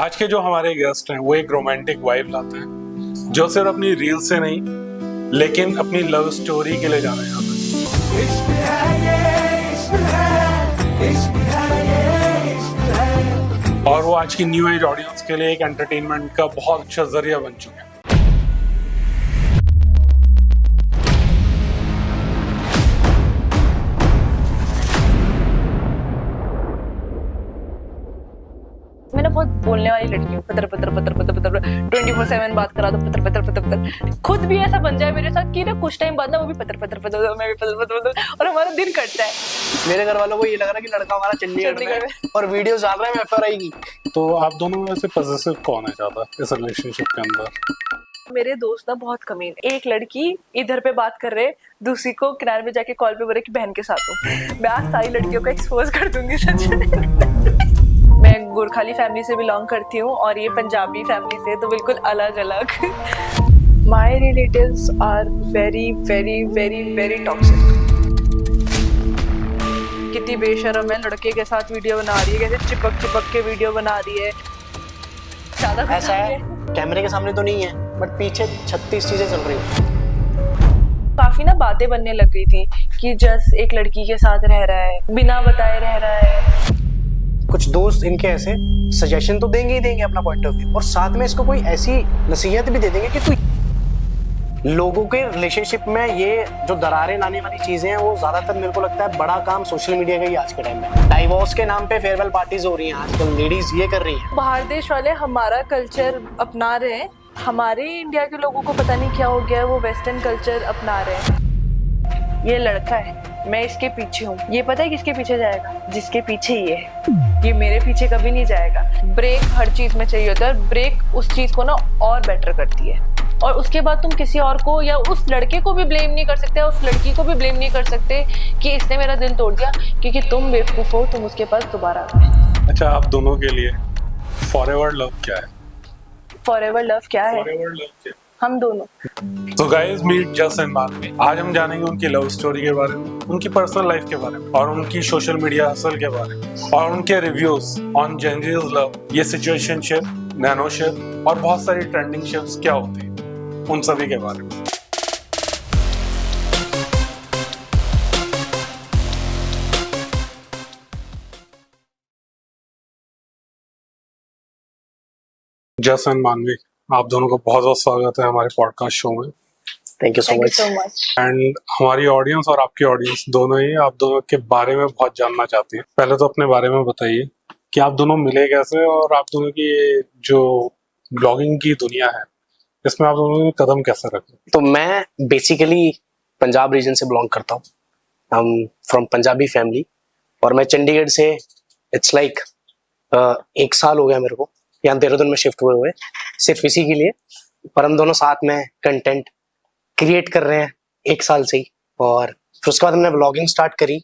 आज के जो हमारे गेस्ट हैं वो एक रोमांटिक वाइब लाते हैं जो सिर्फ अपनी रील से नहीं लेकिन अपनी लव स्टोरी के लिए जाने जाते हैं। और वो आज की न्यू एज ऑडियंस के लिए एक एंटरटेनमेंट का बहुत अच्छा जरिया बन चुके हैं। मैं ना बहुत बोलने वाली लड़की हूँ, पतर पतर पतर पतर पतर 24/7 बात करा दो, पतर पतर पतर पतर। खुद भी ऐसा बन जाए मेरे साथ कि ना कुछ टाइम बाद ना वो भी पतर पतर पतर, मैं भी पतर पतर पतर, और हमारा दिन कटता है। मेरे घर वालों को ये लग रहा है कि लड़का हमारा चंडीगढ़ में और वीडियो डाल रहा है एफआरआई की। तो आप दोनों में से पॉजिटिव कौन है ज्यादा इस रिलेशनशिप के अंदर? मेरे दोस्त ना बहुत कमीन, एक लड़की इधर पे बात कर रहे, दूसरी को किनारे पे जाके कॉल पे बोल रहे कि बहन के साथ हूँ। मैं आज सारी लड़कियों को एक्सपोज कर दूंगी सच में। मैं गोरखाली फैमिली से बिलोंग करती हूँ और ये पंजाबी फैमिली से, तो बिल्कुल अलग अलग। My relatives are very very very very toxic. कितनी बेशर्म है, लड़के के साथ वीडियो बना रही है, कैसे चिपक चिपक के वीडियो बना रही है। ज्यादा ऐसा है, कैमरे के सामने तो नहीं है बट पीछे 36 चीजें चल रही हैं। काफी ना बातें बनने लग गई थी कि जस्ट एक लड़की के साथ रह रहा है, बिना बताए रह रहा है। कुछ दोस्त इनके ऐसे सजेशन तो देंगे ही देंगे अपना पॉइंट ऑफ व्यू, और साथ में इसको कोई ऐसी नसीहत भी दे देंगे कि तू लोगों के रिलेशनशिप में ये जो दरारें लाने वाली चीजें हैं वो ज्यादातर मेरे को लगता है बड़ा काम सोशल मीडिया का ही आज के टाइम में। डाइवोर्स के नाम पे फेयरवेल पार्टीज हो रही हैं आजकल, लेडीज ये कर रही हैं। बाहर देश वाले हमारा कल्चर अपना रहे हैं, हमारे इंडिया के लोगों को पता नहीं क्या हो गया है, वो वेस्टर्न कल्चर अपना रहे हैं। ये लड़का है, मैं इसके पीछे हूँ, ये पता है किसके पीछे जाएगा? जिसके पीछे ये है। ये मेरे पीछे कभी नहीं जाएगा। ब्रेक हर चीज में चाहिए होता है, और ब्रेक उस चीज को ना और बेटर करती है। और उसके बाद तुम किसी और को या उस लड़के को भी ब्लेम नहीं कर सकते, उस लड़की को भी ब्लेम नहीं कर सकते कि इसने मेरा दिल तोड़ दिया, क्योंकि तुम बेवकूफ हो, तुम उसके पास दोबारा आ गए। अच्छा, आप दोनों के लिए फॉरएवर लव क्या है? फॉरएवर लव क्या है? फॉरएवर लव क्या है? हम दोनों। तो गाइस, मीट जस एंड मानवी। आज हम जानेंगे उनकी लव स्टोरी के बारे में, उनकी पर्सनल लाइफ के बारे में, और उनकी सोशल मीडिया हसल के बारे में, और उनके रिव्यूज ऑन जेनजीज लव, ये सिचुएशनशिप, नैनोशिप और बहुत सारी ट्रेंडिंग शिप्स क्या होती है, उन सभी के बारे में। जस एंड मानवी, आप दोनों को बहुत बहुत स्वागत है हमारे पॉडकास्ट शो में। Thank you so much. And हमारी ऑडियंस और आपकी ऑडियंस दोनों ही आप दोनों के बारे में बहुत जानना चाहती है। पहले तो अपने बारे में बताइए कि आप दोनों मिले कैसे, और आप दोनों की जो ब्लॉगिंग की दुनिया है इसमें आप दोनों ने कदम कैसे रखे? तो मैं बेसिकली पंजाब रीजन से बिलोंग करता हूँ। हम फ्रॉम पंजाबी फैमिली, और मैं चंडीगढ़ से इट्स लाइक 1 साल हो गया मेरे को यहाँ देहरादून में शिफ्ट हुए सिर्फ इसी के लिए। पर हम दोनों साथ में कंटेंट क्रिएट कर रहे हैं 1 साल से ही, और फिर उसके बाद हमने व्लॉगिंग स्टार्ट करी।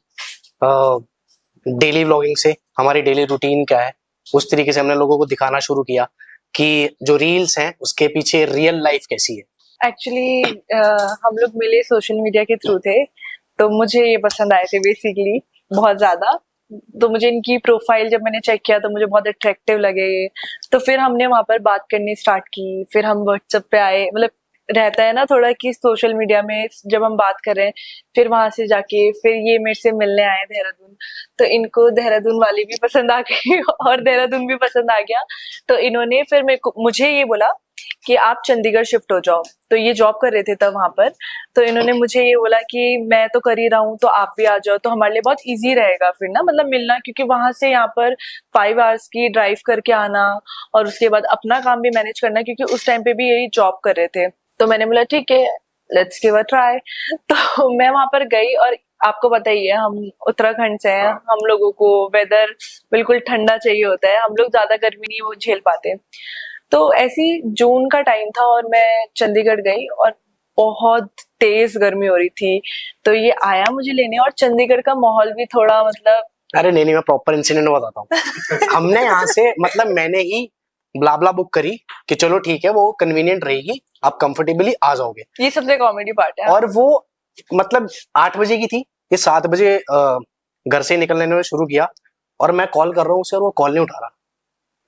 डेली व्लॉगिंग से हमारी डेली रूटीन क्या है उस तरीके से हमने लोगों को दिखाना शुरू किया कि जो रील्स हैं उसके पीछे रियल लाइफ कैसी है। एक्चुअली हम लोग मिले सोशल मीडिया के थ्रू थे, तो मुझे ये पसंद आए थे बेसिकली बहुत ज्यादा। तो मुझे इनकी प्रोफाइल जब मैंने चेक किया तो मुझे बहुत अट्रैक्टिव लगे, तो फिर हमने वहां पर बात करनी स्टार्ट की। फिर हम व्हाट्सएप पे आए, मतलब रहता है ना थोड़ा कि सोशल मीडिया में जब हम बात कर रहे हैं, फिर वहां से जाके फिर ये मेरे से मिलने आए देहरादून, तो इनको देहरादून वाली भी पसंद आ गई और देहरादून भी पसंद आ गया। तो इन्होंने फिर मुझे ये बोला कि आप चंडीगढ़ शिफ्ट हो जाओ। तो ये जॉब कर रहे थे तब वहां पर, तो इन्होंने मुझे ये बोला कि मैं तो कर ही रहा हूँ तो आप भी आ जाओ, तो हमारे लिए बहुत इजी रहेगा फिर ना, मतलब मिलना, क्योंकि वहां से यहाँ पर 5 आवर्स की ड्राइव करके आना और उसके बाद अपना काम भी मैनेज करना, क्योंकि उस टाइम पे भी यही जॉब कर रहे थे। तो मैंने बोला ठीक है, लेट्स गिव अ ट्राई। तो मैं वहां पर गई, और आपको पता ही है हम उत्तराखंड से हैं, हम लोगों को वेदर बिल्कुल ठंडा चाहिए होता है, हम लोग ज्यादा गर्मी नहीं वो झेल पाते। तो ऐसी जून का टाइम था और मैं चंडीगढ़ गई और बहुत तेज गर्मी हो रही थी, तो ये आया मुझे लेने, और चंडीगढ़ का माहौल भी थोड़ा मतलब, अरे नहीं, मैं प्रॉपर इंसिडेंट बताता हूँ। हमने यहाँ से मतलब मैंने ही ब्लाब्ला बुक करी कि चलो ठीक है वो कन्वीनियंट रहेगी, आप कंफर्टेबली आ जाओगे। ये सबसे कॉमेडी पार्ट है। और वो मतलब 8 बजे की थी, ये 7 बजे घर से निकलने ने शुरू किया, और मैं कॉल कर रहा हूँ उसे और वो कॉल नहीं उठा रहा।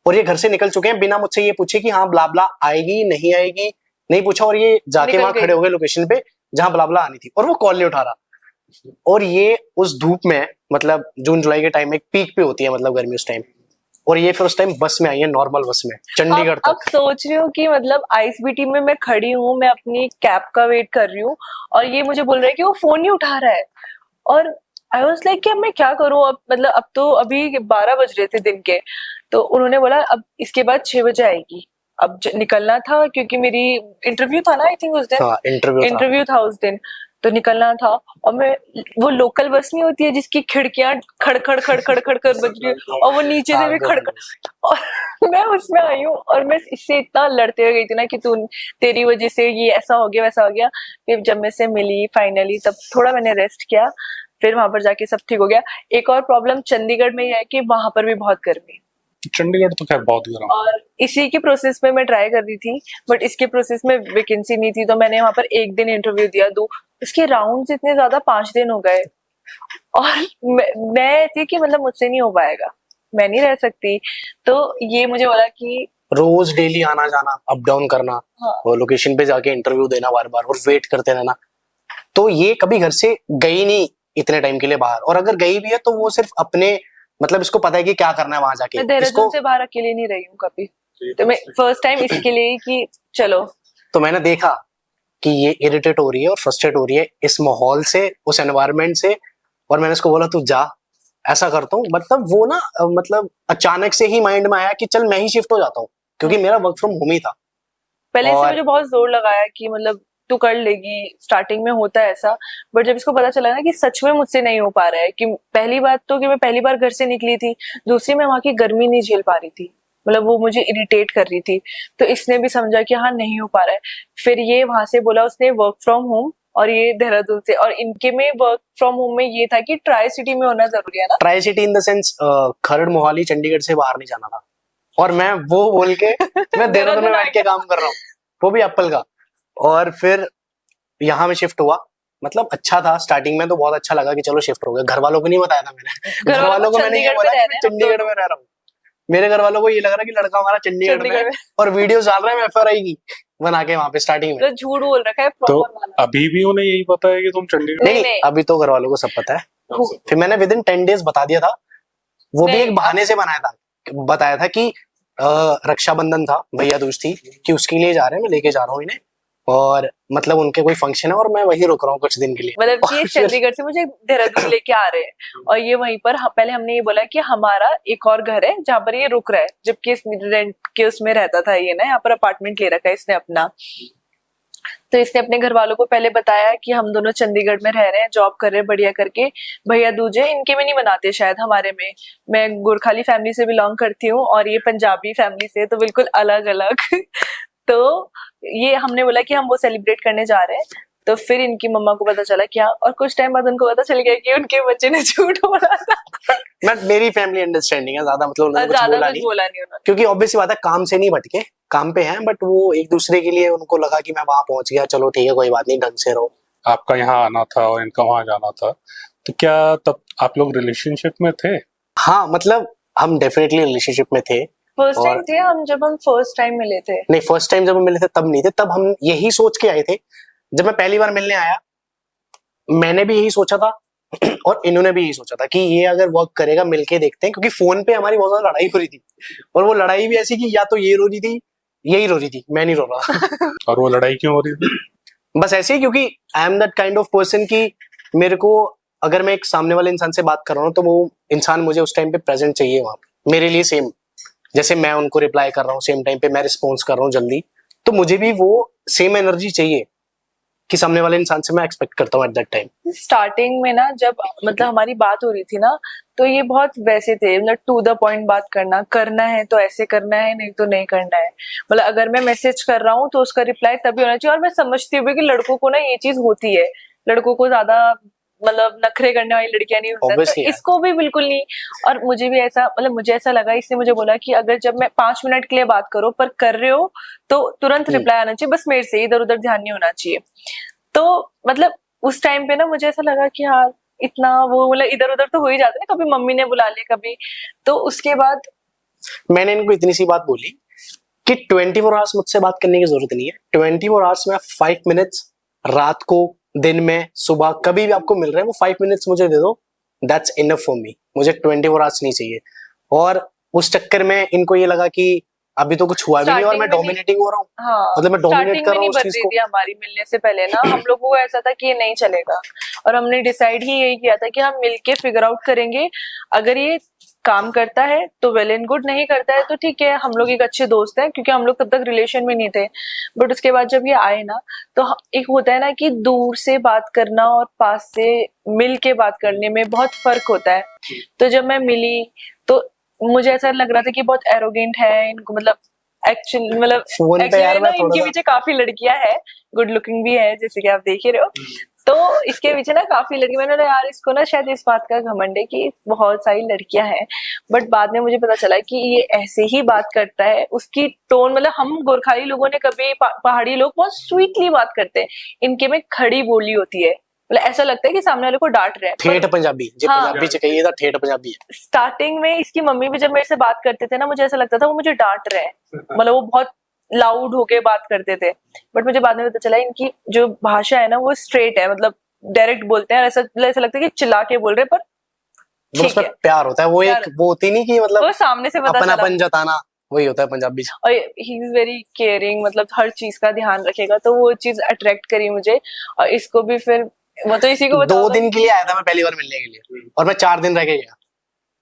और ये घर से निकल चुके हैं बिना मुझसे ये पूछे कि हाँ ब्लाब्ला आएगी नहीं आएगी, नहीं पूछा, और ये जाके निकल वहां गई। खड़े हो गए लोकेशन पे जहां ब्लाब्ला आनी थी, और वो कॉल नहीं उठा रहा। और ये उस धूप में, मतलब जून जुलाई के टाइम में एक पीक पे होती है मतलब गर्मी उस टाइम, और ये फिर उस टाइम बस में आई है, नॉर्मल बस में चंडीगढ़ अब तक। सोच रही हूँ कि मतलब आईएसबीटी में मैं खड़ी हूँ, मैं अपनी कैब का वेट कर रही हूँ और ये मुझे बोल रहा है कि वो फोन नहीं उठा रहा है। और आई वाज लाइक कि अब मैं क्या करूँ, अब मतलब अब तो अभी 12 बज रहे थे दिन के, तो उन्होंने बोला अब इसके बाद 6 बजे आएगी। अब निकलना था क्योंकि मेरी इंटरव्यू था ना, आई थिंक उस दिन हाँ इंटरव्यू था उस दिन, तो निकलना था। और मैं, वो लोकल बस नहीं होती है जिसकी खिड़कियां खड़ खड़ खड़ खड़ खड़ कर बज रही है और वो नीचे से भी खड़ खड़, और मैं उसमें आई हूँ और मैं इससे इतना लड़ते हुए गई थी ना कि तू, तेरी वजह से ये ऐसा हो गया वैसा हो गया। फिर जब मैं से मिली फाइनली, तब थोड़ा मैंने रेस्ट किया, फिर वहां पर जाके सब ठीक हो गया। एक और प्रॉब्लम चंडीगढ़ में ये है कि वहां पर भी बहुत गर्मी, चंडीगढ़ तो खैर बहुत गर्म। और इसी के प्रोसेस में मैं ट्राई कर रही थी, बट इसके प्रोसेस में वैकेंसी नहीं थी, तो मैंने वहां पर एक दिन इंटरव्यू दिया, दो, इसके राउंड्स इतने ज्यादा 5 दिन हो गए। और मैं थी कि मतलब मुझसे नहीं हो पाएगा, मैं नहीं रह सकती। तो ये मुझे बोला कि रोज डेली आना जाना, अप डाउन करना, हाँ, और लोकेशन पे जाके इंटरव्यू देना बार बार और वेट करते रहना, तो ये कभी घर से गई नहीं इतने टाइम के लिए बाहर, और अगर गई भी है तो वो सिर्फ अपने, मतलब इसको पता है कि क्या करना है वहां जाके। मैं देहरादून इसको से बाहर अकेले नहीं रही हूँ कभी, तो मैं फर्स्ट टाइम इसके लिए ही कि चलो। तो मैंने देखा कि ये इरिटेट हो रही है और फ्रस्ट्रेट हो रही है इस माहौल से, उस एनवायरनमेंट से, और मैंने उसको बोला तू जा, ऐसा करता हूँ। मतलब वो ना मतलब अचानक से ही माइंड में आया कि चल मैं ही शिफ्ट हो जाता हूँ, क्योंकि मेरा वर्क फ्रॉम होम ही था। पहले से और मुझे बहुत जोर लगाया कि मतलब तू कर लेगी, स्टार्टिंग में होता है ऐसा, बट जब इसको पता चला ना कि सच में मुझसे नहीं हो पा रहा है, कि पहली बात तो कि मैं पहली बार घर से निकली थी, दूसरी मैं वहां की गर्मी नहीं झेल पा रही थी, मतलब वो मुझे इरिटेट कर रही थी, तो इसने भी समझा कि हाँ नहीं हो पा रहा है। फिर ये वहां से बोला उसने वर्क फ्रॉम होम, और ये देहरादून से, और इनके में वर्क फ्रॉम होम में ये था कि ट्राई सिटी में होना जरूरी है ना। Tricity in the sense Kharar Mohali Chandigarh से बाहर नहीं जाना था, और मैं वो बोल के मैं देहरादून में बैठ के काम कर रहा हूँ, वो भी एप्पल का। और फिर यहाँ में शिफ्ट हुआ, मतलब अच्छा था स्टार्टिंग में, तो बहुत अच्छा लगा कि चलो शिफ्ट हो गया। घर वालों को नहीं बताया था मैंने, घर वालों को मैंने ये बोला कि मैं चंडीगढ़ में रह रहा हूँ। मेरे घर वालों को ये लग रहा है कि लड़का हमारा चंडीगढ़ में है, और वीडियो डाल रहे हैं एफआरआई की बना के वहां पे स्टार्टिंग में। तो झूठ बोल रखा है तो प्रॉपर वाला। अभी भी उन्हें यही पता है कि तुम चंडीगढ़। नहीं नहीं। अभी तो घर वालों को सब पता है। फिर मैंने विद इन 10 डेज बता दिया था, वो भी नहीं, एक बहाने से बनाया था, बताया था कि रक्षाबंधन था, भैया दूज थी, कि उसके लिए जा रहे हैं, मैं लेके जा रहा हूँ इन्हें, और मतलब उनके कोई फंक्शन है और मैं वही रुक रहा हूँ कुछ दिन के लिए। मतलब कि ये चंडीगढ़ से मुझे देहरादून लेके आ रहे हैं, और ये वहीं पर पहले हमने ये बोला कि हमारा एक और घर है जहाँ पर ये रुक रहा है, जबकि इस रेंट के उसमें रहता था ये ना, यहाँ पर अपार्टमेंट ले रखा है इसने अपना। तो इसने अपने घर वालों को पहले बताया कि हम दोनों चंडीगढ़ में रह रहे हैं, जॉब कर रहे हैं बढ़िया करके। भैया दूजे इनके में नहीं मनाते शायद, हमारे में, मैं गोरखाली फैमिली से बिलोंग करती हूँ और ये पंजाबी फैमिली से, तो बिल्कुल अलग अलग। तो ये हमने बोला कि हम वो सेलिब्रेट करने जा रहे हैं। तो फिर इनकी मम्मा को पता चला क्या, और कुछ टाइम बाद उनको पता चल गया कि उनके बच्चे ने झूठ बोला था। मैं मेरी फैमिली अंडरस्टैंडिंग है ज्यादा, मतलब उन्होंने कुछ ज्यादा बोला कुछ नहीं, बोला नहीं उन्होंने। क्योंकि ऑब्वियस सी बात है काम से नहीं भटके, काम पे हैं, बट वो एक दूसरे के लिए उनको लगा कि मैं वहां पहुंच गया, चलो ठीक है कोई बात नहीं, ढंग से रहो। आपका यहाँ आना था और इनका वहां जाना था, तो क्या तब आप लोग रिलेशनशिप में थे? हाँ मतलब हम डेफिनेटली रिलेशनशिप में थे। फर्स्ट और- टाइम थे हम, जब हम फर्स्ट टाइम मिले थे। नहीं फर्स्ट टाइम जब हम मिले थे तब नहीं थे, तब हम यही सोच के आए थे। जब मैं पहली बार मिलने आया मैंने भी यही सोचा था और इन्होंने भी यही सोचा था कि ये अगर वर्क करेगा मिलके देखते हैं, क्योंकि फोन पे हमारी बहुत ज्यादा लड़ाई हो रही थी, और वो लड़ाई भी ऐसी कि या तो ये रो रही थी यही रो रही थी, मैं नहीं रो रहा। और वो लड़ाई क्यों हो रही थी? बस ऐसे ही, क्योंकि I am that kind of person कि मेरे को अगर मैं एक सामने वाले इंसान से बात कर रहा हूँ तो वो इंसान मुझे उस टाइम पे प्रेजेंट चाहिए वहां पे, मेरे लिए सेम जैसे मैं उनको रिप्लाई कर रहा हूँ सेम टाइम पे मैं रिस्पॉन्स कर रहा हूँ जल्दी, तो मुझे भी वो सेम एनर्जी चाहिए कि सामने वाले इंसान से मैं एक्सपेक्ट करता हूँ एट दैट टाइम। स्टार्टिंग में ना जब मतलब हमारी बात हो रही थी ना, तो ये बहुत वैसे थे, मतलब टू द पॉइंट बात करना है तो ऐसे करना है, नहीं तो नहीं करना है। मतलब अगर मैं मैसेज कर रहा हूँ तो उसका रिप्लाई तभी होना चाहिए, और मैं समझती हूँ कि लड़कों को ना ये चीज होती है, लड़कों को ज्यादा मतलब नखरे करने वाली लड़कियां नहीं होती, तो Obviously, इसको भी बिल्कुल नहीं। और मुझे भी ऐसा, मतलब मुझे ऐसा लगा, इसने मुझे बोला कि अगर जब मैं 5 मिनट के लिए बात करो पर कर रहे हो तो तुरंत रिप्लाई आना चाहिए, बस मेरे से, इधर उधर ध्यान नहीं होना चाहिए। तो मतलब उस टाइम पे ना मुझे ऐसा लगा कि यार इतना वो, मतलब इधर उधर तो हो ही जाता है, कभी मम्मी ने बुला लिया कभी। तो उसके बाद मैंने इनको इतनी सी बात बोली कि 24 आवर्स मुझसे बात करने की जरूरत नहीं है। 24 आवर्स में 5 मिनट्स रात को, दिन में, सुबह, कभी भी आपको मिल रहे हैं, वो 5 मिनट्स मुझे दे दो, दैट्स इनफ फॉर मी। मुझे 24 आवर्स नहीं चाहिए। और उस चक्कर में इनको ये लगा कि अभी तो कुछ हुआ भी नहीं और मैं डोमिनेटिंग हो रहा हूँ। हाँ, मतलब मैं डोमिनेट स्टार्टिंग कर में रहा नहीं हूँ उस चीज बदली को। थी हमारी मिलने से पहले ना, हम लोगों को ऐसा था कि ये नहीं चलेगा और हमने डिसाइड ही यही किया था कि हम मिलके फिगर आउट करेंगे। अगर ये काम करता है तो वेल एंड गुड, नहीं करता है तो ठीक है, हम लोग एक अच्छे दोस्त हैं, क्योंकि हम लोग तब तक रिलेशन में नहीं थे। बट उसके बाद जब ये आए ना, तो एक होता है ना कि दूर से बात करना और पास से मिल के बात करने में बहुत फर्क होता है। तो जब मैं मिली तो मुझे ऐसा लग रहा था कि बहुत एरोगेंट है इनको, मतलब एक्चुअली फोन पे यार ना मैं थोड़ा इनके सा पीछे काफी लड़कियां हैं, गुड लुकिंग भी है जैसे कि आप देख ही रहे हो। तो इसके पीछे ना काफी लड़की, मैंने बोला यार इसको ना शायद इस बात का घमंड है कि बहुत सारी लड़कियां हैं। बट बाद में मुझे पता चला कि ये ऐसे ही बात करता है, उसकी टोन, मतलब हम गोरखाली लोगों ने कभी पहाड़ी लोग बहुत स्वीटली बात करते हैं, इनके में खड़ी बोली होती है, मतलब ऐसा लगता है कि सामने वाले को डांट रहे हैं। ठेठ पंजाबी, जो हाँ, पंजाबी च कहिए था, ठेठ पंजाबी है। स्टार्टिंग में इसकी मम्मी भी जब मेरे से बात करते थे ना, मुझे ऐसा लगता था वो मुझे डांट रहे हैं, मतलब वो बहुत लाउड होके बात करते थे। बट मुझे बाद में पता चला इनकी जो भाषा है ना वो स्ट्रेट है, मतलब डायरेक्ट बोलते हैं, ऐसा ऐसा लगता है कि चिल्ला के बोल रहे हैं, पर मतलब ठीक उसमें है, प्यार होता है, वो एक वो होती नहीं कि मतलब वो सामने से पता चला। अपनापन जताना, वही होता है पंजाबी से। और ही इज वेरी केयरिंग, मतलब हर चीज का ध्यान रखेगा, तो वो चीज अट्रैक्ट करी मुझे। और इसको भी फिर वो तो इसी को 2 बताओ दिन के लिए आया था मैं पहली बार मिलने के लिए, और मैं 4 दिन रह के गया।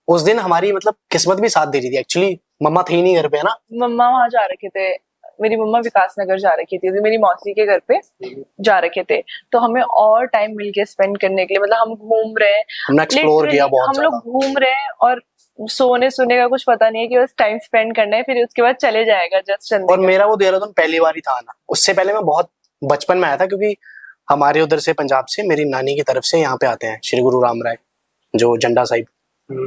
उस दिन हमारी मतलब किस्मत भी साथ दे रही थी। एक्चुअली मम्मा थी नहीं घर पे, है ना। मम्मा वहां जा रखे थे, मेरी मम्मा विकासनगर जा रखी थी, मेरी मौसी के घर पे जा रखे थे। तो हमें और टाइम मिलके स्पेंड करने के लिए, मतलब हम घूम रहे हैं, हमने एक्सप्लोर किया बहुत हम लोग ज्यादा। घूम रहे हैं और सोने का कुछ पता नहीं है कि बस टाइम स्पेंड करना है, फिर उसके बाद चले जाएगा जस्ट और मेरा वो देहरादून पहली बार ही था आना। उससे पहले मैं बहुत बचपन में आया था, क्योंकि हमारे उधर से पंजाब से मेरी नानी की तरफ से यहाँ पे आते हैं श्री गुरु राम राय, जो झंडा साहिब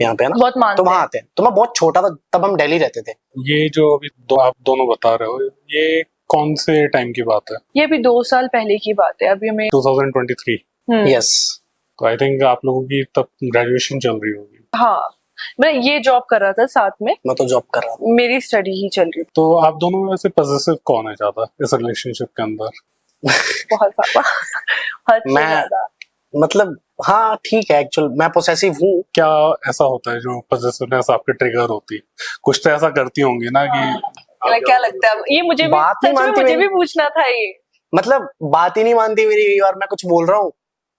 यहाँ पे है ना, बहुत मानते तो वहाँ हैं। आते हैं। तो मैं बहुत छोटा था तब, हम दिल्ली रहते थे। ये जो अभी आप दोनों बता रहे हो, ये कौन से टाइम की बात है? ये अभी 2 साल पहले की बात है, अभी हमें 2023। यस। तो आई थिंक आप लोगों की तब ग्रेजुएशन चल रही होगी। हाँ, मैं ये जॉब कर रहा था साथ में, मैं तो जॉब कर रहा था। मेरी स्टडी ही चल रही थी। तो आप दोनों में से पॉजिटिव कौन है ज्यादा इस रिलेशनशिप के अंदर? बहुत ज्यादा, हद से मैं ज्यादा। मतलब हाँ ठीक है, एक्चुअल मैं पोसेसिव हूँ। क्या ऐसा होता है जो पॉजिटिवनेस आपके ट्रिगर होती है? कुछ तो ऐसा करती होंगी ना कि क्या लगता है, ये मुझे भी बात नहीं सच में मानती मुझे मेरी। भी पूछना था ये। मतलब बात ही नहीं मानती मेरी। कई बार मैं कुछ बोल रहा हूँ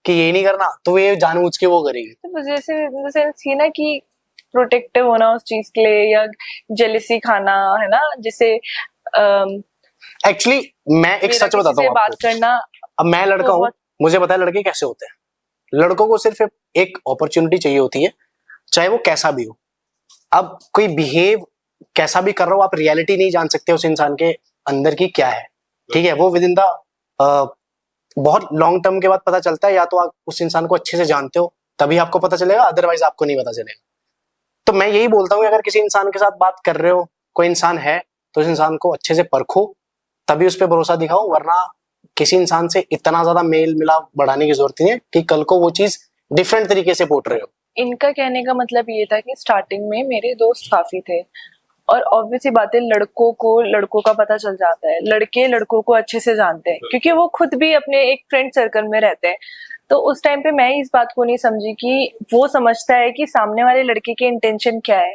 कि ये नहीं करना, तो ये जानबूझ के वो करेगी। तो मुझे ऐसे थी ना कि प्रोटेक्टिव होना उस चीज के लिए, या जेलिसी खाना, है ना, जिसे एक्चुअली मैं एक सच बताता हूँ बात आपको। करना। अब मैं लड़का हूँ, बहुत- मुझे पता है लड़के कैसे होते हैं। लड़कों को सिर्फ एक अपॉर्चुनिटी चाहिए होती है, चाहे वो कैसा भी हो। अब कोई बिहेव कैसा भी कर रहा हो, आप रियलिटी नहीं जान सकते उस इंसान के अंदर की क्या है। ठीक है, वो विद इन द बहुत लॉन्ग टर्म के बाद पता चलता है। या तो आप उस इंसान को अच्छे से जानते हो तभी आपको पता चलेगा, अदरवाइज आपको नहीं पता चलेगा। तो मैं यही बोलता हूँ कि अगर किसी इंसान के साथ बात कर रहे हो, कोई इंसान है, तो उस इंसान को अच्छे से परखो, तभी उस पर भरोसा दिखाओ। वरना किसी इंसान से इतना ज्यादा मेल मिलाप बढ़ाने की जरूरत नहीं है कि कल को वो चीज डिफरेंट तरीके से पोर्ट रहे हो। इनका कहने का मतलब ये था कि स्टार्टिंग में मेरे दोस्त काफी थे, और ऑब्वियसली बात है, लड़कों को लड़कों का पता चल जाता है, लड़के लड़कों को अच्छे से जानते हैं, क्योंकि वो खुद भी अपने एक फ्रेंड सर्कल में रहते हैं। तो उस टाइम पे मैं इस बात को नहीं समझी कि वो समझता है कि सामने वाले लड़के के इंटेंशन क्या है,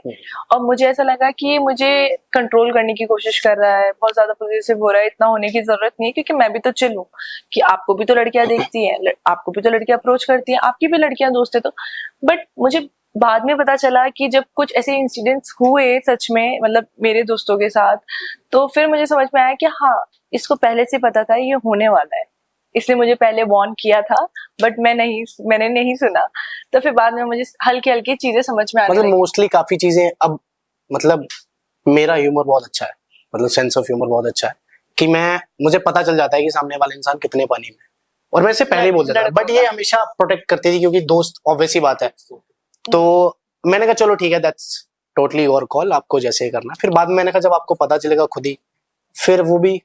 और मुझे ऐसा लगा कि मुझे कंट्रोल करने की कोशिश कर रहा है, बहुत ज्यादा पॉजिटिव हो रहा है। इतना होने की जरूरत नहीं है, क्योंकि मैं भी तो चिल हूँ, कि आपको भी तो लड़कियां देखती हैं, आपको भी तो लड़कियां अप्रोच करती हैं, आपकी भी लड़कियां दोस्त है तो। बट मुझे बाद में पता चला कि जब कुछ ऐसे इंसिडेंट्स हुए सच में, मतलब मेरे दोस्तों के साथ, तो फिर मुझे समझ में आया कि हाँ, इसको पहले से पता था ये होने वाला है, इसलिए मुझे पहले वार्न किया था, बट मैंने नहीं सुना। तो फिर बाद में मुझे हल्की हल्की चीजें समझ में आने मतलब लगी। मोस्टली काफी चीजें अब, मतलब मेरा ह्यूमर बहुत अच्छा है, मतलब सेंस ऑफ ह्यूमर बहुत अच्छा है, कि मुझे पता चल जाता है कि सामने वाला इंसान कितने पानी में है। और मैं इससे पहले ही बोल देता था, बट ये हमेशा प्रोटेक्ट करती थी, क्योंकि दोस्त ऑब्वियस ही बात है। तो मैंने कहा चलो ठीक है, दैट्स टोटली योर कॉल, आपको जैसे ही करना है। फिर बाद में मैंने कहा जब आपको पता चलेगा खुद ही, फिर वो भी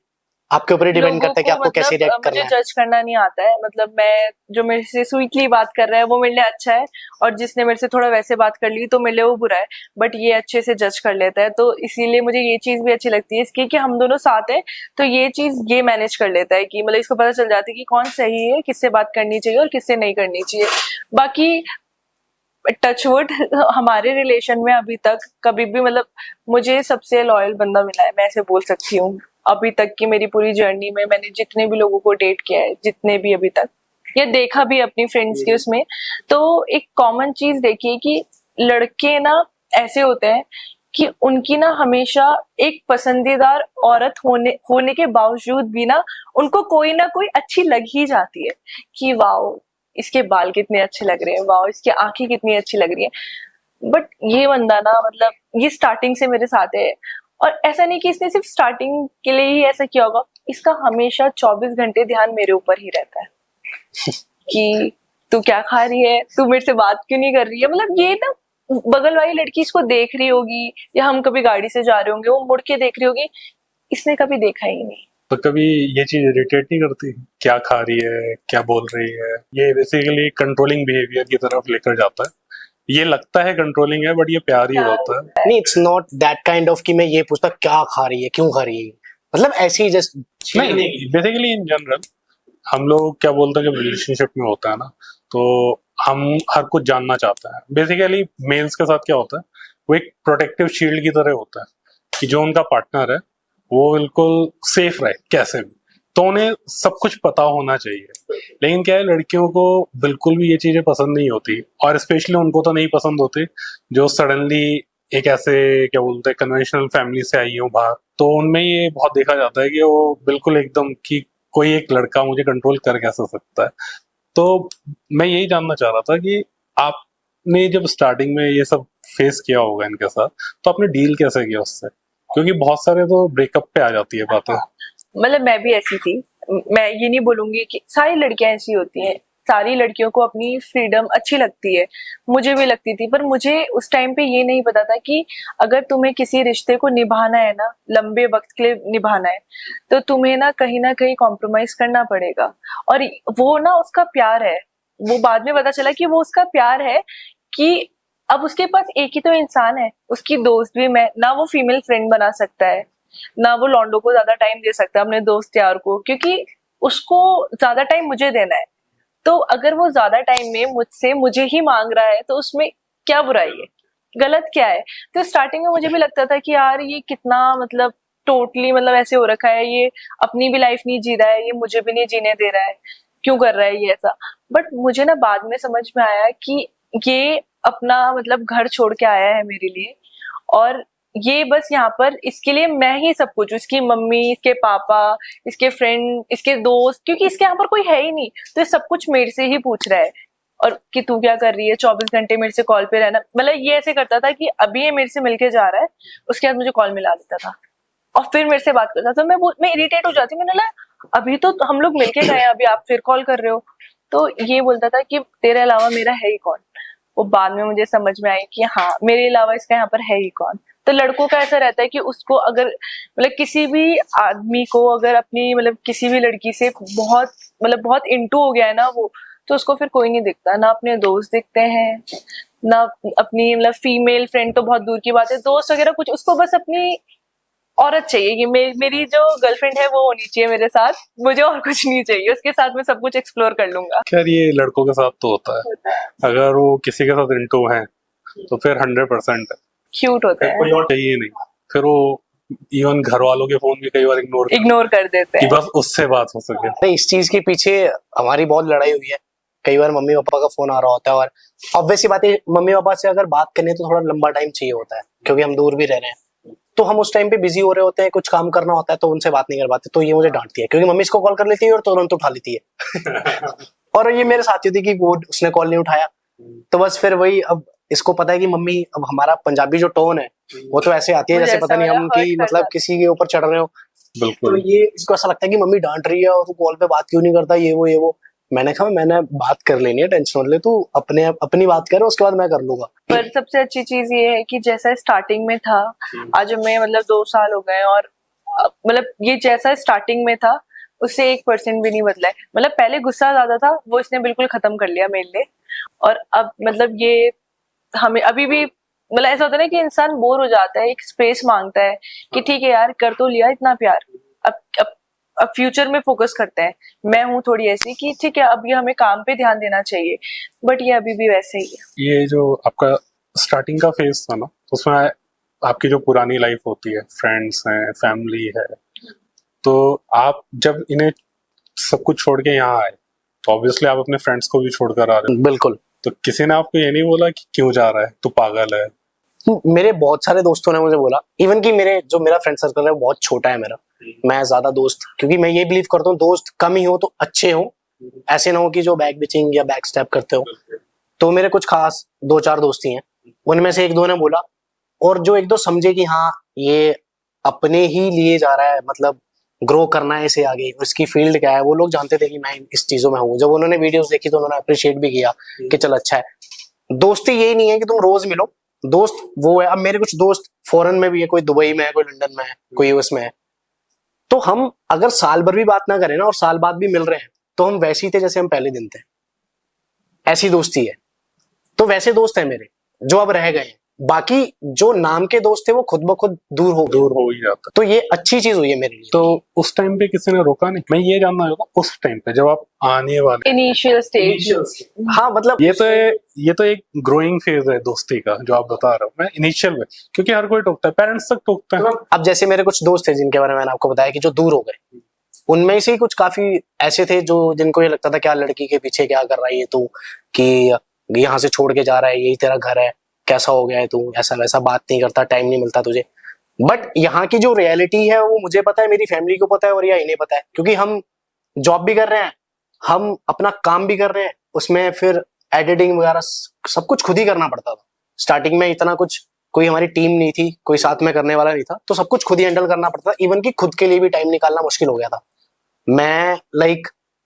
आपके ऊपर ही डिपेंड करता है कि आपको कैसे रिएक्ट करना मुझे है। जज करना नहीं आता है, मतलब मैं जो मेरे से स्वीटली बात कर रहा है वो मेरे लिए अच्छा है, और जिसने मेरे से थोड़ा वैसे बात कर ली तो मेरे लिए वो बुरा है, बट ये अच्छे से जज कर लेता है। तो इसीलिए मुझे ये चीज भी अच्छी लगती है इसकी कि हम दोनों साथ हैं, तो ये चीज ये मैनेज कर लेता है कि मतलब इसको पता चल जाता है कि कौन सही है, किससे बात करनी चाहिए और किससे नहीं करनी चाहिए। बाकी टचवुड हमारे रिलेशन में अभी तक कभी भी मतलब मुझे सबसे लॉयल बंदा मिला है, मैं ऐसे बोल सकती हूँ। अभी तक की मेरी पूरी जर्नी में मैंने जितने भी लोगों को डेट किया है, जितने भी अभी तक, या देखा भी अपनी फ्रेंड्स के उसमें, तो एक कॉमन चीज देखी है कि लड़के ना ऐसे होते हैं कि उनकी ना हमेशा एक पसंदीदार औरत होने के बावजूद भी ना उनको कोई ना कोई अच्छी लग ही जाती है कि वाओ इसके बाल कितने अच्छे लग रहे हैं, वाओ इसकी आंखें कितनी अच्छी लग रही है। बट ये बंदा ना मतलब ये स्टार्टिंग से मेरे साथ है, और ऐसा नहीं कि इसने सिर्फ स्टार्टिंग के लिए ही ऐसा किया होगा, इसका हमेशा 24 घंटे ध्यान मेरे ऊपर ही रहता है कि तू क्या खा रही है, तू मेरे से बात क्यों नहीं कर रही है। मतलब ये ना बगल वाली लड़की इसको देख रही होगी, या हम कभी गाड़ी से जा रहे होंगे वो मुड़ के देख रही होगी, इसने कभी देखा ही नहीं। तो कभी ये चीज इरिटेट नहीं करती, क्या खा रही है, क्या बोल रही है? ये बेसिकली कंट्रोलिंग बिहेवियर की तरफ लेकर जाता है। ये लगता है कंट्रोलिंग है, बट ये प्यार ही होता है। नहीं, it's not that kind of कि मैं ये पूछता क्या खा रही है, क्यों खा रही है, मतलब ऐसे ही जस्ट नहीं, बेसिकली इन जनरल हम लोग क्या बोलते हैं, जब रिलेशनशिप में होता है ना, तो हम हर कुछ जानना चाहते हैं। बेसिकली मेल्स के साथ क्या होता है, वो एक प्रोटेक्टिव शील्ड की तरह होता है कि जो उनका पार्टनर है वो बिल्कुल सेफ रहे कैसे भी, तो उन्हें सब कुछ पता होना चाहिए। लेकिन क्या है, लड़कियों को बिल्कुल भी ये चीजें पसंद नहीं होती, और स्पेशली उनको तो नहीं पसंद होती जो सडनली एक ऐसे क्या बोलते हैं कन्वेंशनल फैमिली से आई हो बाहर। तो उनमें ये बहुत देखा जाता है कि वो बिल्कुल एकदम कि कोई एक लड़का मुझे कंट्रोल कर कैसे सकता है। तो मैं यही जानना चाह रहा था कि आपने जब स्टार्टिंग में ये सब फेस किया होगा इनके साथ, तो आपने डील कैसे किया उससे? क्योंकि बहुत सारे तो ब्रेकअप पे आ जाती है बातें। मतलब मैं भी ऐसी थी, मैं ये नहीं बोलूंगी कि सारी लड़कियां ऐसी होती हैं, सारी लड़कियों को अपनी फ्रीडम अच्छी लगती है, मुझे भी लगती थी। पर मुझे उस टाइम पे ये नहीं पता था कि अगर तुम्हें किसी रिश्ते को निभाना है ना, लंबे वक्त के लिए निभाना है, तो तुम्हें ना कहीं कॉम्प्रोमाइज करना पड़ेगा। और वो ना उसका प्यार है, वो बाद में पता चला कि वो उसका प्यार है कि अब उसके पास एक ही तो इंसान है, उसकी दोस्त भी मैं, ना वो फीमेल फ्रेंड बना सकता है, ना वो लॉन्डो को ज्यादा टाइम दे सकता है अपने दोस्त यार को, क्योंकि उसको ज्यादा टाइम मुझे देना है। तो अगर वो ज्यादा टाइम में मुझसे मुझे ही मांग रहा है तो उसमें क्या बुराई है, गलत क्या है। तो स्टार्टिंग में मुझे भी लगता था कि यार ये कितना मतलब टोटली मतलब ऐसे हो रखा है, ये अपनी भी लाइफ नहीं जी रहा है, ये मुझे भी नहीं जीने दे रहा है, क्यों कर रहा है ये ऐसा। बट मुझे ना बाद में समझ में आया कि ये अपना मतलब घर छोड़ के आया है मेरे लिए, और ये बस यहाँ पर इसके लिए मैं ही सब कुछ, इसकी मम्मी, इसके पापा, इसके फ्रेंड, इसके दोस्त, क्योंकि इसके यहाँ पर कोई है ही नहीं, तो ये सब कुछ मेरे से ही पूछ रहा है। और कि तू क्या कर रही है, 24 घंटे मेरे से कॉल पे रहना। मतलब ये ऐसे करता था कि अभी ये मेरे से मिलके जा रहा है, उसके बाद मुझे कॉल मिला देता था और फिर मेरे से बात करता था। मैं इरिटेट हो जाती, मैंने लगा अभी तो हम लोग मिलके गए, अभी आप फिर कॉल कर रहे हो। तो ये बोलता था कि तेरे अलावा मेरा है ही कौन। वो बाद में मुझे समझ में आई कि हाँ, मेरे अलावा इसका यहाँ पर है ही कौन। तो लड़कों का ऐसा रहता है कि उसको अगर मतलब किसी भी आदमी को अगर अपनी मतलब किसी भी लड़की से बहुत इंटू हो गया है ना वो, तो उसको फिर कोई नहीं दिखता, ना अपने दोस्त दिखते हैं, ना अपनी मतलब फीमेल फ्रेंड तो बहुत दूर की बात है, दोस्त वगैरह कुछ, उसको बस अपनी औरत चाहिए कि मेरी जो गर्लफ्रेंड है वो होनी चाहिए मेरे साथ, मुझे और कुछ नहीं चाहिए, उसके साथ मैं सब कुछ एक्सप्लोर कर लूंगा। खैर ये लड़कों के साथ तो होता है, अगर वो किसी के साथ इंटू है तो फिर 100% है, क्यूट होता है, कोई और चाहिए नहीं। फिर वो इवन घर वालों के फोन भी कई बार इग्नोर कर देते कि हैं बस उससे बात हो सके। नहीं, इस चीज के पीछे हमारी बहुत लड़ाई हुई है। कई बार मम्मी पापा का फोन आ रहा होता है, और ऑब्वियस सी बात है, मम्मी पापा से अगर बात करनी है तो थोड़ा लंबा टाइम चाहिए होता है, क्योंकि हम दूर भी रह रहे हैं। तो हम उस टाइम पे बिजी हो रहे होते हैं, कुछ काम करना होता है, तो उनसे बात नहीं कर पाते। तो ये मुझे डांटती है, क्योंकि मम्मी इसको कॉल कर लेती है और तुरंत उठा लेती है और ये मेरे साथी थी कि वो उसने कॉल नहीं उठाया, तो बस फिर वही, अब इसको पता है कि मम्मी, अब हमारा पंजाबी जो टोन है वो तो ऐसे आती है जैसे पता नहीं हम कि मतलब किसी के ऊपर चढ़ रहे हो। बिल्कुल। तो ये इसको ऐसा लगता है कि मम्मी डांट रही है और तू कॉल पे बात क्यों नहीं करता, ये वो। मैंने कहा मैंने बात कर लेनी है, टेंशन मत ले, तू अपनी बात कर, उसके बाद मैं कर लूंगा। पर सबसे अच्छी चीज ये है कि जैसा स्टार्टिंग में था, आज हमें मतलब 2 साल हो गए और मतलब ये जैसा स्टार्टिंग में था उससे 1% भी नहीं बदला है। मतलब पहले गुस्सा ज्यादा था, वो इसने बिल्कुल खत्म कर लिया मेरे लिए। और अब मतलब ये हमें अभी भी मतलब ऐसा होता है ना कि इंसान बोर हो जाता है, एक स्पेस मांगता है कि ठीक है यार कर तो लिया इतना प्यार, अब फ्यूचर में फोकस करते हैं। मैं हूँ थोड़ी ऐसी कि ठीक है अब ये हमें काम पे ध्यान देना चाहिए, बट ये अभी भी वैसे ही है। ये जो आपका स्टार्टिंग का फेज था ना, तो उसमें आपकी जो पुरानी लाइफ होती है, फ्रेंड्स हैं, फैमिली है, तो आप जब इन्हें सब कुछ छोड़ के यहाँ आए तो ऑब्वियसली आप अपने फ्रेंड्स को भी छोड़कर आ रहे हो। बिल्कुल। तो किसी ने आपको ये नहीं बोला कि क्यों जा रहा है, तू पागल है? मेरे बहुत सारे दोस्तों ने मुझे बोला, इवन कि मेरा फ्रेंड सर्कल है वो बहुत छोटा है मेरा। मैं ज्यादा दोस्त, क्योंकि मैं ये बिलीव करता हूँ दोस्त कम ही हो तो अच्छे हो, ऐसे ना हो कि जो बैक बिचिंग या बैक स्टैप करते हो। तो मेरे कुछ खास 2-4 दोस्त ही हैं, उनमें से 1-2 ने बोला, और जो 1-2 समझे कि हाँ ये अपने ही लिए जा रहा है, मतलब ग्रो करना है इसे आगे, उसकी फील्ड क्या है, वो लोग जानते थे कि मैं इस चीजों में हूँ। जब उन्होंने वीडियोस देखी तो उन्होंने अप्रिशिएट भी किया कि चल अच्छा है। दोस्ती यही नहीं है कि तुम रोज मिलो, दोस्त वो है। अब मेरे कुछ दोस्त फॉरेन में भी है, कोई दुबई में है, कोई लंदन में है, कोई यूएस में है। तो हम अगर साल भर भी बात ना करें ना और साल बाद भी मिल रहे हैं तो हम वैसे ही थे जैसे हम पहले दिन थे, ऐसी दोस्ती है। तो वैसे दोस्त है मेरे जो अब रह गए हैं। बाकी जो नाम के दोस्त थे वो खुद ब खुद दूर हो ही जाता। तो ये अच्छी चीज हुई है मेरे लिए। तो उस टाइम पे किसी ने रोका नहीं? मैं ये जानना चाहता हूँ उस टाइम पे जब आप आने वाले, इनिशियल स्टेज। हाँ मतलब ये तो एक ग्रोइंग फेज है दोस्ती का जो आप बता रहे हो। मैं इनिशियल में, क्योंकि हर कोई टोकता है, पेरेंट्स तक टोकते हैं। अब जैसे मेरे कुछ दोस्त थे जिनके बारे में मैंने आपको बताया कि जो दूर हो गए, उनमें से ही कुछ काफी ऐसे थे जो जिनको ये लगता था क्या लड़की के पीछे क्या कर रहा है ये तू, कि यहाँ से छोड़ के जा रहा है, यही तेरा घर है, कैसा हो गया है तू, ऐसा वैसा, बात नहीं करता, टाइम नहीं मिलता तुझे। बट यहाँ की जो रियलिटी है वो मुझे पता है, मेरी फैमिली को पता है और या इन्हें पता है, क्योंकि हम जॉब भी कर रहे हैं, हम अपना काम भी कर रहे हैं, उसमें फिर एडिटिंग वगैरह सब कुछ खुद ही करना पड़ता था। स्टार्टिंग में इतना कुछ कोई हमारी टीम नहीं थी, कोई साथ में करने वाला नहीं था, तो सब कुछ खुद ही हैंडल करना पड़ता था। इवन कि खुद के लिए भी टाइम निकालना मुश्किल हो गया था। मैं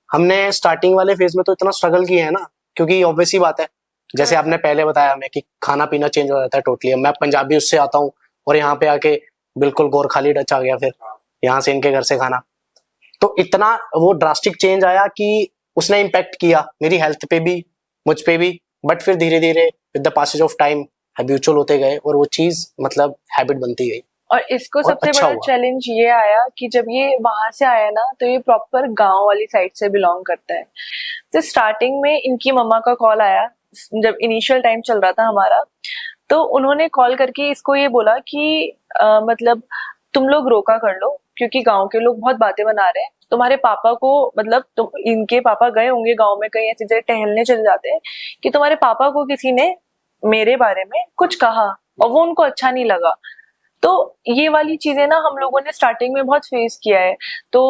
हमने स्टार्टिंग वाले फेज में तो इतना स्ट्रगल किया है ना, क्योंकि ऑब्वियस ही बात है, जैसे आपने पहले बताया हमें कि खाना पीना चेंज हो जाता है टोटली। मैं पंजाबी उससे आता हूँ और यहाँ पे आके बिल्कुल गोरखाली टच आ गया, फिर यहाँ से इनके घर से खाना, तो इतना वो ड्रास्टिक चेंज आया कि उसने इम्पैक्ट किया मेरी हेल्थ पे भी, मुझ पे भी। बट फिर धीरे धीरे with the passage of time habitual होते गए और वो चीज मतलब हैबिट बनती गई। और इसको और सबसे अच्छा बड़ा हुआ। चैलेंज ये आया कि जब ये वहां से आया ना तो ये प्रॉपर गांव वाली साइड से बिलोंग करता है। तो स्टार्टिंग में इनकी मम्मा का कॉल आया, जब इनिशियल टाइम चल रहा था हमारा, तो उन्होंने कॉल करके इसको ये बोला कि मतलब तुम लोग रोका कर लो, क्योंकि गांव के लोग बहुत बातें बना रहे हैं तुम्हारे पापा को। मतलब तुम, इनके पापा गए होंगे गांव में कहीं ऐसी जगह टहलने चले जाते हैं, कि तुम्हारे पापा को किसी ने मेरे बारे में कुछ कहा और वो उनको अच्छा नहीं लगा। तो ये वाली चीजें ना हम लोगों ने स्टार्टिंग में बहुत फेस किया है। तो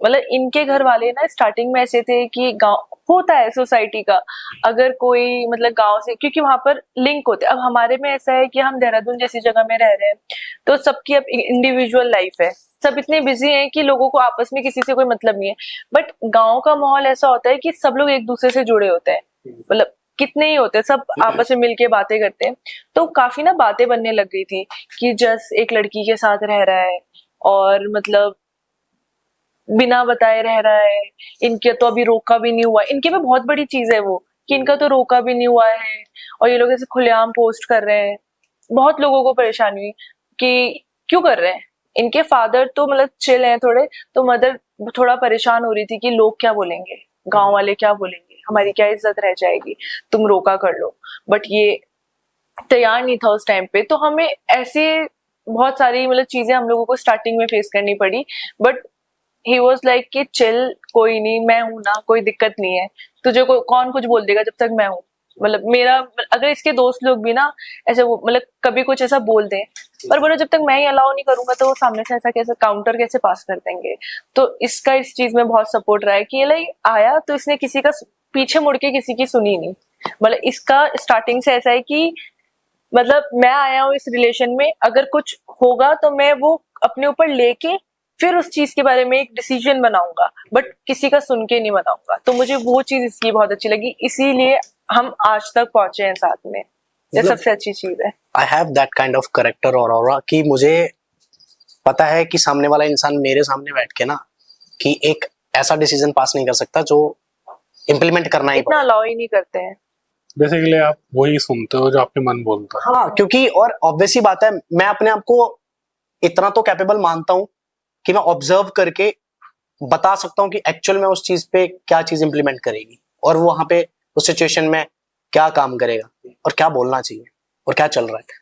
मतलब इनके घर वाले ना स्टार्टिंग में ऐसे थे कि गांव होता है सोसाइटी का, अगर कोई मतलब गांव से, क्योंकि वहां पर लिंक होते हैं। अब हमारे में ऐसा है कि हम देहरादून जैसी जगह में रह रहे हैं, तो सबकी अब इंडिविजुअल लाइफ है, सब इतने बिजी हैं कि लोगों को आपस में किसी से कोई मतलब नहीं है। बट गांव का माहौल ऐसा होता है कि सब लोग एक दूसरे से जुड़े होते हैं, मतलब कितने ही होते हैं, सब आपस में मिलके बातें करते हैं। तो काफी ना बातें बनने लग गई थी कि जस एक लड़की के साथ रह रहा है और मतलब बिना बताए रह रहा है, इनके तो अभी रोका भी नहीं हुआ। इनके में बहुत बड़ी चीज है वो कि इनका तो रोका भी नहीं हुआ है और ये लोग ऐसे खुलेआम पोस्ट कर रहे हैं। बहुत लोगों को परेशानी हुई कि क्यों कर रहे हैं। इनके फादर तो मतलब चिल हैं थोड़े, तो मदर थोड़ा परेशान हो रही थी कि लोग क्या बोलेंगे, गांव वाले क्या बोलेंगे, हमारी क्या इज्जत रह जाएगी, तुम रोका कर लो। बट ये तैयार नहीं था उस टाइम पे। तो हमें ऐसे बहुत सारी मतलब चीजें हम लोगों को स्टार्टिंग में फेस करनी पड़ी। बट ही वॉज लाइक कि चिल, कोई नहीं, मैं हूं ना, कोई दिक्कत नहीं है, तुझे कौन कुछ बोल देगा जब तक मैं हूं। मतलब मेरा, अगर इसके दोस्त लोग भी ना ऐसे वो मतलब कभी कुछ ऐसा बोल दें, पर बोलो जब तक मैं ही अलाउ नहीं करूंगा तो वो सामने से ऐसा कैसे काउंटर कैसे पास कर देंगे। तो इसका इस चीज में बहुत सपोर्ट रहा है कि ये लाइक आया तो इसने किसी का पीछे मुड़ के किसी की सुनी नहीं। मतलब इसका स्टार्टिंग से ऐसा है कि मतलब मैं आया हूँ इस रिलेशन में, अगर कुछ होगा तो मैं वो अपने ऊपर लेके फिर उस चीज के बारे में एक डिसीजन बनाऊंगा, बट किसी का सुन के नहीं बनाऊंगा। तो मुझे वो चीज इसकी बहुत अच्छी लगी, इसीलिए हम आज तक पहुंचे हैं साथ में। ये सबसे अच्छी चीज है। I have that kind of character और ऑरा कि मुझे पता है कि सामने वाला इंसान मेरे सामने बैठ के ना कि एक ऐसा डिसीजन पास नहीं कर सकता जो इम्प्लीमेंट करना ही इतना पड़े। अलाउ ही नहीं करते हैं। बेसिकली आप वही सुनते हो जो आपके मन बोलता है। हाँ, क्योंकि और ऑब्वियस ही बात है, मैं अपने आप को इतना तो कैपेबल मानता हूं कि मैं ऑब्जर्व करके बता सकता हूं कि एक्चुअल में उस चीज पे क्या चीज इंप्लीमेंट करेगी और वो वहां पे उस सिचुएशन में क्या काम करेगा और क्या बोलना चाहिए और क्या चल रहा है।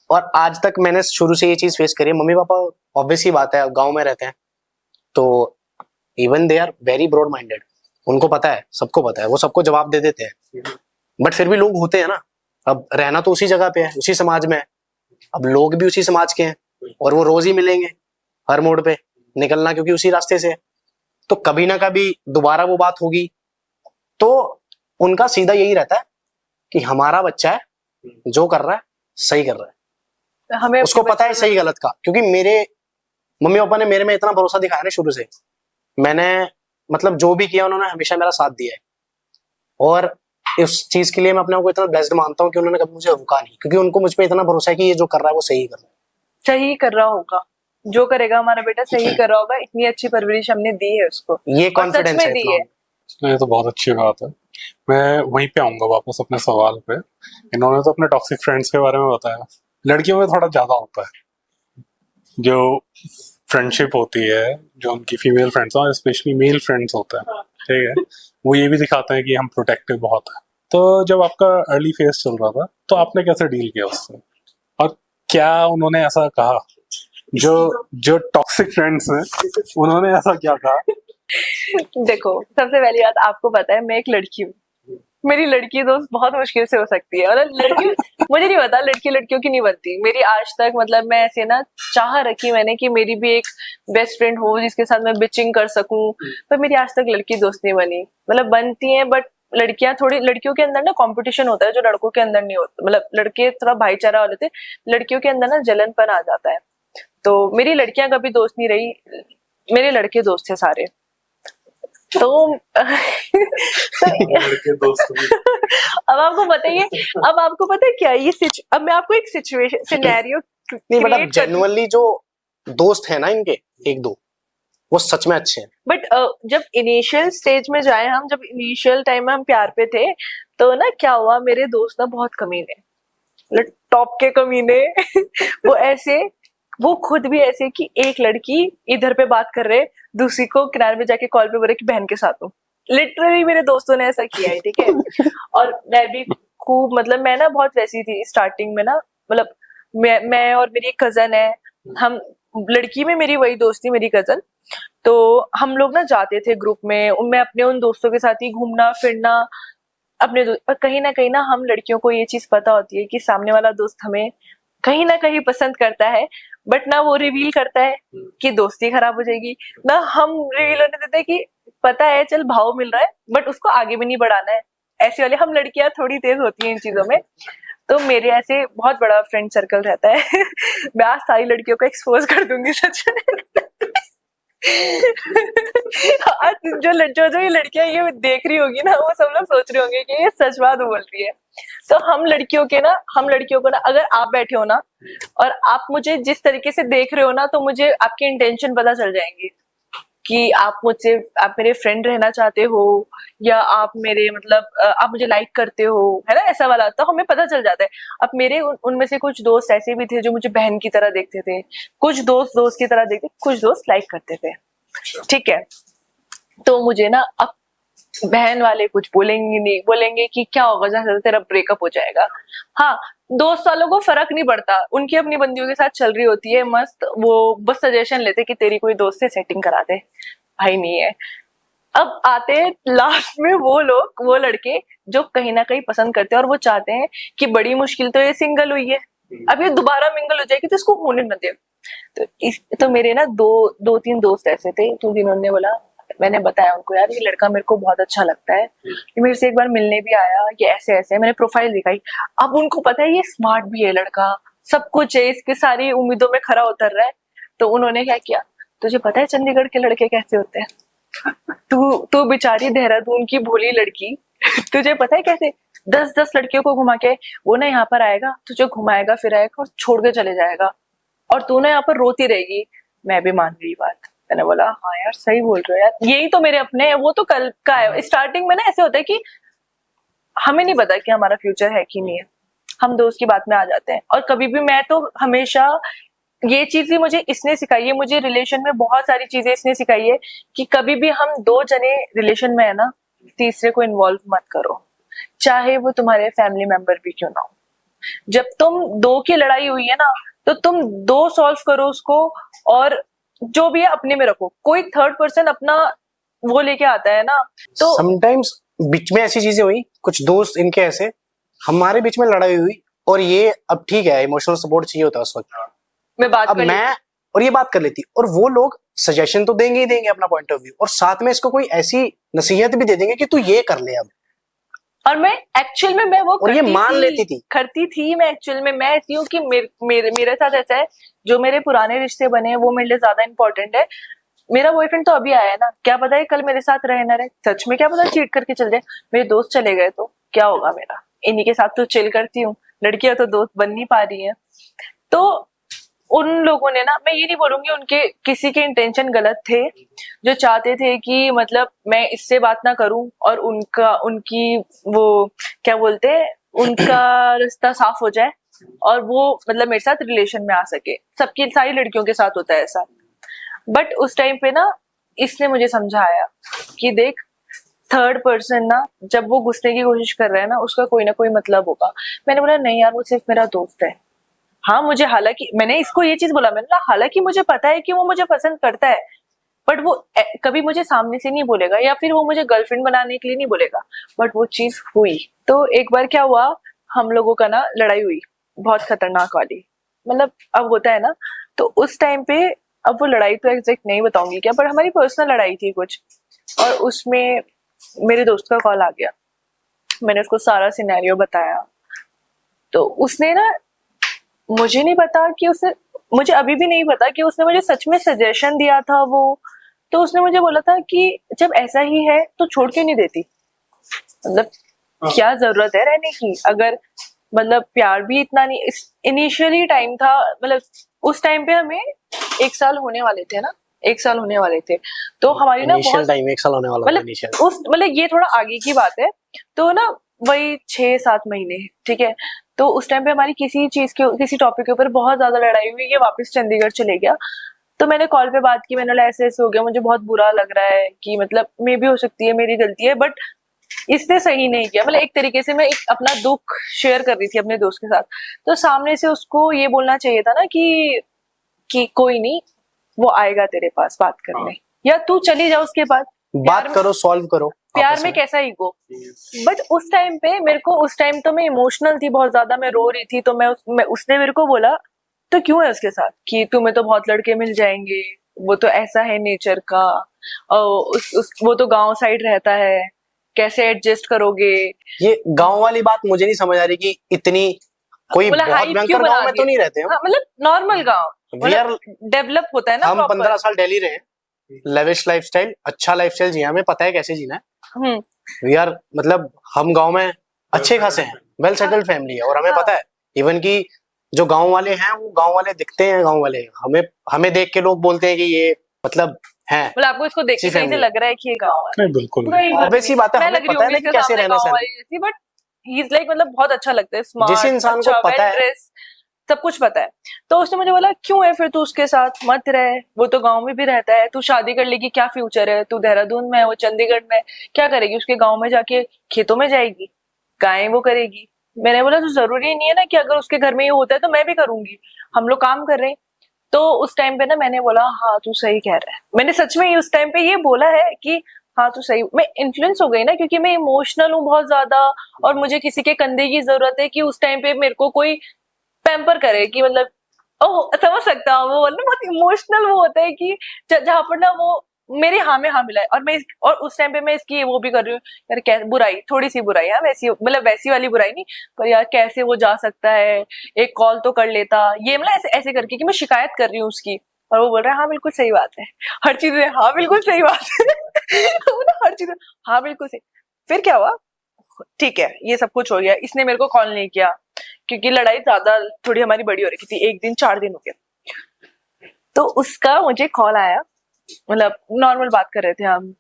और आज तक मैंने शुरू से ये चीज फेस करी है। मम्मी पापा ऑब्वियस ही बात है गांव में रहते हैं, तो even they are very broad minded, उनको पता है, सबको पता है, वो सबको जवाब दे देते हैं। बट फिर भी लोग होते हैं ना, अब रहना तो उसी जगह पे है, उसी समाज में है, अब लोग भी उसी समाज के हैं और वो रोज ही मिलेंगे हर मोड़ पे, निकलना क्योंकि उसी रास्ते से है, तो कभी ना कभी दोबारा वो बात होगी। तो उनका सीधा यही रहता है कि हमारा बच्चा है, जो कर रहा है सही कर रहा है, हमें उसको अपने पता है बच्चों सही गलत का। क्योंकि मेरे मम्मी पापा ने मेरे में इतना भरोसा दिखाया ना शुरू से, मैंने मतलब जो भी किया उन्होंने हमेशा मेरा साथ दिया है। और इस चीज के लिए मैं अपने आप को इतना ब्लेस्ड मानता हूँ कि उन्होंने कभी मुझे रुका नहीं, क्योंकि उनको मुझ पे इतना भरोसा है कि ये जो कर रहा है वो सही कर रहा है। सही कर रहा होगा, जो करेगा हमारा बेटा सही कर रहा होगा, इतनी अच्छी परवरिश हमने दी है उसको, ये और सच कॉन्फिडेंस में है दी इतना। है। ये तो बहुत अच्छी बात है। मैं वहीं पे आऊंगा वापस अपने सवाल पे। इन्होंने तो अपने टॉक्सिक फ्रेंड्स के बारे में बताया, लड़कियों में थोड़ा ज्यादा होता है जो फ्रेंडशिप होती है, जो उनकी फीमेल फ्रेंड्स और स्पेशली मेल फ्रेंड्स होते हैं, ठीक है, वो ये भी दिखाते हैं कि हम प्रोटेक्टिव बहुत है। तो जब आपका अर्ली फेज चल रहा था तो आपने कैसे डील किया उससे, और क्या उन्होंने ऐसा कहा, जो जो टॉक्सिक फ्रेंड्स हैं उन्होंने ऐसा क्या कहा? देखो, सबसे पहली बात, आपको पता है मैं एक लड़की हूँ, मेरी लड़की दोस्त बहुत मुश्किल से हो सकती है, मतलब लड़की मुझे नहीं पता, लड़की लड़कियों की नहीं बनती मेरी आज तक। मतलब मैं ऐसे ना चाह रखी मैंने कि मेरी भी एक बेस्ट फ्रेंड हो जिसके साथ मैं बिचिंग कर सकूं, पर मेरी आज तक लड़की दोस्त नहीं बनी। मतलब बनती है बट लड़कियां थोड़ी, लड़कियों के अंदर ना कंपटीशन होता है जो लड़कों के अंदर नहीं होता। मतलब लड़के थोड़ा भाईचारा वाले थे, लड़कियों के अंदर ना जलनपन आ जाता है। तो मेरी लड़कियां कभी दोस्त नहीं रही, मेरे लड़के दोस्त थे सारे। तो लड़के दोस्त भी। अब आपको बताइए, अब आपको पता है क्या ये अब मैं आपको एक सिचुएशन सिनेरियो नहीं, बट अब जेन्युइनली जो दोस्त है ना इनके एक दो, वो सच में अच्छे हैं। बट जब इनिशियल स्टेज में जाए हम, जब इनिशियल टाइम में हम प्यार पे थे, तो ना क्या हुआ, मेरे दोस्त ना बहुत कमीने, मतलब टॉप के कमीने वो ऐसे, वो खुद भी ऐसे कि एक लड़की इधर पे बात कर रहे, दूसरी को किनारे पे जाके कॉल पे बोले कि बहन के साथ हूँ। लिटरली मेरे दोस्तों ने ऐसा किया है, ठीक है। और मैं भी खूब, मतलब मैं ना बहुत वैसी थी स्टार्टिंग में ना, मतलब मैं और मेरी एक कजन है, हम लड़की में मेरी वही दोस्त थी मेरी कजन, तो हम लोग ना जाते थे ग्रुप में, मैं अपने उन दोस्तों के साथ ही घूमना फिरना अपने पर कहीं ना हम लड़कियों को ये चीज पता होती है कि सामने वाला दोस्त हमें कहीं ना कहीं पसंद करता है, बट ना वो रिवील करता है कि दोस्ती खराब हो जाएगी, ना हम रिवील होने देते कि पता है चल भाव मिल रहा है बट उसको आगे भी नहीं बढ़ाना है। ऐसे वाले हम लड़कियां थोड़ी तेज होती हैं इन चीजों में। तो मेरे ऐसे बहुत बड़ा फ्रेंड सर्कल रहता है मैं आज सारी लड़कियों को एक्सपोज कर दूंगी सच में आज जो ये लड़कियां ये देख रही होगी ना, वो सब लोग सोच रहे होंगे कि ये सच बात बोल रही है। तो हम लड़कियों को ना अगर आप बैठे हो ना और आप मुझे जिस तरीके से देख रहे हो ना, तो मुझे आपकी इंटेंशन पता चल जाएंगी कि आप मेरे फ्रेंड रहना चाहते हो या आप मेरे मतलब आप मुझे लाइक करते हो, है ना, ऐसा वाला। तो हमें पता चल जाता है। अब मेरे उनमें से कुछ दोस्त ऐसे भी थे जो मुझे बहन की तरह देखते थे, कुछ दोस्त की तरह देखते, कुछ दोस्त लाइक करते थे, ठीक है। तो मुझे ना अब बहन वाले कुछ बोलेंगे नहीं, बोलेंगे कि क्या होगा जैसे तेरा ब्रेकअप हो जाएगा। हाँ, दोस्त वालों को फर्क नहीं पड़ता, उनकी अपनी बंदियों के साथ चल रही होती है मस्त, वो बस सजेशन लेते कि तेरी कोई दोस्त से सेटिंग करा दे, भाई नहीं है। अब आते लास्ट में वो लड़के जो कहीं ना कहीं पसंद करते हैं और वो चाहते हैं कि बड़ी मुश्किल तो ये सिंगल हुई है, अब ये दोबारा मिंगल हो जाएगी तो इसको होने न दे। तो मेरे ना दो तीन दोस्त ऐसे थे तो जिन्होंने बोला, मैंने बताया उनको, यार ये लड़का मेरे को बहुत अच्छा लगता है, ये मेरे से एक बार मिलने भी आया, ये ऐसे ऐसे, मैंने प्रोफाइल दिखाई। अब उनको पता है ये स्मार्ट भी है लड़का, सब कुछ है, इसकी सारी उम्मीदों में खरा उतर रहा है। तो उन्होंने क्या किया, तुझे पता है चंडीगढ़ के लड़के कैसे होते हैं, तू बेचारी देहरादून की भोली लड़की तुझे पता है कैसे 10 लड़कियों को घुमा के वो ना यहाँ पर आएगा, तुझे घुमाएगा फिराएगा और छोड़ के चले जाएगा, और तू ना यहाँ पर रोती रहेगी। मैं भी मान गई बात। मैंने बोला हाँ यार सही बोल रहे हो यार, यही तो मेरे अपने हैं, वो तो कल का है। स्टार्टिंग में ना ऐसे होता है कि हमें नहीं पता कि हमारा फ्यूचर है कि नहीं है, हम दोस्त की बात में आ जाते हैं। और कभी भी मैं तो हमेशा, ये चीज भी मुझे इसने सिखाई है, मुझे रिलेशन में बहुत सारी चीजें इसने सिखाई है कि कभी भी हम दो जने रिलेशन में है ना, तीसरे को इन्वॉल्व मत करो, चाहे वो तुम्हारे फैमिली मेंबर भी क्यों ना हो। जब तुम दो की लड़ाई हुई है ना, तो तुम दो सॉल्व करो उसको, और जो भी है अपने में रखो। कोई थर्ड पर्सन अपना वो लेके आता है ना, तो समटाइम्स बीच में ऐसी चीजें हुई, कुछ दोस्त इनके ऐसे, हमारे बीच में लड़ाई हुई, और ये अब ठीक है, इमोशनल सपोर्ट चाहिए होता है उस वक्त, मैं बात अब कर मैं और ये बात कर लेती, और वो लोग सजेशन तो देंगे ही देंगे अपना पॉइंट ऑफ व्यू, और साथ में इसको कोई ऐसी नसीहत भी दे देंगे कि तू ये कर ले अब, और मैं एक्चुअल में मैं वो और ये मान लेती थी। करती थी। मैं एक्चुअल में मैं ऐसी हूँ कि मेरे साथ ऐसा है, जो मेरे पुराने रिश्ते बने हैं वो मेरे लिए ज्यादा इंपॉर्टेंट है। मेरा बॉयफ्रेंड तो अभी आया है ना, क्या पता है कल मेरे साथ रहे ना रहे, सच में क्या पता चीट करके चल जाए। मेरे दोस्त चले गए तो क्या होगा मेरा, इन्हीं के साथ तो चिल करती हूँ। लड़कियां तो दोस्त बन नहीं पा रही हैं। तो उन लोगों ने ना, मैं ये नहीं बोलूंगी उनके किसी के इंटेंशन गलत थे, जो चाहते थे कि मतलब मैं इससे बात ना करूं और उनकी वो क्या बोलते हैं, उनका रास्ता साफ हो जाए और वो मतलब मेरे साथ रिलेशन में आ सके। सबकी सारी लड़कियों के साथ होता है ऐसा। बट उस टाइम पे ना इसने मुझे समझाया कि देख, थर्ड पर्सन ना जब वो घुसने की कोशिश कर रहा है ना, उसका कोई ना कोई मतलब होगा। मैंने बोला नहीं यार, वो सिर्फ मेरा दोस्त है। हाँ मुझे, हालांकि मैंने इसको ये चीज बोला, मैंने बोला हालांकि मुझे पता है कि वो मुझे पसंद करता है, बट वो कभी मुझे सामने से नहीं बोलेगा, या फिर वो मुझे गर्लफ्रेंड बनाने के लिए नहीं बोलेगा। बट वो चीज हुई। तो एक बार क्या हुआ, हम लोगों का ना लड़ाई हुई, बहुत खतरनाक वाली, मतलब अब होता है ना। तो उस टाइम पे, अब वो लड़ाई तो एग्जैक्ट नहीं बताऊंगी क्या, पर हमारी पर्सनल लड़ाई थी कुछ, और उसमें मेरे दोस्त का कॉल आ गया। मैंने उसको सारा सिनेरियो बताया, तो उसने ना, मुझे नहीं पता कि उसने, मुझे अभी भी नहीं पता कि उसने मुझे सच में सजेशन दिया था वो। तो उसने मुझे बोला था कि जब ऐसा ही है तो छोड़ क्यों नहीं देती, मतलब क्या जरूरत है रहने की, अगर मतलब प्यार भी इतना नहीं। इनिशियली टाइम था, मतलब उस टाइम पे हमें 1 साल होने वाले थे ना, 1 साल होने वाले थे। तो हमारी ना इनिशियल बहुत, टाइम 1 साल होने वाला था मतलब इनिशियल। उस, मतलब ये थोड़ा आगे की बात है। तो ना वही 6-7 महीने, ठीक है। तो उस टाइम पे हमारी किसी चीज के, किसी टॉपिक के ऊपर बहुत ज्यादा लड़ाई हुई, ये वापस चंडीगढ़ चले गया। तो मैंने कॉल पे बात की, मैंने बोला ऐसे ऐसे हो गया, मुझे बहुत बुरा लग रहा है, कि मतलब मे भी हो सकती है मेरी गलती है, बट इसने सही नहीं किया। मतलब एक तरीके से मैं एक अपना दुख शेयर कर रही थी अपने दोस्त के साथ। तो सामने से उसको ये बोलना चाहिए था ना कि कोई नहीं, वो आएगा तेरे पास बात करने, या तू चली जा उसके पास, बात करो, सॉल्व करो। प्यार आपस में कैसा ईगो। बट उस टाइम पे मेरे को, उस टाइम तो मैं इमोशनल थी बहुत ज्यादा, मैं रो रही थी। तो उसने मेरे को बोला तो क्यों है उसके साथ, कि तुम्हें तो बहुत लड़के मिल जाएंगे, वो तो ऐसा है नेचर का, और वो तो गांव साइड रहता है, कैसे एडजस्ट करोगे। ये गांव वाली बात मुझे नहीं समझ आ रही कि इतनी कोई बोला बहुत हाइप क्यों भयंकर बना गांव में तो दिया? नहीं रहते हम। हाँ, मतलब नॉर्मल गांव, We are- डेवलप होता है ना हम प्रॉपर। 15 साल दिल्ली रहे, लेविश लाइफस्टाइल, अच्छा लाइफस्टाइल जिया, हमें पता है कैसे जीना है। वी आर, मतलब हम गांव में अच्छे खासे हैं, वेल सेटल्ड फैमिली है, और हमें पता है इवन की जो गांव वाले हैं वो गांव वाले दिखते हैं, गांव वाले हमें देख के लोग बोलते हैं कि ये मतलब है। मतलब आपको इसको देख के अच्छी कहीं से family लग रहा है कि ये गांव है? नहीं बिल्कुल पूरा ही Obvious सी बात है, मैं हमें लग रही पता है होंगी ना कि इसके कैसे सामने रहना गांव सहना। वाली जैसी, बट ही इज लाइक, मतलब बहुत अच्छा लगता है, स्मार्ट, जिस इंसान को अच्छा, पता वेल है। ड्रेस, सब कुछ पता है। तो उसने मुझे बोला क्यों है फिर तू उसके साथ, मत रहे, वो तो गांव में भी रहता है, तू शादी कर लेगी, क्या फ्यूचर है, तू देहरादून में है, वो चंडीगढ़ में है, क्या करेगी उसके गांव में जाके, खेतों में जाएगी, गायें वो करेगी। मैंने बोला तो जरूरी नहीं है ना कि अगर उसके घर में ये होता है तो मैं भी करूंगी, हम लोग काम कर रहे हैं। तो उस टाइम पे ना मैंने बोला हाँ तू सही कह रहा है, मैंने सच में उस टाइम पे ये बोला है कि हाँ तू सही। मैं इन्फ्लुएंस हो गई ना, क्योंकि मैं इमोशनल हूँ बहुत ज्यादा, और मुझे किसी के कंधे की जरूरत है कि उस टाइम पे मेरे को कोई पैम्पर करे, कि मतलब ओह समझ सकता हूँ, वो ना बहुत इमोशनल वो होता है कि जहाँ पर ना वो मेरे हाँ में हाँ मिला है, और उस टाइम पे मैं इसकी वो भी कर रही हूँ यार, कैसे बुराई, थोड़ी सी बुराई है वैसी, मतलब वैसी वाली बुराई नहीं, पर यार कैसे वो जा सकता है, एक कॉल तो कर लेता, ये मतलब ऐसे ऐसे करके कि मैं शिकायत कर रही हूँ उसकी, और वो बोल रहा है हाँ बिल्कुल सही बात है, हर चीज में हाँ बिल्कुल सही बात है वो ना हर चीज में हाँ बिल्कुल सही। फिर क्या हुआ, ठीक है ये सब कुछ हो गया, इसने मेरे को कॉल नहीं किया, क्योंकि लड़ाई ज्यादा थोड़ी हमारी बड़ी हो रही थी, 1 दिन 4 दिन हो गया। तो उसका मुझे कॉल आया, मतलब नॉर्मल बात कर रहे थे हम।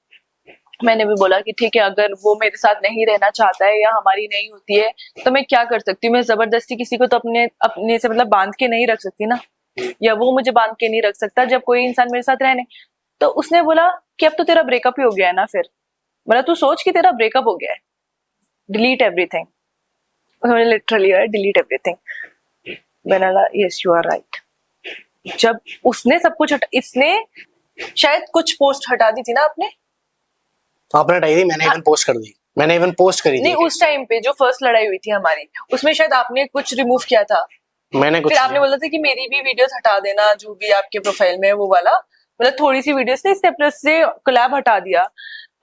मैंने भी बोला कि ठीक है, अगर वो मेरे साथ नहीं रहना चाहता है या हमारी नहीं होती है तो मैं क्या कर सकती हूँ। मैं जबरदस्ती किसी को तो अपने से मतलब बांध के नहीं रख सकती ना, या वो मुझे बांध के नहीं रख सकता जब कोई इंसान मेरे साथ रहने। तो उसने बोला कि अब तो तेरा ब्रेकअप ही हो गया है ना, फिर मतलब तू सोच कि तेरा ब्रेकअप हो गया है, delete everything. Literally delete everything. मैंने बोला यस यू आर राइट। जब उसने सब कुछ इसने शायद कुछ पोस्ट हटा दी थी ना आपने हटाई थी, मैंने इवन पोस्ट कर दी, मैंने इवन पोस्ट करी थी। नहीं, उस टाइम पे जो फर्स्ट लड़ाई हुई थी हमारी, उसमें शायद आपने कुछ रिमूव किया था। मैंने कुछ फिर आपने बोला था कि मेरी भी वीडियोस हटा देना जो भी आपके प्रोफाइल में है वो वाला, मतलब थोड़ी सी वीडियोस ने स्टेपलेस से कोलैब हटा दिया।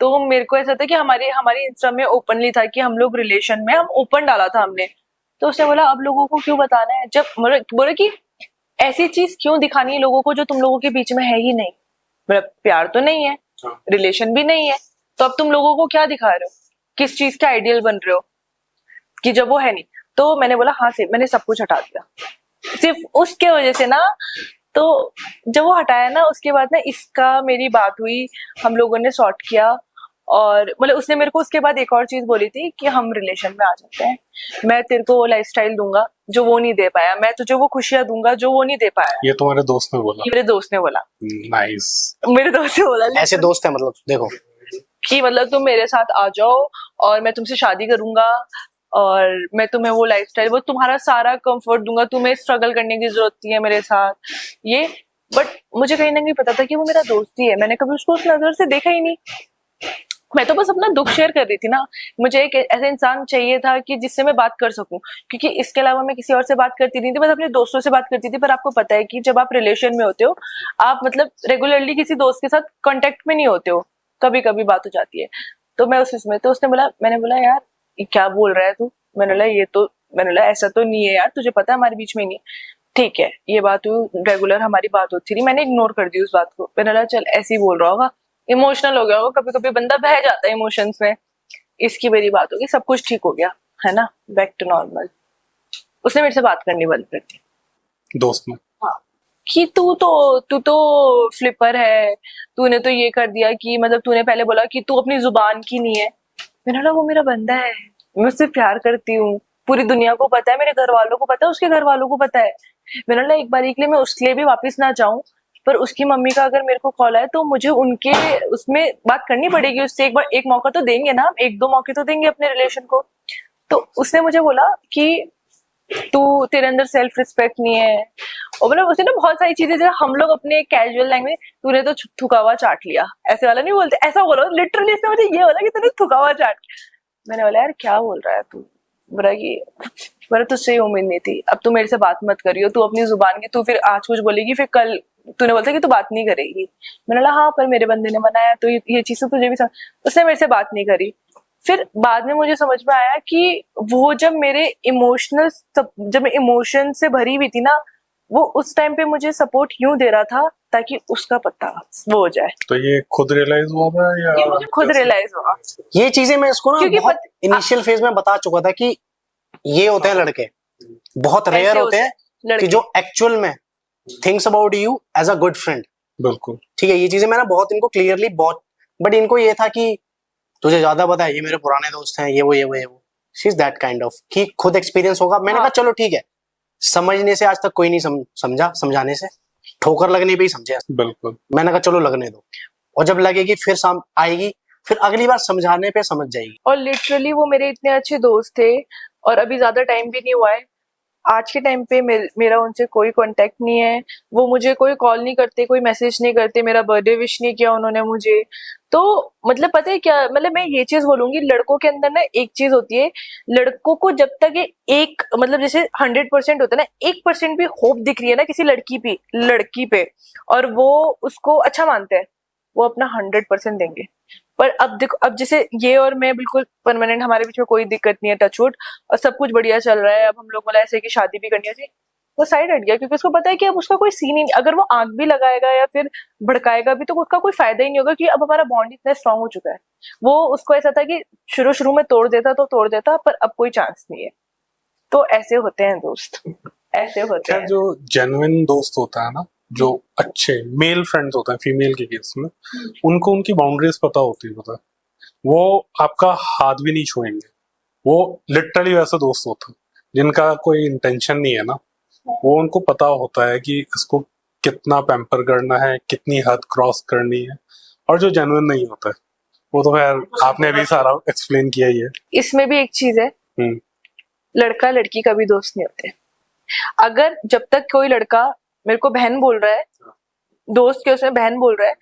तो मेरे को ऐसा था कि हमारी इंस्टा में ओपनली था कि हम लोग रिलेशन में, हम ओपन डाला था हमने। तो उसने बोला अब लोगों को क्यों बताना है, जब बोले कि ऐसी चीज क्यों दिखानी है लोगों को जो तुम लोगों के बीच में है ही नहीं, मतलब प्यार तो नहीं है, रिलेशन भी नहीं है, तो अब तुम लोगों को क्या दिखा रहे हो, किस चीज के आइडियल बन रहे हो कि जब वो है नहीं। तो मैंने बोला हाँ से मैंने सब कुछ हटा दिया सिर्फ उसके वजह से ना। तो जब वो हटाया ना उसके बाद ना इसका मेरी बात हुई, हम लोगों ने सॉर्ट किया, और मतलब उसने मेरे को उसके बाद एक और चीज बोली थी कि हम रिलेशन में आ जाते हैं, मैं तेरे को वो लाइफस्टाइल दूंगा जो वो नहीं दे पाया, मैं तुझे वो खुशियां दूंगा जो वो नहीं दे पाया। ये तुम्हारे दोस्त ने बोला? ये मेरे दोस्त ने बोला। नाइस। मेरे दोस्त ने बोला ऐसे दोस्त है मतलब देखो कि मतलब तुम मेरे साथ आ जाओ और मैं तुमसे शादी करूंगा और मैं तुम्हें वो लाइफस्टाइल, वो तुम्हारा सारा कंफर्ट दूंगा, तुम्हें स्ट्रगल करने की जरूरत नहीं है मेरे साथ ये। बट मुझे कहीं ना कहीं पता था कि वो मेरा दोस्त ही है, मैंने कभी उसको उस नजर से देखा ही नहीं। मैं तो बस अपना दुख शेयर कर रही थी ना, मुझे एक ऐसा इंसान चाहिए था कि जिससे मैं बात कर सकूं, क्योंकि इसके अलावा मैं किसी और से बात करती नहीं थी, बस अपने दोस्तों से बात करती थी। पर आपको पता है कि जब आप रिलेशन में होते हो आप मतलब रेगुलरली किसी दोस्त के साथ कांटेक्ट में नहीं होते हो, कभी कभी बात हो जाती है। तो मैं उसमें, तो उसने बोला, मैंने बोला यार ये क्या बोल रहा है तू, मैंने बोला ये तो, मैंने बोला ऐसा तो नहीं है यार, तुझे पता है हमारे बीच में नहीं है। ठीक है, ये बात हुई, रेगुलर हमारी बात होती रही, मैंने इग्नोर कर दी उस बात को। मैंने बोला चल ऐसे ही बोल रहा होगा, इमोशनल हो गया होगा, कभी कभी बंदा बह जाता है इमोशंस में। इसकी मेरी बात होगी, सब कुछ ठीक हो गया है ना, बैक टू नॉर्मल। उसने मेरे से बात करनी बंद कर दी, दोस्त ने? हाँ, कि तू तो फ्लिपर है, तूने तो ये कर दिया कि मतलब तूने पहले बोला कि तू अपनी जुबान की नहीं है। मैंने बोला वो मेरा बंदा है, मैं उससे प्यार करती हूँ, पूरी दुनिया को पता है, मेरे घर वालों को पता है, उसके घर वालों को पता है। मैंने बोला एक बार के लिए मैं उसके लिए भी वापस ना जाऊं, पर उसकी मम्मी का अगर मेरे को कॉल आए तो मुझे उनके उसमें बात करनी पड़ेगी उससे, एक बार एक मौका तो देंगे ना, एक दो मौके तो देंगे अपने रिलेशन को। तो उसने मुझे बोला कि तू, तेरे अंदर सेल्फ रिस्पेक्ट नहीं है, और मतलब उसने ना बहुत सारी चीजें जो हम लोग अपने कैजुअल लैंग्वेज, तूने तो थुकावा चाट लिया, ऐसे वाला नहीं बोलते, ऐसा बोलो लिटरली। इसने मुझे ये बोला कि तूने थुकावा चाट। मैंने बोला यार क्या बोल रहा है तू, बोला कि मेरा तुझसे ही उम्मीद नहीं थी, अब तू मेरे से बात मत करियो, तू अपनी जुबान की, तू फिर आज कुछ बोलेगी फिर कल तूने बोलता कि तू बात नहीं करेगी। मैंने बोला हाँ पर मेरे बंदे ने मनाया तो ये चीज तो तुझे भी समझ। उसने मेरे से बात नहीं करी। फिर बाद में मुझे समझ में आया कि वो जब मेरे इमोशनल, जब मैं इमोशन से भरी हुई थी ना, वो उस टाइम पे मुझे सपोर्ट यूं दे रहा था ताकि उसका पता वो हो जाए। तो ये खुद रियलाइज हुआ था या ये मुझे खुद रियलाइज हुआ। ये चीजें मैं इसको ना क्योंकि बहुत इनिशियल फेज में बता चुका था कि ये होते हैं लड़के, बहुत रेयर ऐसे होते हैं लड़के। कि जो एक्चुअल में thinks about you as a good friend. बिल्कुल ठीक है, ये चीजें मैंने बहुत इनको क्लियरली बहुत, बट इनको ये था कि तुझे ज्यादा पता है, ये मेरे पुराने दोस्त हैं, ये वो she is that kind of कि खुद एक्सपीरियंस होगा। मैंने कहा चलो ठीक है, समझने से आज तक कोई नहीं समझा, समझाने से, ठोकर लगने पे ही समझे। बिल्कुल, मैंने कहा चलो लगने दो, और जब लगेगी फिर आएगी, फिर अगली बार समझाने पे समझ जाएगी। और लिटरली वो मेरे इतने अच्छे दोस्त थे, और अभी ज्यादा टाइम भी नहीं हुआ है, आज के टाइम पे मेरा उनसे कोई कांटेक्ट नहीं है, वो मुझे कोई कॉल नहीं करते, कोई मैसेज नहीं करते, मेरा बर्थडे विश नहीं किया उन्होंने मुझे। तो मतलब पता है क्या, मतलब मैं ये चीज बोलूंगी, लड़कों के अंदर ना एक चीज होती है, लड़कों को जब तक एक मतलब जैसे 100% होता है ना, 1% भी होप दिख रही है ना किसी लड़की पे, और वो उसको अच्छा मानते हैं, वो अपना 100% देंगे। पर अब देखो, अब जैसे ये और मैं बिल्कुल परमानेंट, हमारे बीच में कोई दिक्कत नहीं है, टचवुड, और सब कुछ बढ़िया चल रहा है। अब हम लोग बोला ऐसे कि शादी भी करनी है, वो साइड हट गया क्योंकि उसको पता है कि अब उसका कोई सीन ही नहीं, अगर वो आंख भी लगाएगा या फिर भड़काएगा भी तो उसका कोई फायदा ही नहीं होगा, कि अब हमारा बॉन्ड इतना स्ट्रांग हो चुका है। वो उसको ऐसा था कि शुरू में तोड़ देता, पर अब कोई चांस नहीं है। तो ऐसे होते हैं दोस्त, ऐसे होते हैं। जो जेन्युइन दोस्त होता है ना, जो अच्छे मेल फ्रेंड्स होते हैं फीमेल के केस में, उनको उनकी बाउंड्रीज पता होती है, पता है? वो आपका हाथ भी नहीं छुएंगे, वो लिटरली वैसे दोस्त होते हैं जिनका कोई इंटेंशन नहीं है ना, वो उनको पता होता है कि इसको कितना पैम्पर करना है, कितनी हद क्रॉस करनी है, और जो जेन्युइन नहीं होता है वो तो खैर आपने भी सारा एक्सप्लेन किया ही है। इसमें भी एक चीज है, हम्म, लड़का लड़की कभी दोस्त नहीं होते। अगर जब तक कोई लड़का मेरे को बहन बोल रहा है, दोस्त के उसमें बहन बोल रहा है,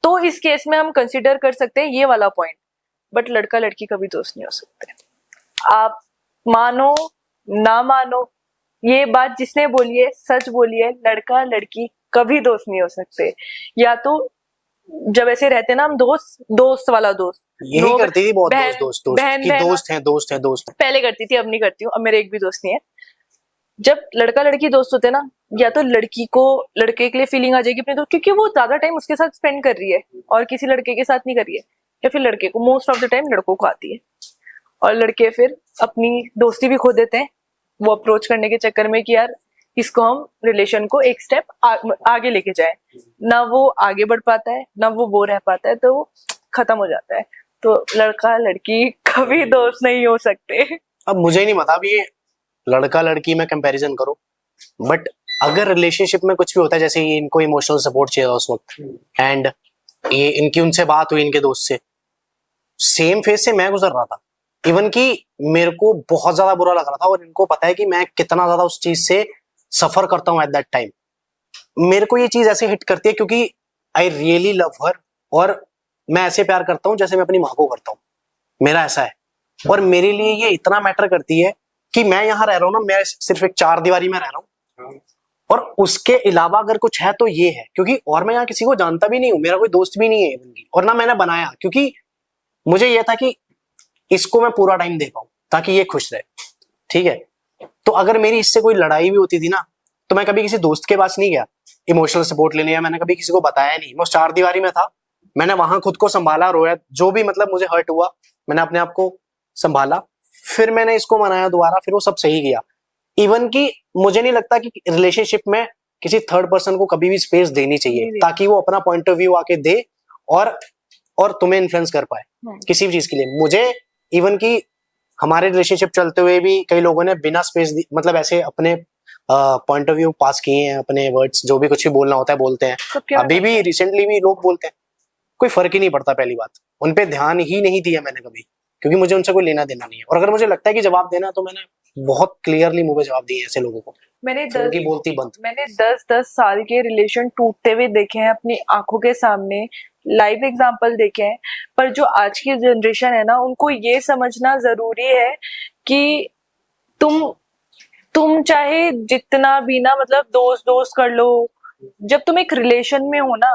तो इस केस में हम कंसिडर कर सकते हैं ये वाला पॉइंट, बट लड़का लड़की कभी दोस्त नहीं हो सकते। आप मानो ना मानो, ये बात जिसने बोली है सच बोली है, लड़का लड़की कभी दोस्त नहीं हो सकते। या तो जब ऐसे रहते ना हम दोस्त वाला दोस्त, यही दो करती थी बहुत बहन- दोस्त बहन- कि बहन- दोस्त है पहले करती थी, अब नहीं करती हूँ, अब मेरे एक भी दोस्त नहीं है। जब लड़का लड़की दोस्त होते ना, या तो लड़की को लड़के के लिए फीलिंग आ जाएगी अपने दोस्त, क्योंकि वो ज्यादा टाइम उसके साथ स्पेंड कर रही है और किसी लड़के के साथ नहीं कर रही है, या फिर लड़के को मोस्ट ऑफ द टाइम लड़कों को आती है, और लड़के फिर अपनी दोस्ती भी खो देते हैं वो अप्रोच करने के चक्कर में कि यार इसको हम रिलेशन को एक स्टेप आगे लेके जाए। ना वो आगे बढ़ पाता है, ना वो रह पाता है, तो वो खत्म हो जाता है। तो लड़का लड़की कभी दोस्त नहीं हो सकते। अब मुझे नहीं पता, अब ये लड़का लड़की में कंपैरिजन करो, बट अगर रिलेशनशिप में कुछ भी होता है, जैसे ये इनको इमोशनल सपोर्ट चाहिए उस वक्त, एंड ये इनकी उनसे बात हुई इनके दोस्त से, सेम फेज से मैं गुजर रहा था, इवन कि मेरे को बहुत ज्यादा बुरा लग रहा था, और इनको पता है कि मैं कितना ज्यादा उस चीज से सफर करता हूँ एट दैट टाइम। मेरे को ये चीज ऐसे हिट करती है क्योंकि आई रियली लव हर, और मैं ऐसे प्यार करता हूँ जैसे मैं अपनी माँ को करता हूँ, मेरा ऐसा है। और मेरे लिए ये इतना मैटर करती है कि मैं यहाँ रह रहा हूँ ना, मैं सिर्फ एक चार दीवारी में रह रहा हूँ, और उसके अलावा अगर कुछ है तो ये है, क्योंकि और मैं यहाँ किसी को जानता भी नहीं हूँ, मेरा कोई दोस्त भी नहीं है इवन की, और ना मैंने बनाया, क्योंकि मुझे ये था कि इसको मैं पूरा टाइम दे पाऊँ ताकि ये खुश रहे, ठीक है। तो अगर मेरी इससे कोई लड़ाई भी होती थी ना, तो मैं कभी किसी दोस्त के पास नहीं गया इमोशनल सपोर्ट लेने, या मैंने कभी किसी को बताया नहीं, मैं उस चार दीवारी में था, मैंने वहां खुद को संभाला, रोया, जो भी मतलब मुझे हर्ट हुआ मैंने अपने आप को संभाला, फिर मैंने इसको मनाया दोबारा, फिर वो सब सही किया। इवन कि मुझे नहीं लगता कि रिलेशनशिप में किसी थर्ड पर्सन को कभी भी स्पेस देनी चाहिए, ताकि वो अपना पॉइंट ऑफ व्यू आके दे और तुम्हें इन्फ्लुएंस कर पाए किसी भी चीज के लिए। मुझे इवन कि हमारे रिलेशनशिप चलते हुए भी कई लोगों ने बिना स्पेस मतलब ऐसे अपने पॉइंट ऑफ व्यू पास किए हैं, अपने वर्ड्स जो भी कुछ भी बोलना होता है बोलते हैं, तो अभी भी रिसेंटली भी लोग बोलते हैं, कोई फर्क ही नहीं पड़ता। पहली बात, उनपे ध्यान ही नहीं दिया मैंने कभी, क्योंकि मुझे उनसे कोई लेना देना नहीं है, और अगर मुझे लगता है कि जवाब देना, तो मैंने बहुत क्लियरली मुंह पे जवाब दिए ऐसे लोगों को, मैंने उनकी बोलती बंद। मैंने 10-10 साल के रिलेशन टूटते हुए देखे हैं अपनी आंखों के सामने, लाइव एग्जांपल देखे हैं। पर जो आज की जनरेशन है ना, उनको ये समझना जरूरी है कि तुम चाहे जितना भी ना मतलब दोस्त कर लो, जब तुम एक रिलेशन में हो ना,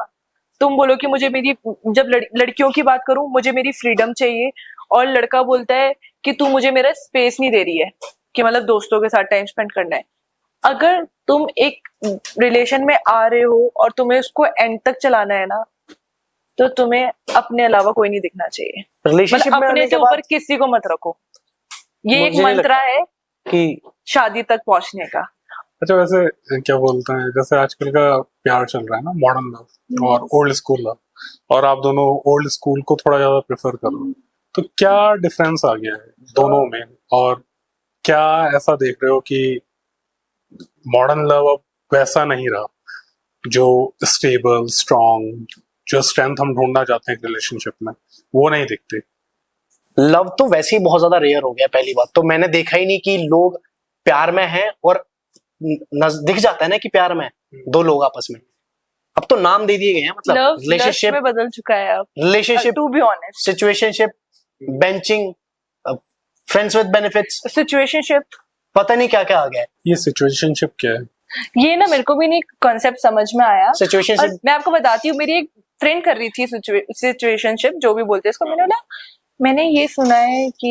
तुम बोलो कि मुझे मेरी, जब लड़कियों की बात करूं, मुझे मेरी फ्रीडम चाहिए, और लड़का बोलता है कि तू मुझे मेरा स्पेस नहीं दे रही है, कि मतलब दोस्तों के साथ टाइम स्पेंड करना है। अगर तुम एक रिलेशन में आ रहे हो और तुम्हें उसको एंड तक चलाना है ना, तो तुम्हें अपने अलावा कोई नहीं दिखना चाहिए। रिलेशनशिप मतलब में अपने आने से के ऊपर बाद किसी को मत रखो, ये एक मुझे नहीं मंत्रा है कि शादी तक पहुंचने का। अच्छा, वैसे क्या बोलते हैं, जैसे आजकल का प्यार चल रहा है ना, मॉडर्न लव और ओल्ड स्कूल लव, और आप दोनों ओल्ड स्कूल को थोड़ा ज्यादा प्रेफर करो, तो क्या डिफरेंस आ गया है दोनों में, और क्या ऐसा देख रहे हो कि मॉडर्न लव अब वैसा नहीं रहा, जो स्टेबल स्ट्रॉन्ग, जो स्ट्रेंथ हम ढूंढना चाहते हैं रिलेशनशिप में, वो नहीं दिखती? लव तो वैसे ही बहुत ज्यादा रेयर हो गया। पहली बात तो मैंने देखा ही नहीं कि लोग प्यार में हैं, और दिख जाता है ना कि प्यार में दो लोग आपस में, अब तो नाम दे दिए गए हैं, मतलब रिलेशनशिप में बदल चुका है अब, relationship, to be honest, situationship, benching, friends with benefits, situationship, पता नहीं क्या क्या आ गया है। ये सिचुएशनशिप क्या है? ये ना मेरे को भी नहीं कॉन्सेप्ट समझ में आया। सिचुएशनशिप, मैं आपको बताती हूँ, मेरी एक फ्रेंड कर रही थी सिचुएशनशिप, जो भी बोलते हैं इसको। मैंने ये सुना है कि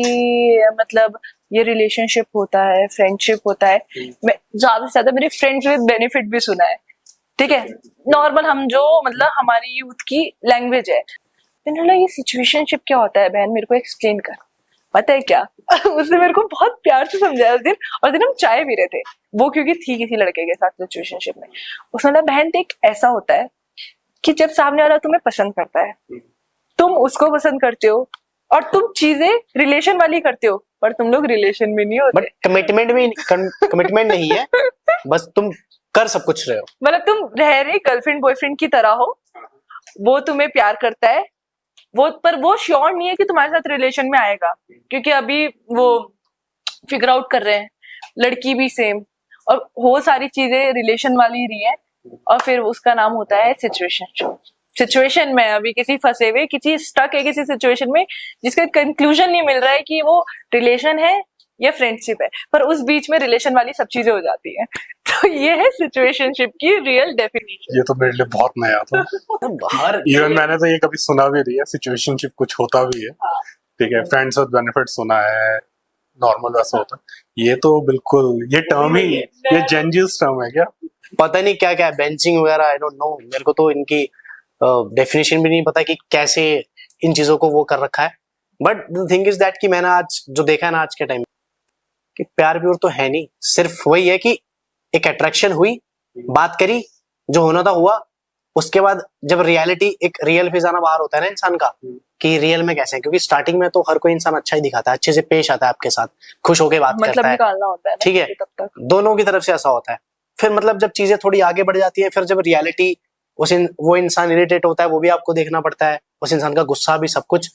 मतलब ये रिलेशनशिप होता है, फ्रेंडशिप होता है, मैं ज्यादा से ज्यादा मेरे फ्रेंड्स विद बेनिफिट भी सुना है, ठीक है, नॉर्मल हम जो मतलब हमारी यूथ की लैंग्वेज है। मैंने बोला ये सिचुएशनशिप क्या होता है बहन, मेरे को एक्सप्लेन कर। पता है क्या उसने मेरे को बहुत प्यार से समझाया उस दिन हम चाय पी रहे थे, वो क्योंकि थी किसी लड़के के साथ सिचुएशनशिप में। उसने बोला बहन देख ऐसा होता है कि जब सामने वाला तुम्हें पसंद करता है, तुम उसको पसंद करते हो और तुम चीजें रिलेशन वाली करते हो, पर तुम लोग रिलेशन में नहीं होते। बट कमिटमेंट नहीं है, बस तुम कर सब कुछ रहे हो, मतलब तुम रह रहे गर्लफ्रेंड बॉयफ्रेंड की तरह हो, वो तुम्हें प्यार करता है, पर वो श्योर नहीं है कि तुम्हारे साथ रिलेशन में आएगा, क्योंकि अभी वो फिगर आउट कर रहे हैं, लड़की भी सेम, और हो सारी चीजें रिलेशन वाली रही है, और फिर उसका नाम होता है सिचुएशन में अभी किसी फंसे हुए, किसी स्टक है किसी सिचुएशन में जिसका कंक्लूजन नहीं मिल रहा है कि वो रिलेशन है या फ्रेंडशिप है, पर उस बीच में रिलेशन वाली सब चीजें हो जाती हैं। तो ये है सिचुएशनशिप की रियल डेफिनेशन। ये तो मेरे लिए बहुत नया था। हर इवन मैंने तो ये कभी सुना भी नहीं है, सिचुएशनशिप कुछ होता भी है, ठीक है, फ्रेंड्स विद बेनिफिट सुना है, नॉर्मल वैसा होता है, ये तो बिल्कुल ये टर्म ही, ये जेंजियस टर्म है क्या? पता नहीं क्या क्या है, बेंचिंग वगैरह, आई डोंट नो, मेरे को तो इनकी डेफिनेशन भी नहीं पता कि कैसे इन चीजों को वो कर रखा है। But the thing is that कि मैंने आज जो देखा है ना आज के टाइम कि प्यार प्योर तो है नहीं, सिर्फ वही है कि एक अट्रैक्शन हुई, बात करी, जो होना था हुआ, उसके बाद जब रियलिटी एक रियल फेज आना बाहर होता है ना इंसान का कि रियल में कैसे है, क्योंकि स्टार्टिंग में तो हर कोई इंसान अच्छा ही दिखाता है, अच्छे से पेश आता है आपके साथ, खुश होके बात मतलब करता है, निकालना होता है ना, ठीक है, तब तक दोनों की तरफ से ऐसा होता है। फिर मतलब जब चीजें थोड़ी आगे बढ़ जाती है, फिर जब रियलिटी वो इंसान इरिटेट होता है, वो भी आपको देखना पड़ता है, उस इंसान का गुस्सा भी, सब कुछ,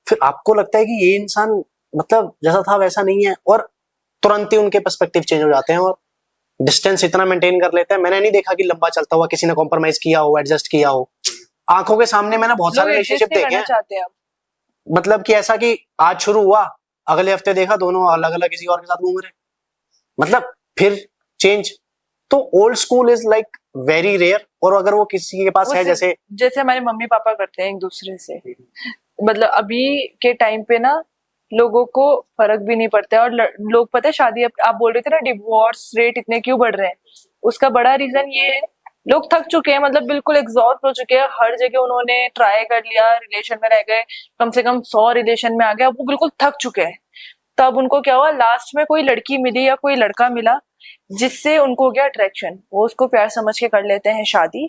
फिर आपको लगता है कि ये इंसान मतलब जैसा था वैसा नहीं है, और तुरंत ही उनके पर्सपेक्टिव चेंज हो जाते हैं और डिस्टेंस इतना मेंटेन कर लेते हैं। मैंने नहीं देखा कि लंबा चलता हुआ किसी ने कॉम्प्रोमाइज किया हो, एडजस्ट किया हो, आंखों के सामने मैंने बहुत सारे रिलेशनशिप देखे हैं, चाहते हैं मतलब कि ऐसा कि आज शुरू हुआ, अगले हफ्ते देखा दोनों अलग अलग किसी और के साथ घूम रहे, मतलब फिर चेंज। तो old school is like very rare, और अगर वो किसी के पास है, जैसे हमारे मम्मी पापा करते हैं एक दूसरे से, मतलब अभी के टाइम पे ना लोगों को फर्क भी नहीं पड़ता है, और लोग पता है शादी, आप बोल रहे थे ना डिवोर्स रेट इतने क्यों बढ़ रहे हैं, उसका बड़ा रीजन ये है, लोग थक चुके हैं, मतलब बिल्कुल एग्जॉस्ट हो चुके हैं, हर जगह उन्होंने ट्राई कर लिया, रिलेशन में रह गए, कम से कम 100 रिलेशन में आ गया, वो बिल्कुल थक चुके हैं। तब उनको क्या हुआ, लास्ट में कोई लड़की मिली या कोई लड़का मिला जिससे उनको हो गया अट्रैक्शन, वो उसको प्यार समझ के कर लेते हैं शादी,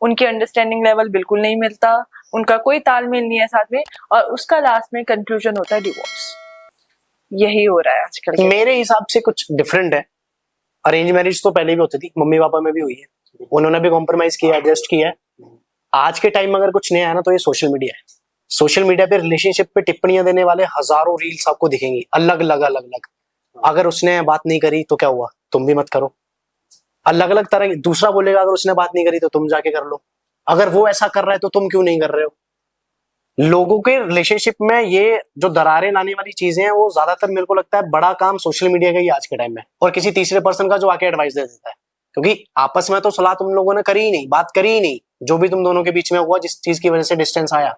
उनकी अंडरस्टैंडिंग लेवल बिल्कुल नहीं मिलता, उनका कोई तालमेल नहीं है साथ में, और उसका लास्ट में कंक्लूजन होता है डिवोर्स। यही हो रहा है आजकल। मेरे हिसाब से कुछ डिफरेंट है। अरेंज मैरिज तो पहले भी होती थी, मम्मी पापा में भी हुई है, उन्होंने भी कॉम्प्रोमाइज किया, एडजस्ट किया है। आज के टाइम में अगर कुछ नया है ना तो ये सोशल मीडिया है। सोशल मीडिया पे रिलेशनशिप पे टिप्पणियां देने वाले हजारों रील्स आपको दिखेंगी, अलग अलग। अगर उसने बात नहीं करी तो क्या हुआ, तुम भी मत करो, अलग अलग तरह की। दूसरा बोलेगा अगर उसने बात नहीं करी तो तुम जाके कर लो, अगर वो ऐसा कर रहा है तो तुम क्यों नहीं कर रहे हो। लोगों के रिलेशनशिप में ये जो दरारें लाने वाली चीजें हैं, वो ज्यादातर मेरे को लगता है बड़ा काम सोशल मीडिया का ही आज के टाइम में, और किसी तीसरे पर्सन का जो आके एडवाइस दे देता है, क्योंकि आपस में तो सलाह तुम लोगों ने करी ही नहीं, बात करी ही नहीं, जो भी तुम दोनों के बीच में हुआ, जिस चीज की वजह से डिस्टेंस आया,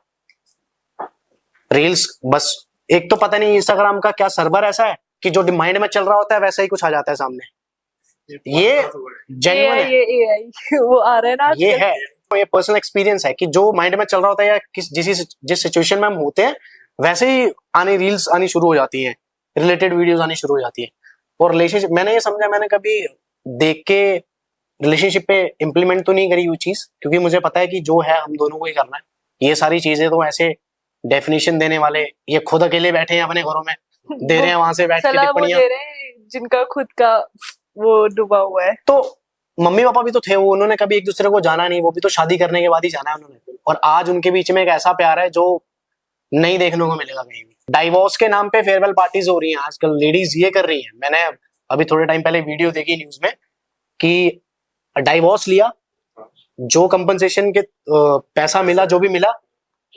रील्स बस। एक तो पता नहीं इंस्टाग्राम का क्या सर्वर ऐसा है कि जो माइंड में चल रहा होता है वैसा ही कुछ आ जाता है सामने। ये जेन्युइन है, ये AI वो आ रहा है ना, ये है, ये पर्सनल एक्सपीरियंस है कि जो माइंड में चल रहा होता है या जिस सिचुएशन में हम होते हैं वैसे ही रील्स आनी शुरू हो जाती हैं, रिलेटेड वीडियोस आनी शुरू हो जाती है। और रिलेशनशिप मैंने ये समझा, मैंने कभी देख के रिलेशनशिप पे इम्प्लीमेंट तो नहीं करी वो चीज, क्योंकि मुझे पता है कि जो है हम दोनों को ही करना है। ये सारी चीजें तो ऐसे डेफिनेशन देने वाले ये खुद अकेले बैठे हैं अपने घरों में, दे रहे हैं वहां से बैठ के टिप्पणियां, जिनका खुद का वो डूबा हुआ है। तो मम्मी पापा भी तो थे, वो उन्होंने कभी एक दूसरे को जाना नहीं, वो भी तो शादी करने के बाद ही जाना है उन्होंने, और आज उनके बीच में एक ऐसा प्यार है जो नहीं देखने को मिलेगा कहीं भी। डाइवोर्स के नाम पे फेयरवेल पार्टीज हो रही हैं आजकल, लेडीज ये कर रही हैं। मैंने अभी थोड़े टाइम पहले वीडियो देखी न्यूज में कि डाइवोर्स लिया, जो कंपनसेशन के पैसा मिला, जो भी मिला,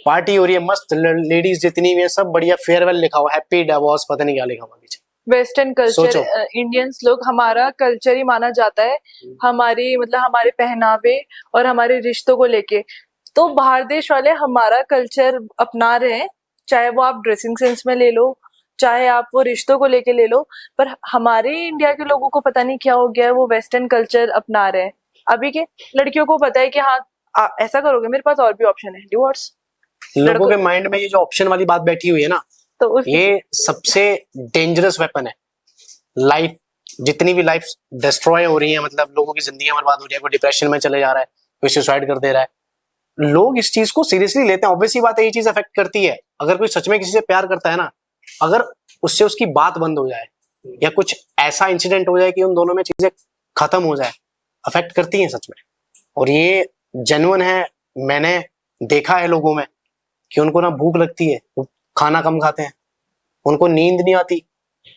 पार्टी हो रही है मस्त, लेडीज जितनी भी है सब बढ़िया, फेयरवेल लिखा हुआ, हैप्पी डाइवोर्स, पता नहीं क्या लिखा हुआ पीछे। वेस्टर्न कल्चर, इंडियंस लोग, हमारा कल्चर ही माना जाता है, हमारी मतलब हमारे पहनावे और हमारे रिश्तों को लेके। तो बाहर देश वाले हमारा कल्चर अपना रहे हैं, चाहे वो आप ड्रेसिंग सेंस में ले लो, चाहे आप वो रिश्तों को लेके ले लो, पर हमारे इंडिया के लोगों को पता नहीं क्या हो गया है, वो वेस्टर्न कल्चर अपना रहे हैं। अभी के लड़कियों को पता है कि हाँ ऐसा करोगे मेरे पास और भी ऑप्शन है, डिवोर्स। लोगों के माइंड में ये जो ऑप्शन वाली बात बैठी हुई है ना, तो उस ये सबसे डेंजरस वेपन है। लाइफ, जितनी भी लाइफ डिस्ट्रॉय हो रही है, मतलब लोगों की जिंदगी बर्बाद हो रही है, कोई डिप्रेशन में चले जा रहा है, कोई सुसाइड कर दे रहा है, लोग इस चीज को सीरियसली लेते हैं। ऑब्वियसली बात है, ये चीज अफेक्ट करती है। अगर कोई सच में किसी से प्यार करता है ना, अगर उससे उसकी बात बंद हो जाए या कुछ ऐसा इंसिडेंट हो जाए कि उन दोनों में चीजें खत्म हो जाए, अफेक्ट करती हैं सच में। और ये जेन्युइन है, मैंने देखा है लोगों में कि उनको ना भूख लगती है, वो खाना कम खाते हैं, उनको नींद नहीं आती।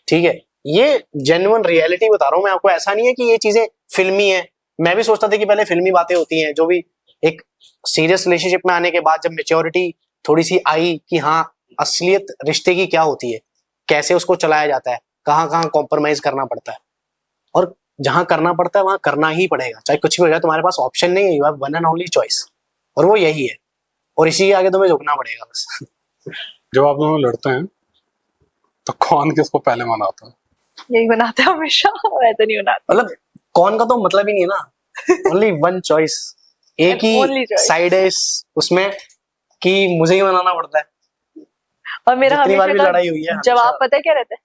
ठीक है, ये जेन्युइन रियलिटी बता रहा हूं मैं आपको। ऐसा नहीं है कि ये चीजें फिल्मी है। मैं भी सोचता था कि पहले फिल्मी बातें होती हैं, जो भी एक सीरियस रिलेशनशिप में आने के बाद जब मेच्योरिटी थोड़ी सी आई कि हाँ असलियत रिश्ते की क्या होती है, कैसे उसको चलाया जाता है, कहाँ कहाँ कॉम्प्रोमाइज करना पड़ता है, और जहां करना पड़ता है वहां करना ही पड़ेगा, चाहे कुछ भी हो जाए। तुम्हारे पास ऑप्शन नहीं है, you have one and only choice, और वो यही है। और इसी के आगे तुम्हें झुकना पड़ेगा बस। जब आप दोनों लड़ते हैं तो कौन किसको पहले मनाता है? यही बनाते हैं हमेशा, मैं तो नहीं बनाती। मतलब कौन का तो मतलब ही नहीं है ना, ओनली वन चॉइस, एक only ही choice. साइड है उसमें कि मुझे ही मनाना पड़ता है। और मेरा जितनी बार हमेशा भी का लड़ाई हुई है, जवाब हमेशा- पता है क्या रहता है?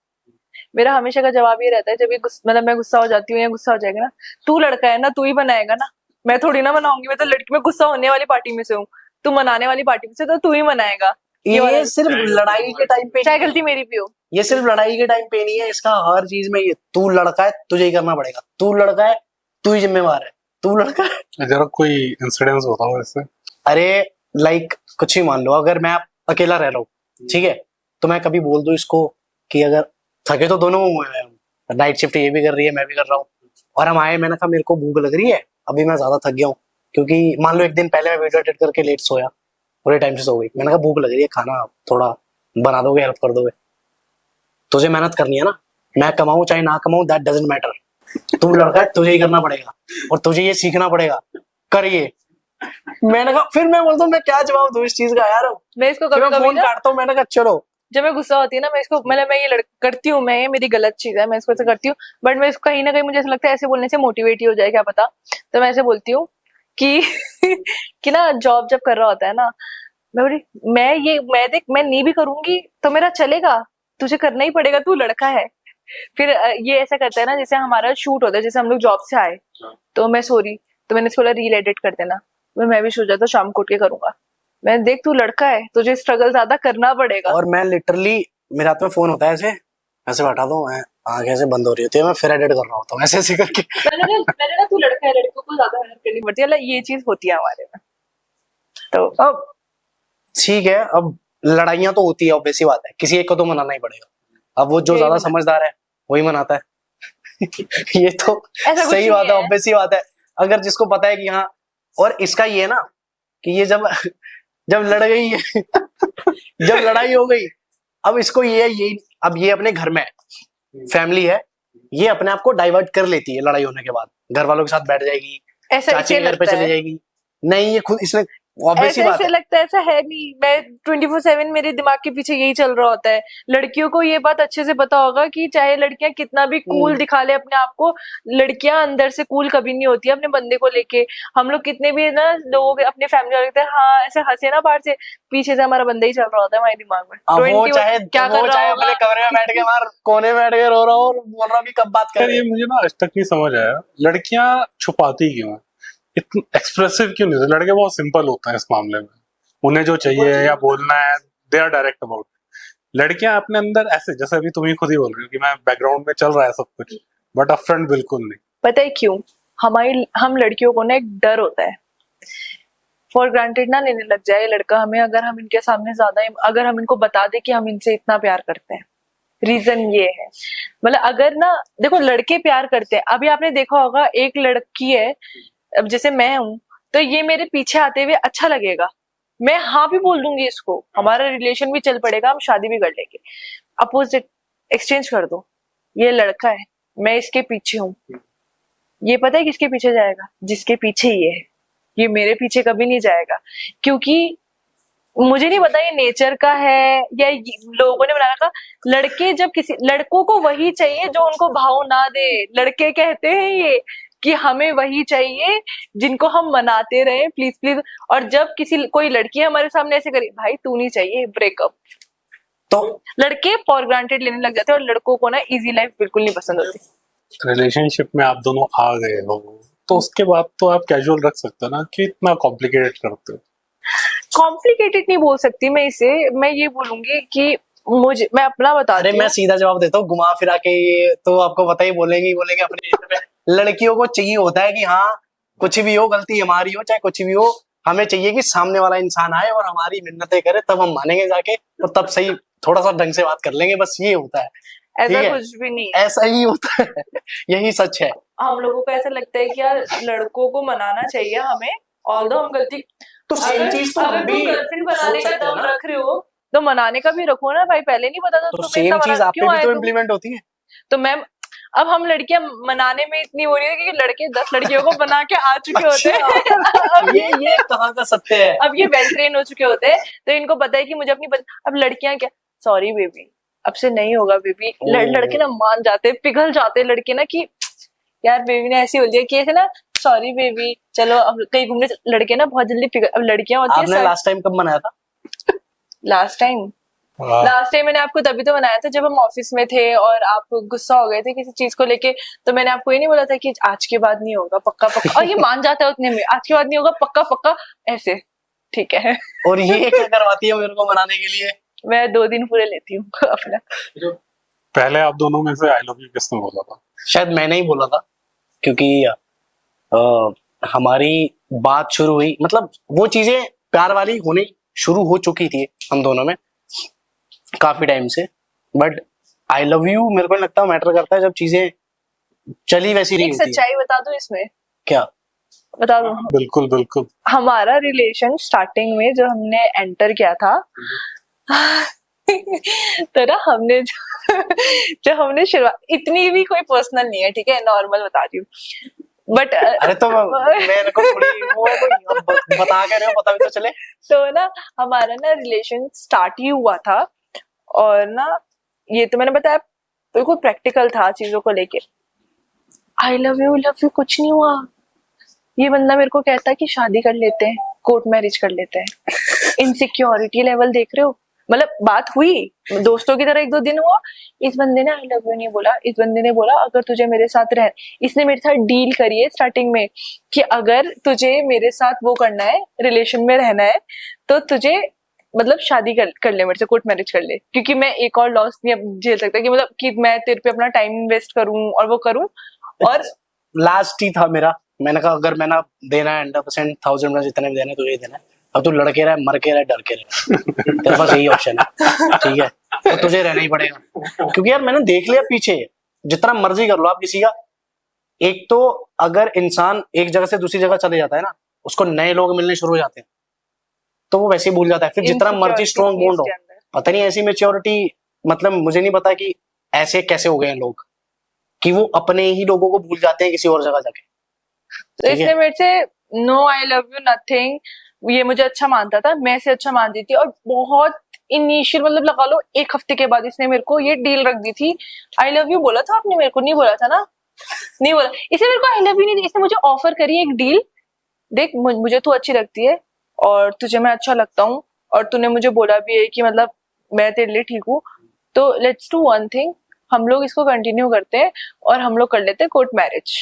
मेरा हमेशा का जवाब ये रहता है, जब ये मतलब मैं गुस्सा हो जाती हूँ या गुस्सा हो जाएगा ना, तू लड़का है ना, तू ही बनाएगा ना, मैं थोड़ी ना मनाऊंगी। मैं तो लड़की में गुस्सा होने वाली पार्टी में से हूँ, तू मनाने वाली पार्टी में से, तो तू ही मनाएगा। ये सिर्फ लड़ाई के टाइम पे, चाहे गलती मेरी भी हो। ये सिर्फ लड़ाई के टाइम पे नहीं है, इसका हर चीज में ये, तू लड़का है तुझे ही करना पड़ेगा, तू लड़का है तू ही जिम्मेवार है, तू लड़का है। जरा कोई इंसिडेंस बताओ ऐसे। अरे लाइक कुछ ही मान लो, अगर मैं अकेला रह रहा हूँ, ठीक है, तो मैं कभी बोल दूं इसको कि अगर थके तो दोनों हुए हैं, नाइट शिफ्ट ये भी कर रही है मैं भी कर रहा हूँ, और हम आए, मैंने कहा मेरे को भूख लग रही है, अभी मैं ज्यादा थक गया हूँ, क्योंकि मान लो एक दिन पहले मैं वीडियो एडिट करके लेट सोया, पूरे टाइम से सो गई, मैंने कहा भूख लग रही है, खाना थोड़ा बना दोगे, हेल्प कर दोगे। तुझे मेहनत करनी है ना, मैं कमाऊं चाहे ना कमाऊं, दैट डजंट मैटर, तू लड़का है तुझे ही करना पड़ेगा, और तुझे ये सीखना पड़ेगा, करिए। मैंने कहा, फिर मैं बोलता हूँ मैं क्या जवाब दूं इस चीज का यार। मैं इसको फिर कभी मैं कभी फोन ना, काटता हूँ, मैंने कहा चलो। जब मैं गुस्सा होती है ना, मैं इसको मतलब मैं ये करती हूँ, मैं ये मेरी गलत चीज है, मैं इसको ऐसे करती हूँ, बट मैं इसको कहीं ना कहीं मुझे ऐसा लगता है ऐसे बोलने से मोटिवेट ही हो जाए, क्या पता। तो मैं ऐसे बोलती हूँ कि कि ना जॉब जब कर रहा होता है ना, मैं बोली मैं देख, मैं नहीं भी करूंगी तो मेरा चलेगा, तुझे करना ही पड़ेगा, तू लड़का है। फिर ये ऐसा करता है ना, जैसे हमारा शूट होता है, जैसे हम लोग जॉब से आए तो मैं सॉरी, तो मैंने इसको बोला रील एडिट कर देना, मैं भी सो जाता, शाम को उठ के करूंगा। मैं देख, तू लड़का है, तुझे स्ट्रगल ज्यादा करना पड़ेगा। और मैं लिटरली, मेरे हाथ में फोन होता है ऐसे, ऐसे बैठा दो, आंखें ऐसे बंद हो रही होती है, मैं फिर एडिट कर रहा होता हूँ ऐसे करके। मैंने ना, तू लड़का है, लड़कों को ज्यादा मेहनत करनी पड़ती है, मतलब ये चीज होती है हमारे में। तो अब ठीक है, अब लड़ाइयां तो होती है, ऑब्वियस सी बात है, किसी एक को तो मनाना ही पड़ेगा। अब वो जो ज्यादा समझदार है वही मनाता है। ये तो ऐसा कुछ सही बात नहीं है, है। ऑब्वियस सी बात है। अगर जिसको पता है कि हाँ, और इसका ये है ना कि ये जब जब लड़ गई है, जब लड़ाई हो गई, अब इसको ये अब ये अपने घर में फैमिली है, ये अपने आप को डाइवर्ट कर लेती है लड़ाई होने के बाद, घर वालों के साथ बैठ जाएगी, ऐसा चाची इसे के घर पे लगता चली है, जाएगी। नहीं, ये खुद इसने, ऑब्वियस सी ऐसे बात ऐसे है। लगता है, ऐसा है नहीं। मैं 24/7 मेरे दिमाग के पीछे यही चल रहा होता है। लड़कियों को ये बात अच्छे से पता होगा कि चाहे लड़कियां कितना भी कूल दिखा ले अपने आप को, लड़कियां अंदर से कूल कभी नहीं होती है अपने बंदे को लेके। हम लोग कितने भी ना लोग अपने फैमिली वाले लगते हैं, हाँ ऐसे हंसे ना बाहर से, पीछे से हमारा बंदा ही चल रहा होता है हमारे दिमाग में। अब वो 20 चाहे क्या वो कर रहा चाहे होगा। अपने कमरे में बैठ के बाहर कोने में बैठ के रो रहा हो और बोल रहा भी कब बात यार करें। ये मुझे ना आज तक नहीं समझ आया, लड़कियां छुपाती क्यों है, इतने एक्सप्रेसिव क्यों नहीं? लड़के बहुत सिंपल होते हैं इस मामले में, उन्हें जो चाहिए या बोलना है दे आर डायरेक्ट अबाउट। लड़कियां अपने अंदर ऐसे, जैसे अभी तुम ही खुद ही बोल रही हो कि मैं बैकग्राउंड में चल रहा है सब कुछ, बट अप फ्रंट बिल्कुल नहीं। पता है क्यों? हम लड़कियों को ना एक डर होता है, फॉर ग्रांटेड ना लेने लग जाए लड़का हमें, अगर हम इनके सामने ज्यादा, अगर हम इनको बता दे कि हम इनसे इतना प्यार करते हैं। रीजन ये है, मतलब अगर ना देखो, लड़के प्यार करते हैं। अभी आपने देखा होगा, एक लड़की है, अब जैसे मैं हूं, तो ये मेरे पीछे आते हुए अच्छा लगेगा, मैं हाँ भी बोल दूंगी इसको, हमारा रिलेशन भी चल पड़ेगा, हम शादी भी कर लेंगे। अपोजिट एक्सचेंज कर दो, ये लड़का है, मैं इसके पीछे हूँ, ये पता है किसके पीछे जाएगा? जिसके पीछे ये है, ये मेरे पीछे कभी नहीं जाएगा। क्योंकि मुझे नहीं पता ये नेचर का है या लोगों ने बनाया था। लड़के जब किसी, लड़कों को वही चाहिए जो उनको भाव ना दे। लड़के कहते हैं ये कि हमें वही चाहिए जिनको हम मनाते रहे, प्लीज प्लीज। और जब किसी कोई लड़की हमारे सामने ऐसे करे, भाई तू नहीं चाहिए, ब्रेकअप, तो लड़के फॉर ग्रांटेड लेने लग जाते हैं और लड़कों को ना इजी लाइफ बिल्कुल नहीं पसंद होती। रिलेशनशिप में आप दोनों आ गए हो तो उसके बाद तो आप कैजुअल रख सकते हो ना कि इतना कॉम्प्लिकेटेड करते हो। कॉम्प्लिकेटेड नहीं बोल सकती मैं इसे, मैं ये बोलूंगी कि मैं अपना बताती अरे हूँ। मैं सीधा जवाब देता हूँ, घुमा फिरा के ये तो आपको पता ही, बोलेंगे अपने लड़कियों को चाहिए होता है कि हाँ कुछ भी हो, गलती हमारी हो चाहे कुछ भी हो, हमें चाहिए कि सामने वाला इंसान आए और हमारी मिन्नतें करे, तब हम मानेंगे जाके, और तब सही थोड़ा सा ढंग से बात कर लेंगे, बस ये होता है। ऐसा ठीक है? कुछ भी नहीं, ऐसा ही होता है, यही सच है। हम लोगों को ऐसा लगता है कि यार लड़कों को मनाना चाहिए हमें, ऑल्दो हम गलती, तो सेम चीज तो हम भी गर्लफ्रेंड बनाने का सोच सकते हैं दम ना। रख रहे हो तो मनाने का भी रखो ना भाई, पहले नहीं पता था तो तुम्हें सेम इतना चीज मना आप पे क्यों भी आए तो तुम? इम्प्लीमेंट होती है। तो मैम अब हम लड़कियां मनाने में इतनी हो रही है कि लड़के 10 लड़कियों को बना के आ चुके होते हैं। अब ये कहाँ का सत्य है? अब ये वेल ट्रेन हो चुके होते हैं तो इनको पता है कि मुझे अपनी अब लड़कियां क्या, सॉरी बेबी अब से नहीं होगा बेबी। लड़के ना मान जाते, पिघल जाते लड़के ना कि यार बेबी ने ऐसी बोल दिया कि ऐसे ना, सॉरी बेबी चलो अब कहीं घूमने, लड़के ना बहुत जल्दी पिघल, अब लड़कियां होती आपने है। लास्ट टाइम कब मनाया था? लास्ट टाइम मैंने आपको तभी तो बनाया था जब हम ऑफिस में थे और आप गुस्सा हो गए थे किसी चीज को लेके, तो मैंने आपको ये नहीं बोला था कि आज के बाद नहीं होगा पक्का पक्का, और ये मान जाता है उतने में, आज के बाद नहीं होगा पक्का पक्का ऐसे, ठीक है। और ये क्या करवाती है मेरे को मनाने के लिए? मैं 2 दिन पूरे लेती हूँ अपना। पहले आप दोनों में से आई लव यू किसने बोला था? शायद मैंने ही बोला था, क्योंकि हमारी बात शुरू हुई, मतलब वो चीजें प्यार वाली होनी शुरू हो चुकी थी हम दोनों में काफी टाइम से, बट आई लव यू मेरे को लगता है मैटर करता है जब चीजें चली वैसी नहीं एक होती है। सच्चाई बता दो इसमें, क्या? बता दो। बिल्कुल बिल्कुल। हमारा रिलेशन स्टार्टिंग में जो हमने एंटर किया था तो ना हमने जो हमने शुरुआत, इतनी भी कोई पर्सनल नहीं है, ठीक है, नॉर्मल बता रही हूँ, बट अरे तो मेरे को थोड़ी वो है कोई, बता के रहे हो, पता भी तो चले। तो ना हमारा ना रिलेशन स्टार्ट ही हुआ था और ना ये तो मैंने बताया बिल्कुल प्रैक्टिकल था चीजों को लेके। आई लव यू कुछ नहीं हुआ, ये बंदा मेरे को कहता कि शादी कर लेते हैं, कोर्ट मैरिज कर लेते हैं। इनसिक्योरिटी लेवल देख रहे हो, मतलब बात हुई दोस्तों की तरह 1-2 दिन हुआ, इस बंदे ने आई लव यू नहीं बोला, इस बंदे ने बोला अगर तुझे मेरे साथ रह, इसने मेरे साथ डील करी है स्टार्टिंग में कि अगर तुझे मेरे साथ वो करना है, रिलेशन में रहना है, तो तुझे मतलब शादी कर ले मेरे से, कोर्ट मैरिज कर ले, क्योंकि मैं एक और लॉस नहीं अब झेल सकता कि मतलब कि मैं तेरे पे अपना टाइम इन्वेस्ट करूं और वो करूं। और लास्ट ही था मेरा, मैंने कहा अगर मैंने देना है 100% 1000 में जितने भी देना है तुझे ही देना है, अब तू लड़के रहे मर के रहे डर के रहे, तेरे पास यही ऑप्शन है, ठीक है, तो तुझे रहना ही पड़ेगा। क्योंकि यार मैंने देख लिया पीछे, जितना मर्जी कर लो आप किसी का, एक तो अगर इंसान एक जगह से दूसरी जगह चले जाता है ना, उसको नए लोग मिलने शुरू हो जाते हैं, तो वो वैसे ही भूल जाता है, फिर जितना मर्जी स्ट्रॉन्ग बॉन्ड हो, पता नहीं ऐसी मेच्योरिटी, मतलब मुझे नहीं पता कि ऐसे कैसे हो गए हैं लोग कि वो अपने ही लोगों को भूल जाते हैं किसी और जगह जाके। तो इसने मेरे से no I love you nothing, ये मुझे अच्छा मानता था, मैं इसे अच्छा मानती थी, और बहुत इनिशियल मतलब लगा लो 1 हफ्ते के बाद इसने मेरे को ये डील रख दी थी। आई लव यू बोला था आपने मेरे को, नहीं बोला था ना? नहीं बोला, इसने मेरे को आई लव यू नहीं दी, इसने मुझे ऑफर करी एक डील, देख मुझे तू अच्छी लगती है और तुझे मैं अच्छा लगता हूँ, और तूने मुझे बोला भी है कि मतलब मैं तेरे लिए ठीक हूँ, तो लेट्स डू वन थिंग, हम लोग इसको कंटिन्यू करते हैं और हम लोग कर लेते हैं कोर्ट मैरिज,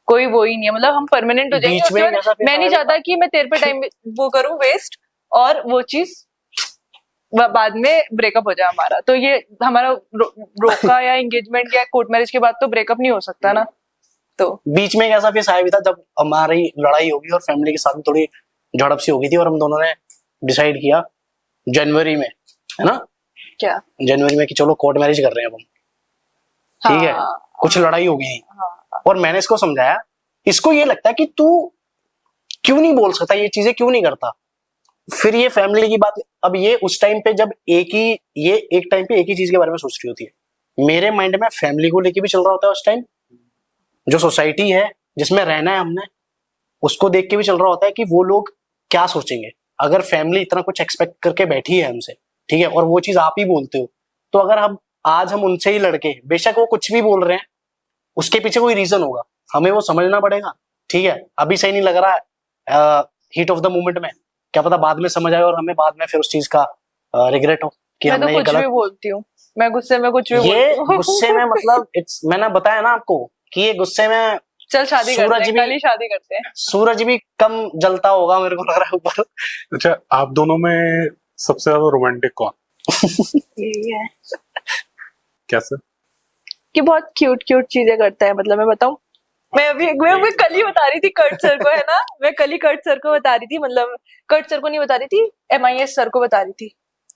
कोई वो ही नहीं है, मतलब हम परमानेंट हो बीच में जाएंगे। मैं नहीं चाहता कि मैं तेरे पे टाइम वो करूं वेस्ट और वो चीज बाद में ब्रेकअप हो जाए हमारा, तो ये हमारा रोका या एंगेजमेंट या कोर्ट मैरिज के बाद तो ब्रेकअप नहीं हो सकता ना। तो बीच में एक ऐसा फेस आया भी था जब हमारी लड़ाई होगी और फैमिली के साथ भी थोड़ी झड़प सी हो गई थी, और हम दोनों ने डिसाइड किया जनवरी में, है ना, क्या जनवरी में कि चलो कोर्ट मैरिज कर रहे हैं अब हम, ठीक है। कुछ लड़ाई हो गई और मैंने इसको समझाया, इसको ये लगता है कि तू क्यों नहीं बोल सकता, ये चीजें क्यों नहीं करता, फिर ये फैमिली की बात, अब ये उस टाइम पे जब एक टाइम पे एक ही चीज के बारे में सोच रही होती है, मेरे माइंड में फैमिली को लेके भी चल रहा होता है उस टाइम, जो सोसाइटी है जिसमें रहना है हमने उसको देख के भी चल रहा होता है कि वो लोग क्या सोचेंगे, अगर फैमिली इतना कुछ एक्सपेक्ट करके बैठी है हमसे, ठीक है, और वो चीज आप ही बोलते हो, तो अगर आज हम उनसे ही लड़के, बेशक वो कुछ भी बोल रहे हैं उसके पीछे कोई रीजन होगा, हमें वो समझना पड़ेगा, ठीक है। अभी सही नहीं लग रहा है हीट ऑफ द मोमेंट में, क्या पता बाद में समझ आए और हमें बाद में फिर उस चीज का रिग्रेट हो, कि मैं तो हमने ये कुछ भी गलत, बोलती हूँ, मैं गुस्से में कुछ भी ये बोलती हूँ। गुस्से में मतलब इट्स, मैंने बताया ना आपको कि ये गुस्से में चल शादी करते सूरज हैं, भी कल ही शादी करते हैं। सूरज भी कम जलता होगा मेरे को लग रहा है ऊपर। अच्छा, आप दोनों में सबसे ज्यादा रोमांटिक कौन? यही है कैसे? कि बहुत क्यूट क्यूट चीजें करता है। मतलब मैं बताऊं, मैं कल ही बता रही थी कर्ट सर को, है ना, मैं कल ही कर्ट सर को बता रही थी, मतलब कर्ट सर को नहीं बता रही थी, MIS सर को बता रही थी।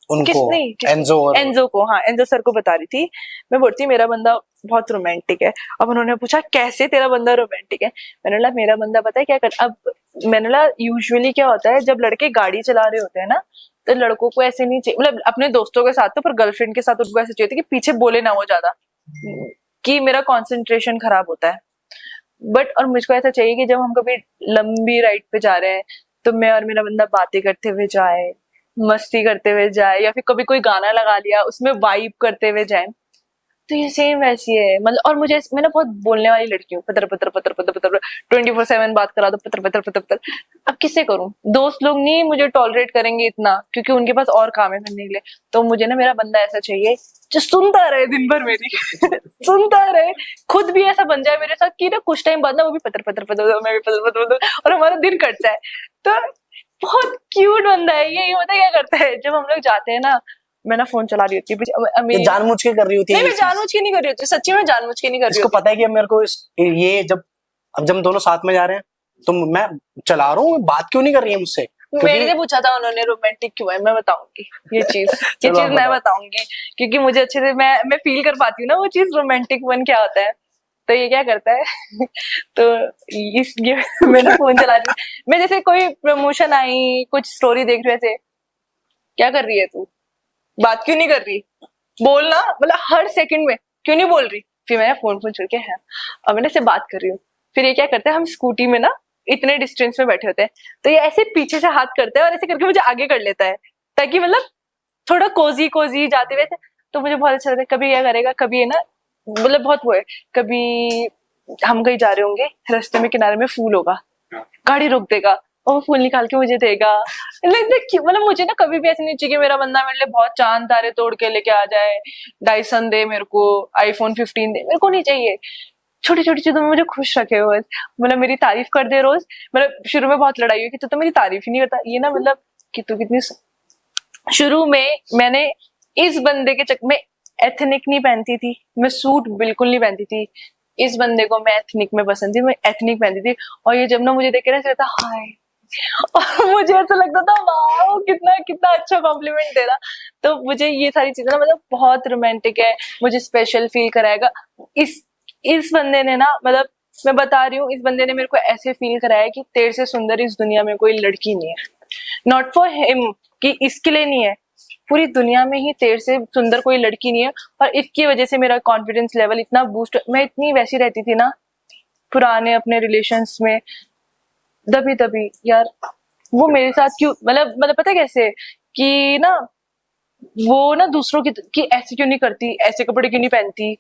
उनको एंजो एंजो को, हाँ एंजो सर को बता रही थी। मैं बोलती मेरा बंदा बहुत रोमांटिक है। अब उन्होंने पूछा कैसे तेरा बंदा रोमांटिक है? मैंने बोला मेरा बंदा पता है क्या कर, अब मैंने बोला यूजुअली क्या होता है जब लड़के गाड़ी चला रहे होते हैं ना, तो लड़कों को ऐसे नहीं चाहिए, मतलब अपने दोस्तों के साथ तो, पर गर्लफ्रेंड के साथ उनको ऐसे चाहिए कि पीछे बोले ना वो ज्यादा, कि मेरा कंसंट्रेशन खराब होता है। बट और मुझको ऐसा चाहिए कि जब हम कभी लंबी राइड पे जा रहे हैं तो मैं और मेरा बंदा बातें करते हुए जाए, मस्ती करते हुए जाए, या फिर कभी कोई गाना लगा लिया उसमें वाइब करते हुए जाए। तो ये सेम वैसी है मतलब। और मैं ना बहुत बोलने वाली लड़की हूँ, पतर पतर पतर पतर पतर 24/7 बात करा दो, पतर पतर पतर पतर। अब किससे करूं? दोस्त लोग नहीं मुझे टॉलरेट करेंगे इतना, क्योंकि उनके पास और काम है करने के लिए। तो मुझे ना मेरा बंदा ऐसा चाहिए जो सुनता रहे दिन भर मेरी सुनता रहे, खुद भी ऐसा बन जाए मेरे साथ कि ना कुछ टाइम बाद ना वो भी पतर पतर पतर, मैं भी पतर पतर पतर, और हमारा दिन कट जाए। तो बहुत क्यूट बंदा है ये पता क्या करता है, जब हम लोग जाते हैं ना, मैं ना फोन चला रही होती ये है, जानबूझ के कर रही होती है नहीं ये मैं चीज। जानबूझ के नहीं कर रही होती, सच्ची में जानबूझ के नहीं कर रही इसको होती। पता है कि अब मेरे को ये जब अब जब हम दोनों साथ में जा रहे हैं तो मैं चला रहा हूँ, बात क्यों नहीं कर रही है मुझसे? मेरे से पूछा था उन्होंने रोमांटिक क्यों है, मैं बताऊंगी ये चीज चलो आप मैं बताओ। बताऊंगी, क्योंकि मुझे अच्छे से मैं फील कर पाती हूँ ना वो चीज रोमांटिक वन क्या होता है। तो ये क्या करता है तो ये मैं ना फोन चला रही हूँ, मैं जैसे कोई प्रमोशन आई, कुछ स्टोरी देख रहे थे, क्या कर रही है तू, बात क्यों नहीं कर रही, बोलना, मतलब हर सेकंड में क्यों नहीं बोल रही। फिर मैं फोन फोन छोड़ के है, अब मैंने से बात कर रही हूँ। फिर ये क्या करते हैं, हम स्कूटी में ना इतने डिस्टेंस में बैठे होते हैं, तो ये ऐसे पीछे से हाथ करता है और ऐसे करके मुझे आगे कर लेता है, ताकि मतलब थोड़ा कोजी कोजी जाते हुए। तो मुझे बहुत अच्छा लगता है। कभी क्या करेगा, कभी है ना, मतलब बहुत वो है, कभी हम कहीं जा रहे होंगे, रास्ते में किनारे में फूल होगा, गाड़ी रोक देगा और वो फूल निकाल के मुझे देगा। मतलब मुझे ना कभी भी ऐसे नहीं चाहिए कि मेरा बंदा मेरे लिए बहुत चांद तारे तोड़ के लेके आ जाए, डायसन दे मेरे को, iPhone 15 दे, मेरे को नहीं चाहिए। छोटी छोटी चीजों में मुझे खुश रखे हुए, मतलब मेरी तारीफ कर दे रोज। मतलब शुरू में बहुत लड़ाई हुई कि तू तो मेरी तारीफ ही नहीं करता, ये ना मतलब कि तू कितनी। शुरू में मैंने इस बंदे के चक्कर में एथनिक नहीं पहनती थी, मैं सूट बिल्कुल नहीं पहनती थी, इस बंदे को मैं एथनिक में पसंद थी, मैं एथनिक पहनती थी। और ये जब ना मुझे देख के ना ऐसा लगता हाय, और मुझे ऐसा लगता था वाह कितना कितना अच्छा कॉम्प्लीमेंट दे रहा। तो मुझे ये सारी चीजें ना मतलब बहुत रोमांटिक है, मुझे स्पेशल फील कराएगा। इस बंदे ने ना, मतलब मैं बता रही हूँ, इस बंदे ने मेरे को ऐसे फील कराया कि तेरे से सुंदर इस दुनिया में कोई लड़की नहीं है। नॉट फॉर हिम, कि इसके लिए नहीं है, पूरी दुनिया में ही तेरे से सुंदर कोई लड़की नहीं है। और इसकी वजह से मेरा कॉन्फिडेंस लेवल इतना बूस्ट, मैं इतनी वैसी रहती थी ना पुराने अपने रिलेशंस में, दबी दबी यार। वो मेरे साथ क्यों, मतलब पता है कैसे कि ना, वो ना दूसरों की ऐसे क्यों नहीं करती, ऐसे कपड़े क्यों नहीं पहनती,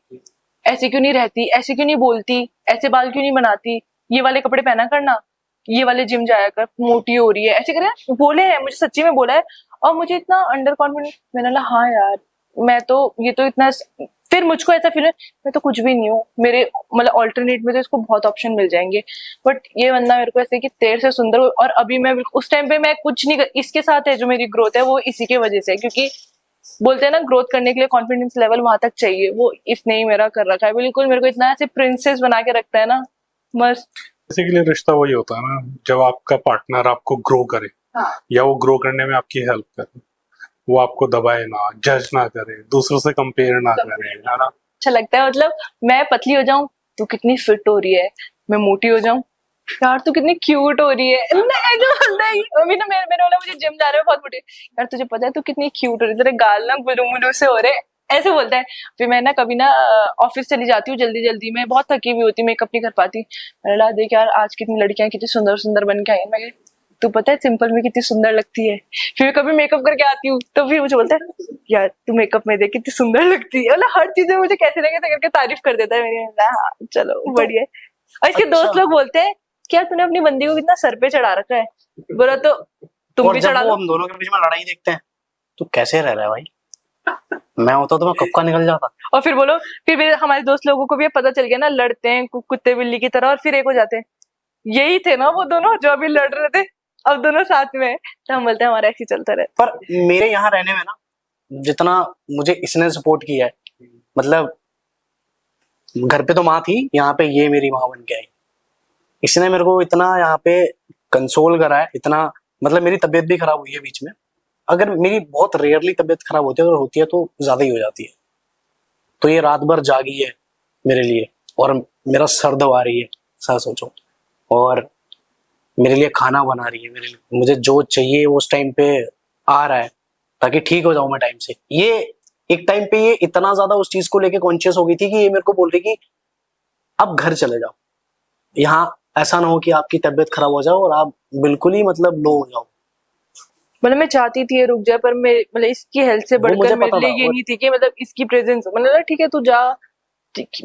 ऐसे क्यों नहीं रहती, ऐसे क्यों नहीं बोलती, ऐसे बाल क्यों नहीं बनाती, ये वाले कपड़े पहना करना, ये वाले जिम जाया कर, मोटी हो रही है, ऐसे करे बोले हैं मुझे, सच्ची में बोला है। और मुझे इतना अंडर कॉन्फिडेंस, मैंने बोला हाँ यार मैं तो, ये तो इतना। फिर मुझको ऐसा फील है मैं तो कुछ भी नहीं हूँ, मेरे मतलब ऑल्टरनेट में तो इसको बहुत ऑप्शन मिल जाएंगे, बट ये बंदा मेरे को ऐसे कि तेरे से सुंदर। और अभी मैं उस टाइम पे मैं कुछ नहीं इसके साथ है, जो मेरी ग्रोथ है वो इसी के वजह से है, क्योंकि बोलते हैं ना ग्रोथ करने के लिए कॉन्फिडेंस लेवल वहां तक चाहिए, वो इसने ही मेरा कर रखा है बिल्कुल। मेरे को इतना ऐसे प्रिंसेस बना के रखता है ना, मस्त। बेसिकली रिश्ता वही होता है ना, जब आपका पार्टनर आपको ग्रो करे, हाँ। या वो ग्रो करने में आपकी हेल्प करे, वो आपको दबाए ना, जज ना करे, दूसरों से कंपेयर ना करे, है ना। अच्छा लगता है, मतलब मैं पतली हो जाऊं, तू कितनी फिट हो रही है, मैं मोटी हो जाऊं, यार तू कितनी क्यूट हो रही है, ऐसे बोलता है। अभी ना मेरे वाला मुझे जिम जा रहे हो बहुत मोटे, यार तुझे पता है तू कितनी क्यूट हो रही है, तेरे गाल ना गुलू मुलू से हो रहे, ऐसे बोलता है। फिर मैं ना कभी ना ऑफिस चली जाती हूँ जल्दी जल्दी में, बहुत थकी हुई होती, मेकअप नहीं कर पाती, मैंने कहा देख यार आज कितनी लड़कियां कितनी सुंदर सुंदर बन के आई, मैं तू पता है सिंपल में कितनी सुंदर लगती है। फिर कभी मेकअप करके आती हूँ तो फिर मुझे बोलता है यार तू मेकअप में देख कितनी सुंदर लगती है, मतलब हर चीज में मुझे कैसे ना कैसे करके तारीफ कर देता है मेरी। हाँ चलो बढ़िया है। और इसके अच्छा। दोस्त लोग बोलते हैं क्या तूने अपनी बंदी को कितना सर पे चढ़ा रखा है, बोला तो तुम और भी जब चढ़ा वो लो। हम दोनों के बीच में लड़ाई देखते हैं तो कैसे रह रहा है भाई? मैं होता तो मैं कब का निकल जाता। और फिर बोलो, फिर मेरे हमारे दोस्त लोगों को भी ये पता चल गया ना, लड़ते हैं कुत्ते बिल्ली की तरह और फिर एक हो जाते हैं। यही थे ना वो दोनों जो अभी लड़ रहे थे, अब दोनों साथ में हैं। तो हम बोलते हैं हमारा ऐसे ही चलता रहे। पर मेरे यहाँ रहने में ना, जितना मुझे इसने सपोर्ट किया है, मतलब घर पे तो माँ थी, यहाँ पे ये मेरी माँ बन के आई। इसने मेरे को इतना यहाँ पे कंसोल करा है, इतना, मतलब मेरी तबीयत भी खराब हुई है बीच में। अगर मेरी बहुत रेयरली तबीयत खराब होती है, अगर होती है तो ज्यादा ही हो जाती है। तो ये रात भर जागी है मेरे लिए, और मेरा सर दबा रही है, ऐसा सोचो, और मेरे लिए खाना बना रही है, मेरे लिए मुझे जो चाहिए वो उस टाइम पे आ रहा है, ताकि ठीक हो जाऊं मैं टाइम से। ये एक टाइम पे ये इतना ज्यादा उस चीज को लेके कॉन्शियस हो गई थी कि ये मेरे को बोल रही कि अब घर चले जाओ, यहाँ ऐसा ना हो कि आपकी तबीयत खराब हो जाए और आप बिल्कुल ही मतलब लो हो जाओ। मतलब मैं चाहती थी ये रुक जाए, पर मैं मतलब इसकी हेल्थ से वो मुझे बढ़कर मेरे पता लिए था, ये और नहीं थी कि मतलब इसकी प्रेजेंस, मतलब ठीक है तू जा,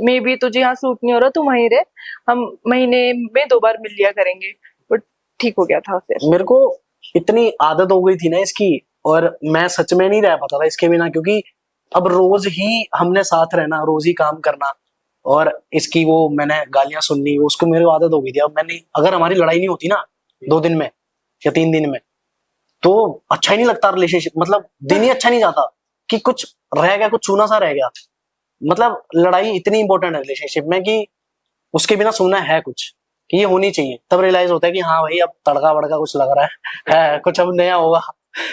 मे भी तुझे यहाँ सूट नहीं हो रहा, तू वहीं रहे, हम महीने में 2 बार मिल लिया करेंगे। बट ठीक हो गया था फिर। मेरे को इतनी आदत हो गई थी ना इसकी, और मैं सच में नहीं रह पाता था इसके बिना, क्योंकि अब रोज ही हमने साथ रहना, रोज ही काम करना, और इसकी वो मैंने गालियां सुननी, उसको मेरे को आदत हो गई थी। अब मैंने, अगर हमारी लड़ाई नहीं होती ना 2 दिन में या 3 दिन में, तो अच्छा ही नहीं लगता रिलेशनशिप, मतलब दिन ही अच्छा नहीं जाता कि कुछ रह गया, कुछ चूना सा रह गया। मतलब लड़ाई इतनी इंपॉर्टेंट है रिलेशनशिप में कि उसके बिना सुनना है कुछ, कि ये होनी चाहिए, तब रियलाइज होता है कि हाँ भाई अब तड़का वड़का कुछ लग रहा है कुछ अब नया होगा।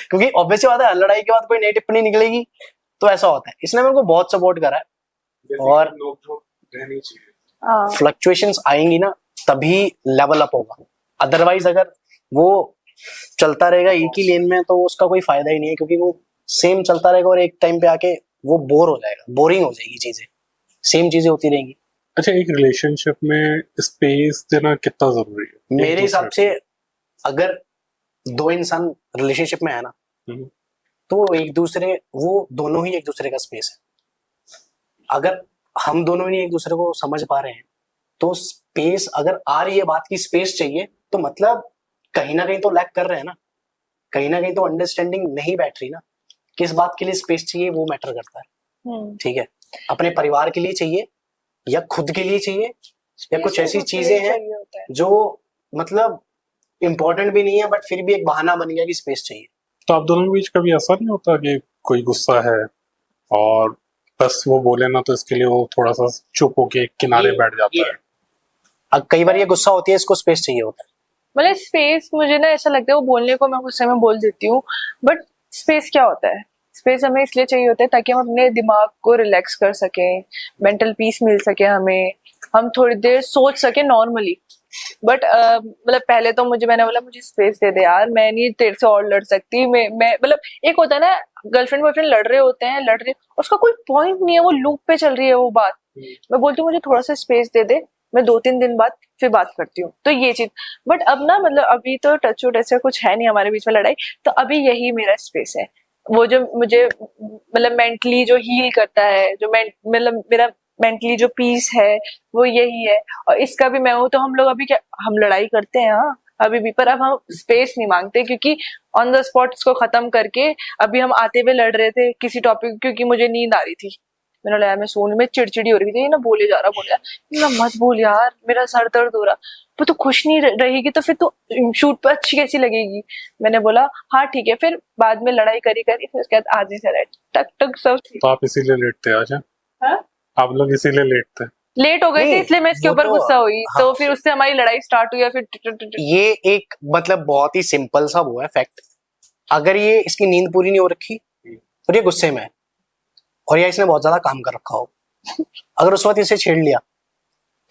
क्योंकि ऑब्वियस बात है, लड़ाई के बाद कोई नई टिप्पणी निकलेगी, तो ऐसा होता है। इसने मेरे को बहुत सपोर्ट करा है, और रहनी चाहिए। हाँ। फ्लक्चुएशंस आएंगी ना तभी लेवल अप होगा, अदरवाइज अगर वो चलता रहेगा एक ही लेन में तो उसका कोई फायदा ही नहीं है, क्योंकि वो सेम चलता रहेगा और एक टाइम पे आके वो बोर हो जाएगा, बोरिंग हो जाएगी चीजें, सेम चीजें होती रहेंगी। अच्छा, एक रिलेशनशिप में स्पेस देना कितना जरूरी है मेरे हिसाब से अगर 2 इंसान रिलेशनशिप में है ना, हम्म। तो एक दूसरे, वो दोनों ही एक दूसरे का स्पेस है। अगर हम दोनों ही एक दूसरे को समझ पा रहे हैं, तो स्पेस अगर आ रही है बात की स्पेस चाहिए, तो मतलब कहीं ना कहीं तो लैक कर रहे हैं ना, कहीं ना कहीं तो अंडरस्टैंडिंग नहीं बैठ रही ना। किस बात के लिए स्पेस चाहिए वो मैटर करता है, ठीक है। अपने परिवार के लिए चाहिए, या खुद के लिए चाहिए, या कुछ ऐसी चीजें हैं जो मतलब इंपॉर्टेंट भी नहीं है बट फिर भी एक बहाना बन गया कि स्पेस चाहिए। तो आप दोनों के बीच कभी ऐसा नहीं होता कि कोई गुस्सा है और बस वो बोले ना तो इसके लिए वो थोड़ा सा चुप होके किनारे बैठ जाता है? अब कई बार ये गुस्सा होती है, इसको स्पेस चाहिए होता है। मतलब स्पेस मुझे ना ऐसा लगता है, वो बोलने को मैं गुस्से में बोल देती हूँ, बट स्पेस क्या होता है? स्पेस हमें इसलिए चाहिए होता है ताकि हम अपने दिमाग को रिलैक्स कर सकें, मेंटल पीस मिल सके हमें, हम थोड़ी देर सोच सके नॉर्मली। बट मतलब पहले तो मैंने बोला मुझे स्पेस दे दे यार, मैं नहीं तेरे से और लड़ सकती। मैं मतलब एक होता है ना, गर्लफ्रेंड बॉयफ्रेंड लड़ रहे उसका कोई पॉइंट नहीं है, वो लूप पे चल रही है वो बात। मैं बोलती हूँ मुझे थोड़ा सा स्पेस दे दे, मैं 2-3 दिन बाद फिर बात करती हूँ, तो ये चीज। बट अब ना मतलब अभी तो टच वुड ऐसा कुछ है नहीं हमारे बीच में लड़ाई, तो अभी यही मेरा स्पेस है, वो जो मुझे मतलब मेंटली जो हील करता है, जो मतलब मेरा मेंटली जो पीस है वो यही है। और इसका भी मैं हूँ, तो हम लोग अभी क्या, हम लड़ाई करते हैं हाँ अभी भी, पर अब हम स्पेस नहीं मांगते, क्योंकि ऑन द स्पॉट इसको खत्म करके अभी हम आते हुए लड़ रहे थे किसी टॉपिक, क्योंकि मुझे नींद आ रही थी। मैंने बोला मैं सोने में चिड़चिड़ी हो रही थी ना, बोले जा रहा मत बोल यार, मेरा सर दर्द हो रहा। पर तू खुश नहीं रहेगी तो फिर तू शूट पर अच्छी कैसी लगेगी? मैंने बोला हाँ ठीक है, फिर बाद में लड़ाई करी फिर उसके बाद आज ही से टक टक सब। तो आप इसीलिए लेटते आज? हाँ? आप लोग इसीलिए लेटते? लेट हो गए थे इसलिए मैं इसके ऊपर गुस्सा हुई, हाँ, तो फिर उससे हमारी लड़ाई स्टार्ट हुई। फिर ये एक मतलब बहुत ही सिंपल सा वो है फैक्ट। अगर ये इसकी नींद पूरी नहीं हो रखी और ये गुस्से में है, और या इसने बहुत ज्यादा काम कर रखा हो, अगर उस वक्त इसे छेड़ लिया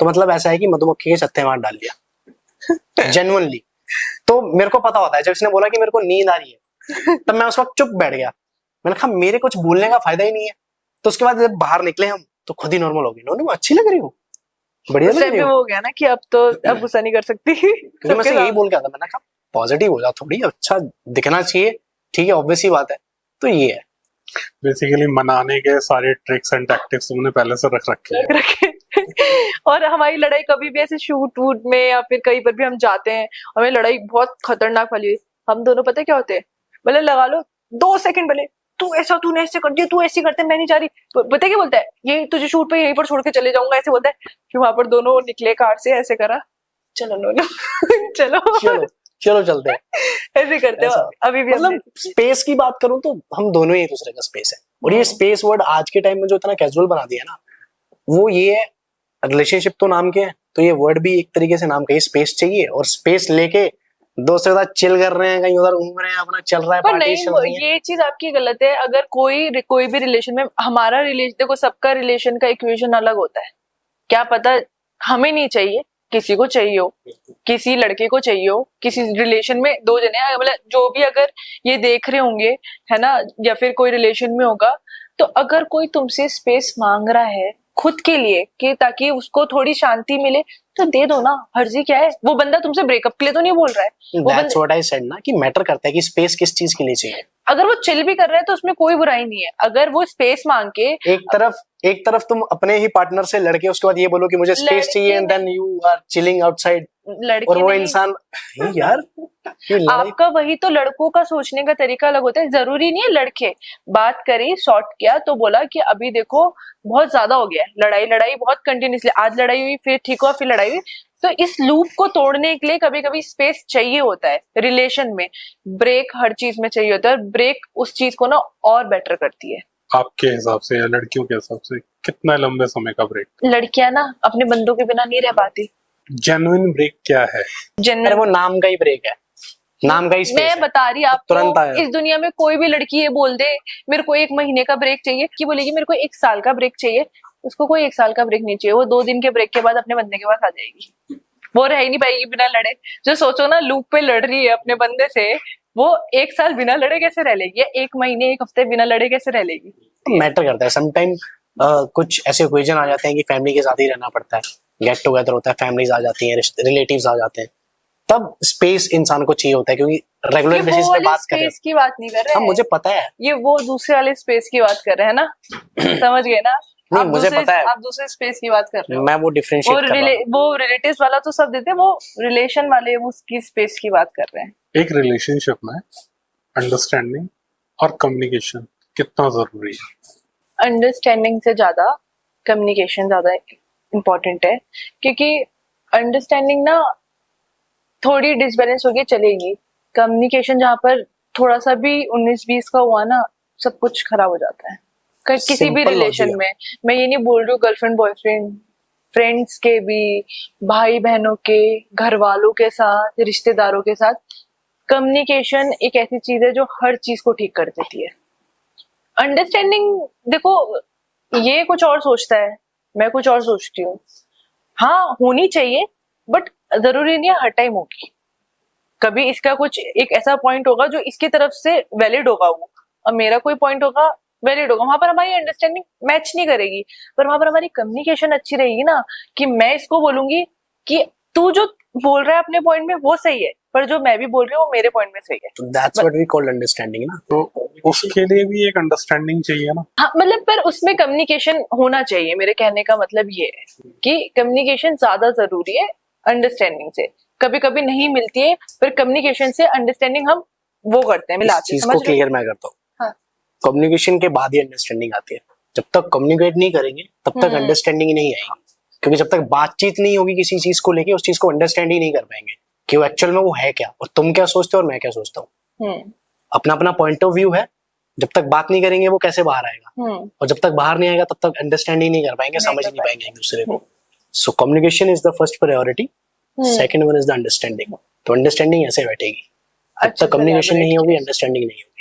तो मतलब ऐसा है कि मधुमक्खी के छत्ते मार डाल लिया जेन्युइनली। तो मेरे को पता होता है, जब इसने बोला कि मेरे को नींद आ रही है, तब मैं उस वक्त चुप बैठ गया। मैंने कहा मेरे कुछ बोलने का फायदा ही नहीं है। तो उसके बाद जब बाहर निकले हम तो खुद ही नॉर्मल हो गई। नॉर्मल अच्छी लग रही हो, बढ़िया लग रही हो। हो गया ना कि अब तो अब गुस्सा नहीं कर सकती। क्योंकि मैं यही बोल के आता, मैंने कहा पॉजिटिव हो जा, थोड़ी अच्छा दिखना चाहिए, ठीक है, ऑब्वियस ही बात है। तो ये है बेसिकली मनाने के सारे ट्रिक्स एंड टैक्टिक्स तुमने पहले से रख रखे हैं। और हमारी लड़ाई कभी भी ऐसे शूट वूट में या फिर कहीं पर भी हम जाते हैं, हमें लड़ाई बहुत खतरनाक वाली है। हम दोनों पता है क्या होते हैं, मतलब लगा लो 2 सेकंड पहले तू ऐसा, तूने ऐसे कर दिया, तू ऐसे करते, मैं नहीं जा रही। पता है क्या बोलता है, ये तुझे शूट पे यहीं पर छोड़ के चले जाऊंगा, ऐसे बोलता है। फिर वहां पर दोनों निकले कार से, ऐसे करा, चलो नो नो चलो चलो चलो चलते हैं। ऐसे करते हो ऐसा। अभी भी मतलब स्पेस की बात करूं तो हम दोनों ही एक दूसरे का स्पेस है, और ये स्पेस वर्ड आज के टाइम में जो इतना कैजुअल बना दिया ना, वो ये है। रिलेशनशिप तो नाम के है, तो ये वर्ड भी एक तरीके से नाम का, ये स्पेस चाहिए, और स्पेस लेके दोस्तों के साथ चिल कर रहे हैं, कहीं उधर घूम रहे हैं, अपना चल रहा है, पर पार्टी नहीं, चल रही है। ये चीज आपकी गलत है। अगर कोई भी रिलेशन में, हमारा रिलेशन, देखो सबका रिलेशन का इक्वेशन अलग होता है। क्या पता हमें नहीं चाहिए, किसी को चाहिए हो, किसी लड़के को चाहिए हो, किसी रिलेशन में दो जने, मतलब जो भी अगर ये देख रहे होंगे, है ना, या फिर कोई रिलेशन में होगा, तो अगर कोई तुमसे स्पेस मांग रहा है खुद के लिए, कि ताकि उसको थोड़ी शांति मिले, तो दे दो ना, हर्जी क्या है। वो बंदा तुमसे ब्रेकअप के लिए तो नहीं बोल रहा है, वो That's what I said ना, कि मैटर करता है कि स्पेस किस चीज के लिए चाहिए। अगर वो चिल भी कर रहा है तो उसमें कोई बुराई नहीं है। अगर वो स्पेस मांग के, एक तरफ तुम अपने ही पार्टनर से लड़के उसके बाद ये बोलो कि मुझे स्पेस चाहिए, and then you are chilling outside, लड़के और वो नहीं, इंसान यार, ये लड़ाई आपका वही तो, लड़कों का सोचने का तरीका अलग होता है। जरूरी नहीं है लड़के बात करी, सॉर्ट किया तो बोला कि अभी देखो बहुत ज्यादा हो गया है, लड़ाई बहुत कंटिन्यूसली, आज लड़ाई हुई, फिर ठीक हुआ, फिर लड़ाई हुई। तो इस लूप को तोड़ने के लिए कभी कभी स्पेस चाहिए होता है। रिलेशन में ब्रेक हर चीज में चाहिए होता है, ब्रेक उस चीज को ना और बेटर करती है। आपके हिसाब से या लड़कियों के हिसाब से कितना लंबे समय का ब्रेक? लड़कियां ना अपने बंदों के बिना नहीं रह पाती। जेन्युइन ब्रेक क्या है? अरे वो नाम का ही ब्रेक है, नाम का ही space मैं है। बता रही तुरंत आपको, आया। इस दुनिया में कोई भी लड़की ये बोल दे मेरे को 1 महीने का ब्रेक चाहिए, कि बोलेगी मेरे को 1 साल का ब्रेक चाहिए, उसको कोई 1 साल का ब्रेक नहीं चाहिए। वो 2 दिन के ब्रेक के बाद अपने बंदे के पास आ जाएगी, वो रह ही नहीं पाएगी बिना लड़े। जो सोचो ना लूप पे लड़ रही है अपने बंदे से, वो 1 साल बिना लड़े कैसे रह लेगी, या 1 महीने 1 हफ्ते बिना लड़े कैसे रह लेगी। मैटर करता है समटाइम। कुछ ऐसे ओकेजन आ जाते हैं कि फैमिली के साथ ही रहना पड़ता है, गेट टुगेदर होता है, फैमिलीज आ जाती हैं, रिलेटिव्स आ जाते हैं, तब स्पेस इंसान को चाहिए होता है, क्योंकि रेगुलर बेसिस पे बात कर रहे स्पेस की बात नहीं कर रहे हैं। हैं, मुझे पता है, ये वो दूसरे वाले स्पेस की बात कर रहे हैं ना समझ गए ना नहीं, आप? मुझे पता है। आप दूसरे स्पेस की बात कर रहे हो। मैं वो डिफरेंशिएट कर रहा हूं। वो रिलेटिव्स वाला तो सब देते हैं, वो रिलेशन वाले वो उसकी स्पेस की बात कर रहे हैं। एक रिलेशनशिप में अंडरस्टैंडिंग और कम्युनिकेशन कितना जरूरी है? अंडरस्टैंडिंग से ज्यादा कम्युनिकेशन ज्यादा इम्पोर्टेंट है, क्योंकि अंडरस्टैंडिंग ना थोड़ी डिसबैलेंस होगी चलेगी, कम्युनिकेशन जहाँ पर थोड़ा सा भी 19-20 का हुआ ना, सब कुछ खराब हो जाता है। किसी भी Simple रिलेशन logic। में, मैं ये नहीं बोल रही हूँ गर्लफ्रेंड बॉयफ्रेंड, फ्रेंड्स के भी, भाई बहनों के, घर वालों के साथ, रिश्तेदारों के साथ, कम्युनिकेशन एक ऐसी चीज है जो हर चीज को ठीक कर देती है। अंडरस्टैंडिंग देखो, ये कुछ और सोचता है, मैं कुछ और सोचती हूँ, हाँ होनी चाहिए, बट जरूरी नहीं है हर टाइम होगी। कभी इसका कुछ एक ऐसा पॉइंट होगा जो इसकी तरफ से वैलिड होगा वो, और मेरा कोई पॉइंट होगा वैलिड होगा, वहां पर हमारी अंडरस्टैंडिंग मैच नहीं करेगी, पर वहां पर हमारी कम्युनिकेशन अच्छी रहेगी ना, कि मैं इसको बोलूंगी कि तू जो बोल रहा है अपने पॉइंट में वो सही है, पर जो मैं भी बोल रही हूँ वो मेरे पॉइंट में सही है। तो that's what we call understanding ना। तो उसके लिए भी एक अंडरस्टैंडिंग चाहिए ना। हाँ मतलब, पर उसमें कम्युनिकेशन होना चाहिए। मेरे कहने का मतलब ये है कि कम्युनिकेशन ज्यादा जरूरी है अंडरस्टैंडिंग से। कभी कभी नहीं मिलती है, पर कम्युनिकेशन से अंडरस्टैंडिंग हम वो करते हैं, इस मिलाते हैं। चीज को क्लियर मैं करता हूँ, हाँ। कम्युनिकेशन के बाद ही अंडरस्टैंडिंग आती है। जब तक कम्युनिकेट नहीं करेंगे तब तक अंडरस्टैंडिंग नहीं आएगी, क्योंकि जब तक बातचीत नहीं होगी किसी चीज को लेके, उस चीज को अंडरस्टैंड ही नहीं कर पाएंगे कि वो एक्चुअल में वो है क्या, और तुम क्या सोचते हो और मैं क्या सोचता हूँ। अपना अपना पॉइंट ऑफ व्यू है, जब तक बात नहीं करेंगे वो कैसे बाहर आएगा, और जब तक बाहर नहीं आएगा तब तक अंडरस्टैंड ही नहीं कर पाएंगे, समझ नहीं पाएंगे एक दूसरे को। So communication is the first priority, second one is the understanding. तो अंडरस्टैंडिंग ऐसे बैठेगी, जब तक कम्युनिकेशन नहीं होगी अंडरस्टैंडिंग नहीं होगी।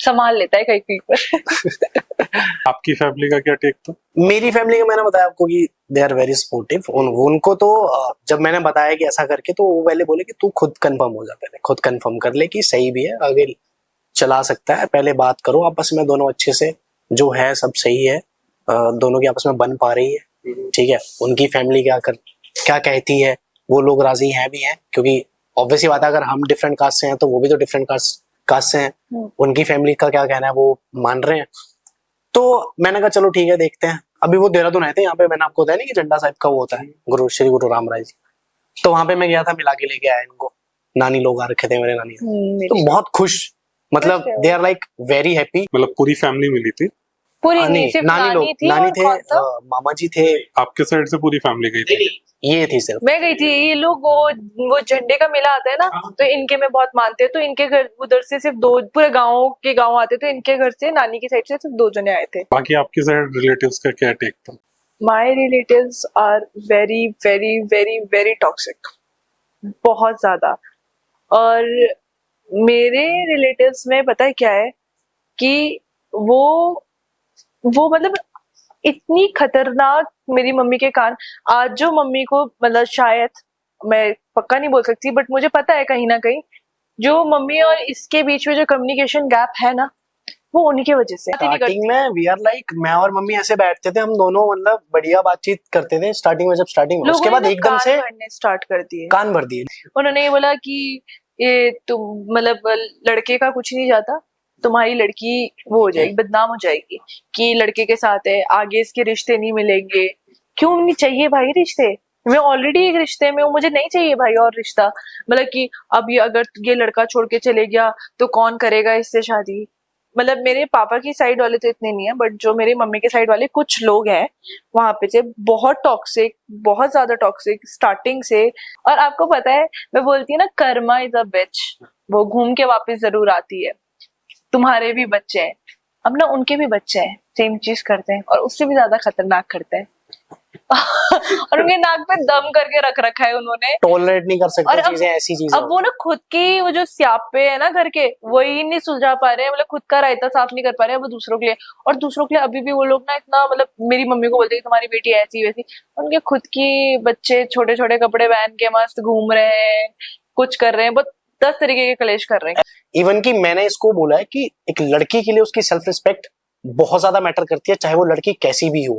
संभाल लेता है कहीं कहीं पर। आपकी फैमिली का क्या टेक था? मेरी फैमिली का मैंने बताया आपको कि दे आर वेरी सपोर्टिव। उनको तो जब मैंने बताया कि ऐसा करके, तो वो पहले बोले कि तू खुद कंफर्म हो जा, पहले खुद कंफर्म कर ले कि सही भी है, आगे चला सकता है, पहले बात करो आपस में दोनों अच्छे से, जो है सब सही है, दोनों की आपस में बन पा रही है, ठीक है। उनकी फैमिली क्या कहती है, वो लोग राजी हैं भी हैं, क्योंकि ऑब्वियसली बात है अगर हम डिफरेंट कास्ट से हैं तो वो भी तो डिफरेंट कास्ट से हैं, उनकी फैमिली का क्या कहना है वो मान रहे हैं। तो मैंने कहा चलो ठीक है देखते हैं। अभी वो देहरादून आए थे, यहाँ पे मैंने आपको बताया नहीं कि झंडा साहिब का वो होता है, श्री गुरु रामराय जी, तो वहां पे मैं गया था, मिला के लेके आया इनको, नानी लोग आ रखे थे मेरे नानी, तो बहुत खुश मतलब खुश थे वो। They are like very happy. मतलब पूरी फैमिली मिली थी? पूरी नहीं, नहीं, सिर्फ नानी लोग, थी नानी और थे, कौन था? मामा जी थे। आपके साइड से पूरी फैमिली गई थी? ये थी सिर्फ। मैं गई थी। ये लोग वो झंडे का मेला आता है ना, तो इनके में बहुत मानते हैं, तो इनके घर उधर से सिर्फ दो, पूरे गांव आते, तो इनके घर से नानी की साइड से सिर्फ 2 जने आए थे। बाकी आपकी साइड रिलेटिव्स का क्या टेक था? My relatives are very very very very toxic, बहुत ज्यादा। और मेरे रिलेटिव्स में पता है क्या है कि वो मतलब इतनी खतरनाक, मेरी मम्मी के कान आज जो मम्मी को, मतलब शायद मैं पक्का नहीं बोल सकती, बट मुझे पता है कहीं ना कहीं जो मम्मी और इसके बीच में जो कम्युनिकेशन गैप है ना, वो उन्हीं की वजह से। स्टार्टिंग में वी आर लाइक, मैं और मम्मी ऐसे बैठते थे, हम दोनों मतलब बढ़िया बातचीत करते थे स्टार्टिंग में, जब स्टार्टिंग में, उसके बाद एकदम से स्टार्ट कर दिए, कान भर दिए। उन्होंने ये बोला कि ये तुम मतलब लड़के का कुछ नहीं जाता, तुम्हारी लड़की वो हो जाएगी, बदनाम हो जाएगी कि लड़के के साथ है, आगे इसके रिश्ते नहीं मिलेंगे। क्यों नहीं चाहिए भाई रिश्ते? मैं ऑलरेडी एक रिश्ते में हूँ, मुझे नहीं चाहिए भाई और रिश्ता। मतलब कि अब ये अगर ये लड़का छोड़ के चले गया तो कौन करेगा इससे शादी? मतलब मेरे पापा की साइड वाले तो इतने नहीं है, बट जो मेरे मम्मी के साइड वाले कुछ लोग हैं वहां पे से बहुत टॉक्सिक, बहुत ज्यादा टॉक्सिक स्टार्टिंग से। और आपको पता है, मैं बोलती हूँ ना, कर्मा इज अ बिच, वो घूम के वापस जरूर आती है। तुम्हारे भी बच्चे हैं, अब ना उनके भी बच्चे हैं, सेम चीज करते हैं और उससे भी ज्यादा खतरनाक करते हैं। और उनके नाक पे दम करके रख रखा है उन्होंने, टॉलरेट नहीं कर सकते और चीजें, ऐसी चीजें। अब वो ना खुद की वो जो स्यापे है ना घर के, वही नहीं सुलझा पा रहे हैं, मतलब खुद का रायता साफ नहीं कर पा रहे हैं वो दूसरों के लिए। और दूसरों के लिए अभी भी वो लोग ना इतना, मतलब मेरी मम्मी को बोलते हैं तुम्हारी बेटी ऐसी वैसी, उनके खुद की बच्चे छोटे छोटे कपड़े पहन के मस्त घूम रहे हैं, कुछ कर रहे हैं, बहुत 10 तरीके के कलेश कर रहे हैं। इवन कि मैंने इसको बोला है कि एक लड़की के लिए उसकी सेल्फ रिस्पेक्ट बहुत ज्यादा मैटर करती है, चाहे वो लड़की कैसी भी हो।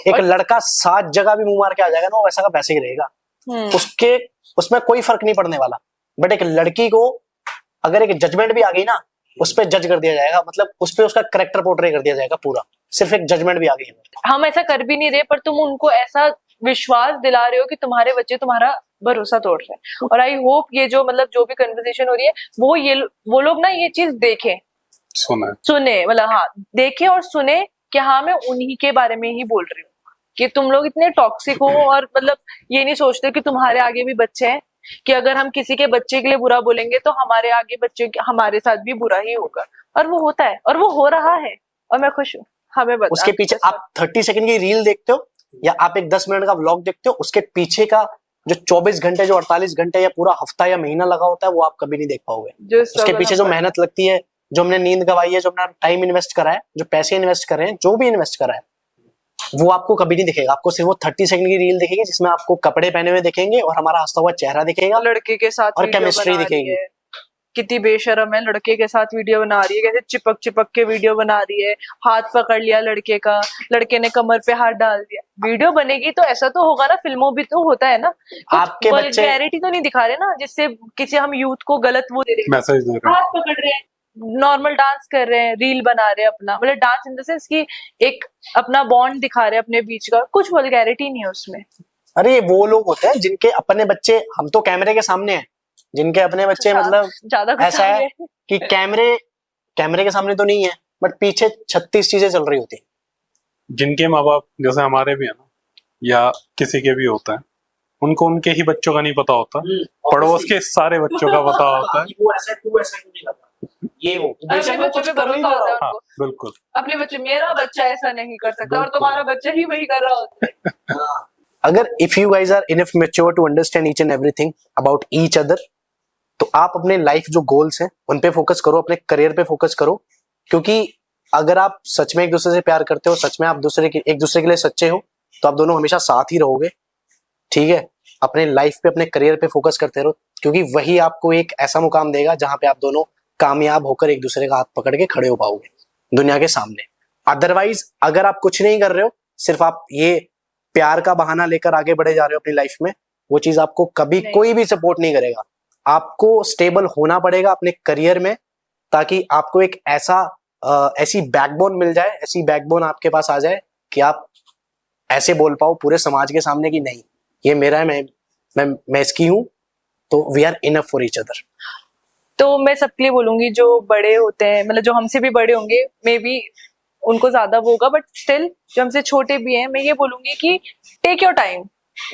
एक लड़का 7 जगह भी मुंह मार के आ जाएगा ना, वो वैसा का वैसे ही रहेगा, उसके उसमें कोई फर्क नहीं पड़ने वाला। बट एक लड़की को अगर एक जजमेंट भी आ गई ना, उस पर जज कर दिया जाएगा, मतलब उस पर उसका करेक्टर पोर्ट्रे कर दिया जाएगा पूरा, सिर्फ एक जजमेंट भी आ गई। हम ऐसा कर भी नहीं रहे, पर तुम उनको ऐसा विश्वास दिला रहे हो कि तुम्हारे बच्चे तुम्हारा भरोसा तोड़ रहे हैं। और आई होप ये जो मतलब जो भी कन्वर्सेशन हो रही है, वो लोग ना ये चीज देखें, सुने, मतलब हाँ देखें और सुने कि हाँ मैं उन्हीं के बारे में ही बोल रही हूँ, कि तुम लोग इतने टॉक्सिक हो और मतलब ये नहीं सोचते कि तुम्हारे आगे भी बच्चे हैं, कि अगर हम किसी के बच्चे के लिए बुरा बोलेंगे तो हमारे आगे बच्चे हमारे साथ भी बुरा ही होगा। और वो होता है और वो हो रहा है, और मैं खुश हूँ। हमें बता, उसके पीछे आप 30 सेकंड की रील देखते हो या आप एक 10 मिनट का व्लॉग देखते हो, उसके पीछे का जो 24 घंटे, जो 48 घंटे या पूरा हफ्ता या महीना लगा होता है, वो आप कभी नहीं देख पाओगे। उसके पीछे जो मेहनत लगती है, जो हमने नींद गवाई है, जो अपना टाइम इन्वेस्ट करा है, जो पैसे इन्वेस्ट कर रहे हैं, जो भी इन्वेस्ट करा है, वो आपको कभी नहीं दिखेगा। आपको सिर्फ वो 30 सेकंड की रील दिखेगी जिसमें आपको कपड़े पहने हुए दिखेंगे और हमारा हंसता हुआ चेहरा दिखेगा, लड़के के साथ और केमिस्ट्री दिखेगी। कितनी बेशरम है, लड़के के साथ वीडियो बना रही है, कैसे चिपक चिपक के वीडियो बना रही है, हाथ पकड़ लिया लड़के का, लड़के ने कमर पे हाथ डाल दिया। वीडियो बनेगी तो ऐसा तो होगा ना, फिल्मों भी तो होता है ना, आपके बच्चे वल्गैरिटी तो नहीं दिखा रहे ना, जिससे किसी हम यूथ को गलत वो दे रहे हैं, मैसेज दे रहे हैं, हाथ पकड़ रहे हैं, नॉर्मल डांस कर रहे हैं, रील बना रहे हैं अपना, मतलब डांस इन द सेंस की एक अपना बॉन्ड दिखा रहे हैं अपने बीच का, कुछ वल्गैरिटी नहीं है उसमें। अरे वो लोग होते हैं जिनके अपने बच्चे, हम तो कैमरे के सामने हैं, जिनके अपने बच्चे मतलब ज्यादा ऐसा है कि कैमरे के सामने तो नहीं है, बट पीछे 36 चीजें चल रही होती है। जिनके माँ बाप जैसे हमारे भी है ना, या किसी के भी होता है, उनको उनके ही बच्चों का नहीं पता होता, पड़ोस के सारे बच्चों का पता होता है। वो ऐसा है, तू ऐसा क्यों नहीं करता, ये वो अपने बच्चे पे भरोसा होता है हाँ, उनको, बिल्कुल। अपने बच्चे, मेरा बच्चा ऐसा नहीं कर सकता और तुम्हारा बच्चा ही वही कर रहा होता है। अगर if you guys are enough mature to understand each and everything about each other, तो आप अपने लाइफ जो गोल्स हैं उन पे फोकस करो, अपने करियर पे फोकस करो। क्योंकि अगर आप सच में एक दूसरे से प्यार करते हो, सच में आप एक दूसरे के लिए सच्चे हो, तो आप दोनों हमेशा साथ ही रहोगे। ठीक है, अपने लाइफ पे, अपने करियर पे फोकस करते रहो, क्योंकि वही आपको एक ऐसा मुकाम देगा जहां पे आप दोनों कामयाब होकर एक दूसरे का हाथ पकड़ के खड़े हो पाओगे दुनिया के सामने। अदरवाइज अगर आप कुछ नहीं कर रहे हो, सिर्फ आप ये प्यार का बहाना लेकर आगे बढ़े जा रहे हो अपनी लाइफ में, वो चीज आपको कभी कोई भी सपोर्ट नहीं करेगा। आपको स्टेबल होना पड़ेगा अपने करियर में, ताकि आपको एक ऐसी बैकबोन मिल जाए, ऐसी बैकबोन आपके पास आ जाए कि आप ऐसे बोल पाओ पूरे समाज के सामने कि नहीं, ये मेरा है, मैं इसकी हूं, तो we are enough for each other. तो मैं सबके लिए बोलूंगी जो बड़े होते हैं, मतलब जो हमसे भी बड़े होंगे, मे बी उनको ज्यादा वो होगा, बट स्टिल जो हमसे छोटे भी हैं, मैं ये बोलूंगी कि टेक योर टाइम।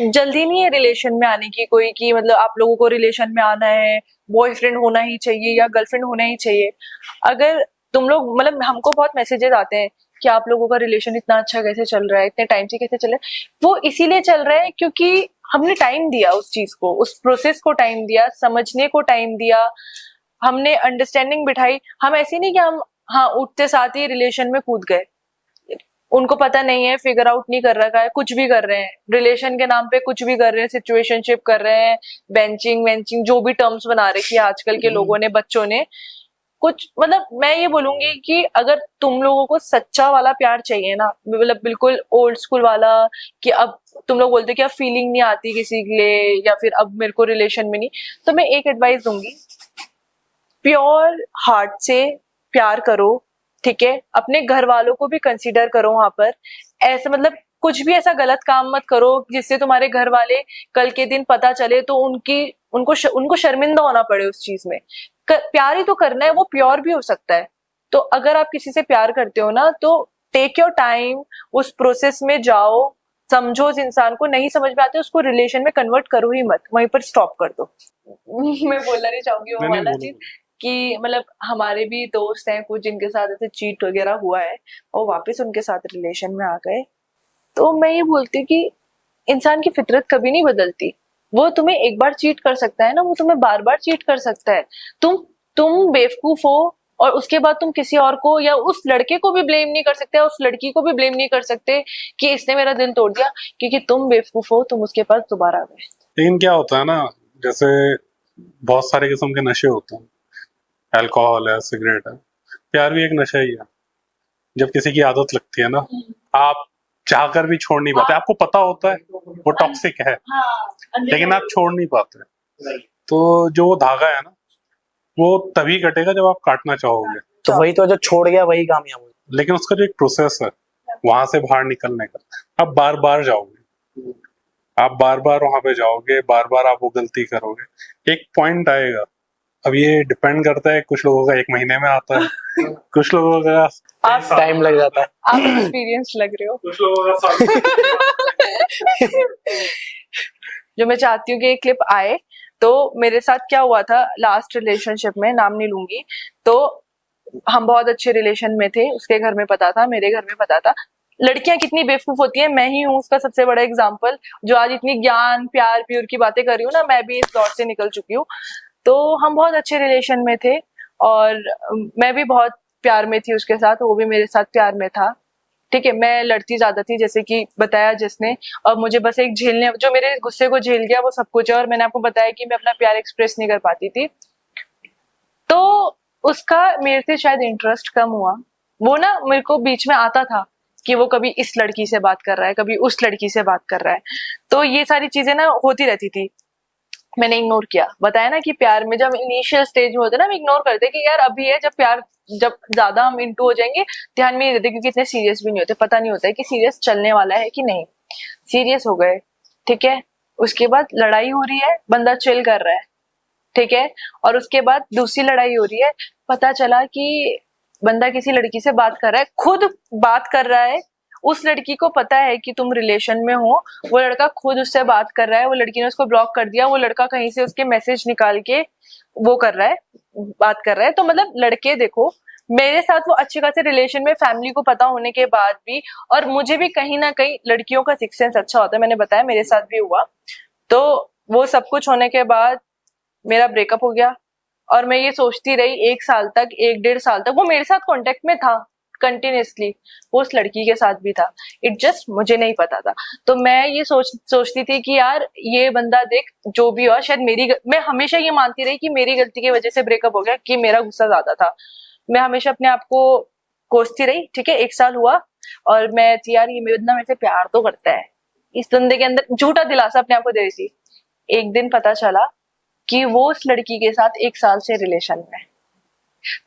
जल्दी नहीं है रिलेशन में आने की कोई, कि मतलब आप लोगों को रिलेशन में आना है, बॉयफ्रेंड होना ही चाहिए या गर्लफ्रेंड होना ही चाहिए। अगर तुम लोग, मतलब हमको बहुत मैसेजेस आते हैं कि आप लोगों का रिलेशन इतना अच्छा कैसे चल रहा है, इतने टाइम से कैसे चल रहा है, वो इसीलिए चल रहा है क्योंकि हमने टाइम दिया उस चीज को, उस प्रोसेस को टाइम दिया, समझने को टाइम दिया, हमने अंडरस्टैंडिंग बिठाई। हम ऐसे नहीं कि हम हाँ उठते साथ ही रिलेशन में कूद गए, उनको पता नहीं है, फिगर आउट नहीं कर रखा है, कुछ भी कर रहे हैं रिलेशन के नाम पे, कुछ भी कर रहे हैं, सिचुएशनशिप कर रहे हैं, बेंचिंग वेंचिंग जो भी टर्म्स बना रखी है आजकल के लोगों ने, बच्चों ने कुछ। मतलब मैं ये बोलूंगी कि अगर तुम लोगों को सच्चा वाला प्यार चाहिए ना, मतलब बिल्कुल ओल्ड स्कूल वाला, कि अब तुम लोग बोलते कि अब फीलिंग नहीं आती किसी के लिए, या फिर अब मेरे को रिलेशन में नहीं, तो मैं एक एडवाइस दूंगी, प्योर हार्ट से प्यार करो, ठीक है। अपने घर वालों को भी कंसीडर करो वहां पर, ऐसा मतलब कुछ भी ऐसा गलत काम मत करो जिससे तुम्हारे घर वाले कल के दिन पता चले तो उनको शर्मिंदा होना पड़े उस चीज में। प्यार ही तो करना है, वो प्योर भी हो सकता है। तो अगर आप किसी से प्यार करते हो ना, तो टेक योर टाइम, उस प्रोसेस में जाओ, समझो उस इंसान को, नहीं समझ में आते उसको रिलेशन में कन्वर्ट करो ही मत, वहीं पर स्टॉप कर दो। मैं बोलना नहीं चाहूंगी वो नहीं नहीं वाला बोलो चीज कि मतलब हमारे भी दोस्त हैं कुछ जिनके साथ ऐसे चीट वगैरह हुआ है और वापस उनके साथ रिलेशन में आ गए। तो मैं ये बोलती हूँ कि इंसान की फितरत कभी नहीं बदलती। वो तुम्हें एक बार चीट कर सकता है ना, वो तुम्हें बार बार चीट कर सकता है। तुम बेवकूफ हो और उसके बाद तुम किसी और को या उस लड़के को भी ब्लेम नहीं कर सकते, उस लड़की को भी ब्लेम नहीं कर सकते कि इसने मेरा दिल तोड़ दिया, क्योंकि तुम बेवकूफ हो, तुम उसके पास दोबारा गए। लेकिन क्या होता है ना, जैसे बहुत सारे किस्म के नशे होते हैं, अल्कोहल है, सिगरेट है, प्यार भी एक नशा ही है। जब किसी की आदत लगती है ना, आप चाहकर भी छोड़ नहीं पाते, आपको पता होता है वो टॉक्सिक है, लेकिन आप छोड़ नहीं पाते। तो जो वो धागा है ना, वो तभी कटेगा जब आप काटना चाहोगे। तो वही तो, जो छोड़ गया वही कामयाब हो। लेकिन उसका जो एक प्रोसेस है वहां से बाहर निकलने का, आप बार बार जाओगे, आप बार बार वहां पे जाओगे, बार बार आप वो गलती करोगे, एक पॉइंट आएगा। अब ये डिपेंड करता है, कुछ लोगों का 1 महीने में आता है, कुछ लोगों का आप टाइम लग जाता है। आप एक्सपीरियंस लग रहे हो। कुछ लोगों का जो मैं चाहती हूँ कि ये क्लिप आए। तो मेरे साथ क्या हुआ था लास्ट रिलेशनशिप में, नाम नहीं लूंगी, तो हम बहुत अच्छे रिलेशन में थे, उसके घर में पता था, मेरे घर में पता था। लड़कियां कितनी बेवकूफ होती हैं, मैं ही हूँ उसका सबसे बड़ा एग्जाम्पल, जो आज इतनी ज्ञान प्यार प्यूर की बातें कर रही हूँ ना, मैं भी इस दौर से निकल चुकी हूँ। तो हम बहुत अच्छे रिलेशन में थे और मैं भी बहुत प्यार में थी उसके साथ, वो भी मेरे साथ प्यार में था, ठीक है। मैं लड़ती ज्यादा थी जैसे कि बताया जिसने, और मुझे बस एक झेलने, जो मेरे गुस्से को झेल गया वो सब कुछ है। और मैंने आपको बताया कि मैं अपना प्यार एक्सप्रेस नहीं कर पाती थी, तो उसका मेरे से शायद इंटरेस्ट कम हुआ। वो ना मेरे को बीच में आता था कि वो कभी इस लड़की से बात कर रहा है, कभी उस लड़की से बात कर रहा है, तो ये सारी चीजें ना होती रहती थी। मैंने इग्नोर किया, बताया ना कि प्यार में जब इनिशियल स्टेज में होते ना, हम इग्नोर करते कि यार अभी है, जब प्यार, जब ज्यादा हम इंटू हो जाएंगे ध्यान में नहीं देते, क्योंकि इतने सीरियस भी नहीं होते, पता नहीं होता है कि सीरियस चलने वाला है कि नहीं। सीरियस हो गए, ठीक है, उसके बाद लड़ाई हो रही है, बंदा चिल कर रहा है, ठीक है, और उसके बाद दूसरी लड़ाई हो रही है, पता चला कि बंदा किसी लड़की से बात कर रहा है, खुद बात कर रहा है, उस लड़की को पता है कि तुम रिलेशन में हो, वो लड़का खुद उससे बात कर रहा है, वो लड़की ने उसको ब्लॉक कर दिया, वो लड़का कहीं से उसके मैसेज निकाल के वो कर रहा है, बात कर रहा है। तो मतलब लड़के देखो, मेरे साथ वो अच्छे खासे रिलेशन में, फैमिली को पता होने के बाद भी, और मुझे भी कहीं ना कहीं लड़कियों का सिक्स सेंस अच्छा होता है, मैंने बताया मेरे साथ भी हुआ। तो वो सब कुछ होने के बाद मेरा ब्रेकअप हो गया, और मैं ये सोचती रही 1 साल तक, 1-1.5 साल तक वो मेरे साथ कांटेक्ट में था कंटिन्यूसली, वो उस लड़की के साथ भी था, इट जस्ट मुझे नहीं पता था। तो मैं ये सोचती थी कि यार ये बंदा देख, जो भी हो शायद मैं हमेशा ये मानती रही कि मेरी गलती की वजह से ब्रेकअप हो गया, कि मेरा गुस्सा ज्यादा था। मैं हमेशा अपने आप को कोसती रही, ठीक है, 1 साल हुआ और मैं थी यार ये बंदा मेरे से प्यार तो करता है, इस बंदे के अंदर झूठा दिलासा अपने आप को दे रही थी। एक दिन पता चला कि वो उस लड़की के साथ 1 साल से रिलेशन में,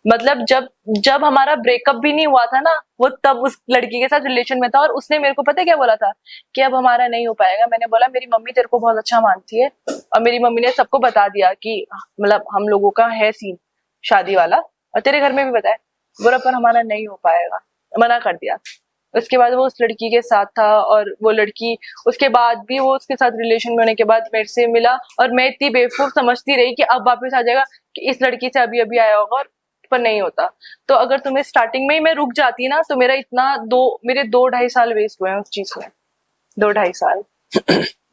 मतलब जब हमारा ब्रेकअप भी नहीं हुआ था ना, वो तब उस लड़की के साथ रिलेशन में था, और उसने मेरे को पता है क्या बोला था कि अब हमारा नहीं हो पाएगा। मैंने बोला मेरी मम्मी तेरे को बहुत अच्छा मानती है, और मेरी मम्मी ने सबको बता दिया कि मतलब हम लोगों का है सीन शादी वाला, और तेरे घर में भी बताया। बोला पर हमारा नहीं हो पाएगा, मना कर दिया। उसके बाद वो उस लड़की के साथ था, और वो लड़की उसके बाद भी वो उसके साथ रिलेशन में होने के बाद मेरे से मिला, और मैं इतनी बेवकूफ समझती रही कि अब वापस आ जाएगा, कि इस लड़की से अभी अभी आया होगा, और पर नहीं होता। तो अगर तुम्हें स्टार्टिंग में ही मैं रुक जाती ना, तो मेरे 2-2.5 साल वेस्ट हुए हैं उस चीज में। 2-2.5 साल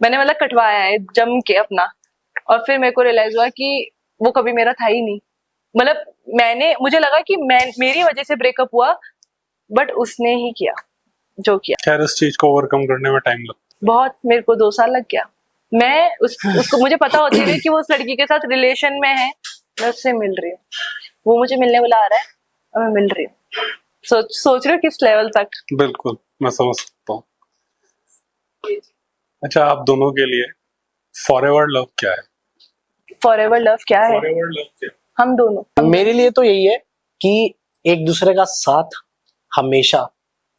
मैंने मतलब कटवाया है जम के अपना, और फिर मेरे को रियलाइज हुआ कि वो कभी मेरा था ही नहीं। मतलब मुझे लगा कि मेरी वजह से ब्रेकअप हुआ, बट उसने ही किया जो किया। खैर इस चीज को ओवरकम करने में टाइम लगता बहुत, मेरे को 2 साल लग गया। मैं उसको मुझे पता होती थी कि वो उस लड़की के साथ रिलेशन में है, मैं उससे मिल रही हूँ, वो मुझे मिलने बुला रहा है और मैं मिल रही हूँ। सोच रही हूँ किस लेवल तक। है। बिल्कुल मैं समझ सकता हूँ। अच्छा, आप दोनों के लिए फॉरएवर लव क्या है? फॉरएवर लव क्या है? फॉरएवर लव क्या? हम दोनों। मेरे लिए तो यही है कि एक दूसरे का साथ हमेशा,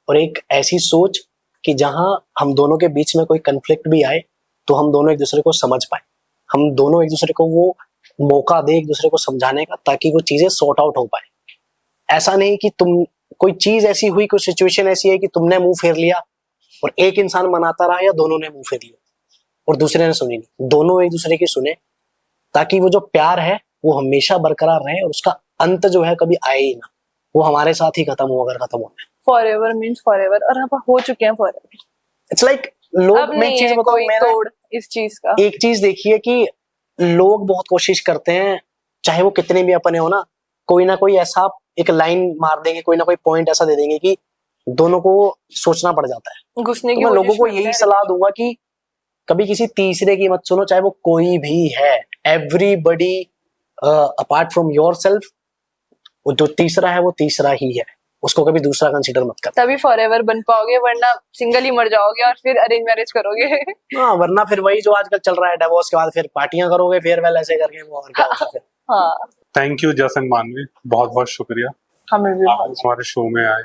और एक ऐसी सोच कि जहां हम दोनों के बीच में कोई कन्फ्लिक्ट भी आए तो हम दोनों एक दूसरे को समझ पाए, हम दोनों एक दूसरे को वो मौका दे एक दूसरे को समझाने का, ताकि वो चीजें सॉर्ट आउट हो पाए। ऐसा नहीं कि तुम कोई चीज ऐसी हुई, कोई सिचुएशन ऐसी है कि तुमने मुंह फेर लिया और एक इंसान मनाता रहा, या दोनों ने मुंह फेर लिया और दूसरे ने सुनी नहीं। दोनों एक दूसरे की सुने, ताकि वो जो प्यार है वो हमेशा बरकरार रहे, और उसका अंत जो है कभी आए ही ना, वो हमारे साथ ही खत्म हो, अगर खत्म होना है। फॉरएवर मीन्स फॉरएवर, और अब हो चुके हैं फॉरएवर। इट्स लाइक लोग, अब मैं नहीं एक चीज है बताऊं, कोई मैंने तोड़ इस चीज का। एक चीज देखी है कि लोग बहुत कोशिश करते हैं, चाहे वो कितने भी अपने हो ना कोई ऐसा एक लाइन मार देंगे, कोई ना कोई पॉइंट ऐसा दे देंगे कि दोनों को सोचना पड़ जाता है। घुसने की तो मैं लोगों को कोशिश यही करते सलाह दूंगा कि कभी किसी तीसरे की मत सुनो, चाहे वो कोई भी है। Everybody apart from your self, वो जो तीसरा है वो तीसरा ही है, उसको कभी दूसरा कंसिडर मत कर। तभी फॉरएवर बन पाओगे, वरना सिंगल ही मर जाओगे और फिर अरेंज मैरिज करोगे। हाँ, वरना फिर वही जो आजकल चल रहा है, डिवोर्स के बाद फिर पार्टियां करोगे, फेयरवेल ऐसे करके, वो और क्या होगा फिर। हाँ, थैंक यू जसन मानवी, बहुत बहुत शुक्रिया हमें भी आप बहुत। हमारे शो में आए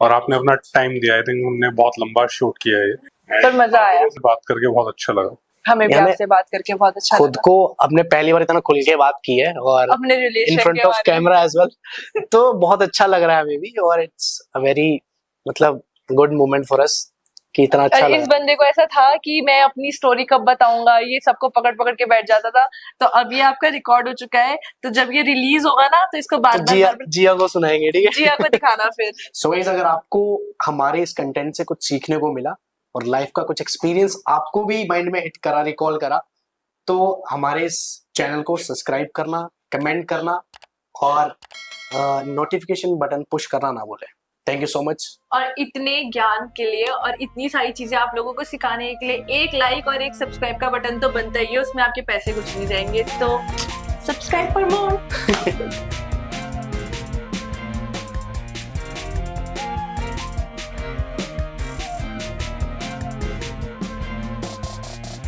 और आपने अपना टाइम दिया। आई थिंक हमने बहुत लंबा शूट किया है, पर मजा आया, आपसे बात करके बहुत अच्छा लगा। हमें भी हमें आपसे बात करके बहुत अच्छा खुद लगा। को अपने पहली बार इतना खुल के बात की है, और अपने इन रिलेशन फ्रंट के ऑफ बारे में। कैमरा एज वेल, तो बहुत अच्छा लग रहा है हमें भी, और इट्स अ वेरी मतलब गुड मोमेंट फॉर अस कि इतना अच्छा और इस लगा। बंदे को ऐसा था कि मैं अपनी स्टोरी कब बताऊंगा, ये सबको पकड़ पकड़ के बैठ जाता था। तो अब ये आपका रिकॉर्ड हो चुका है, तो जब ये रिलीज होगा ना, तो इसको बार तो बार जिया को सुनाएंगे, ठीक है? जिया को दिखाना फिर। सो गाइस, अगर आपको हमारे इस कंटेंट से कुछ सीखने को मिला और लाइफ का कुछ एक्सपीरियंस आपको भी माइंड में हिट करा, रिकॉल करा, तो हमारे इस चैनल को सब्सक्राइब करना, कमेंट करना और नोटिफिकेशन बटन पुश करना ना भूलें। Thank you so much. और इतने ज्ञान के लिए और इतनी सारी चीजें आप लोगों को सिखाने के लिए एक लाइक और एक सब्सक्राइब का बटन तो बनता ही है, उसमें आपके पैसे कुछ नहीं जाएंगे। तो सब्सक्राइब फॉर मोर।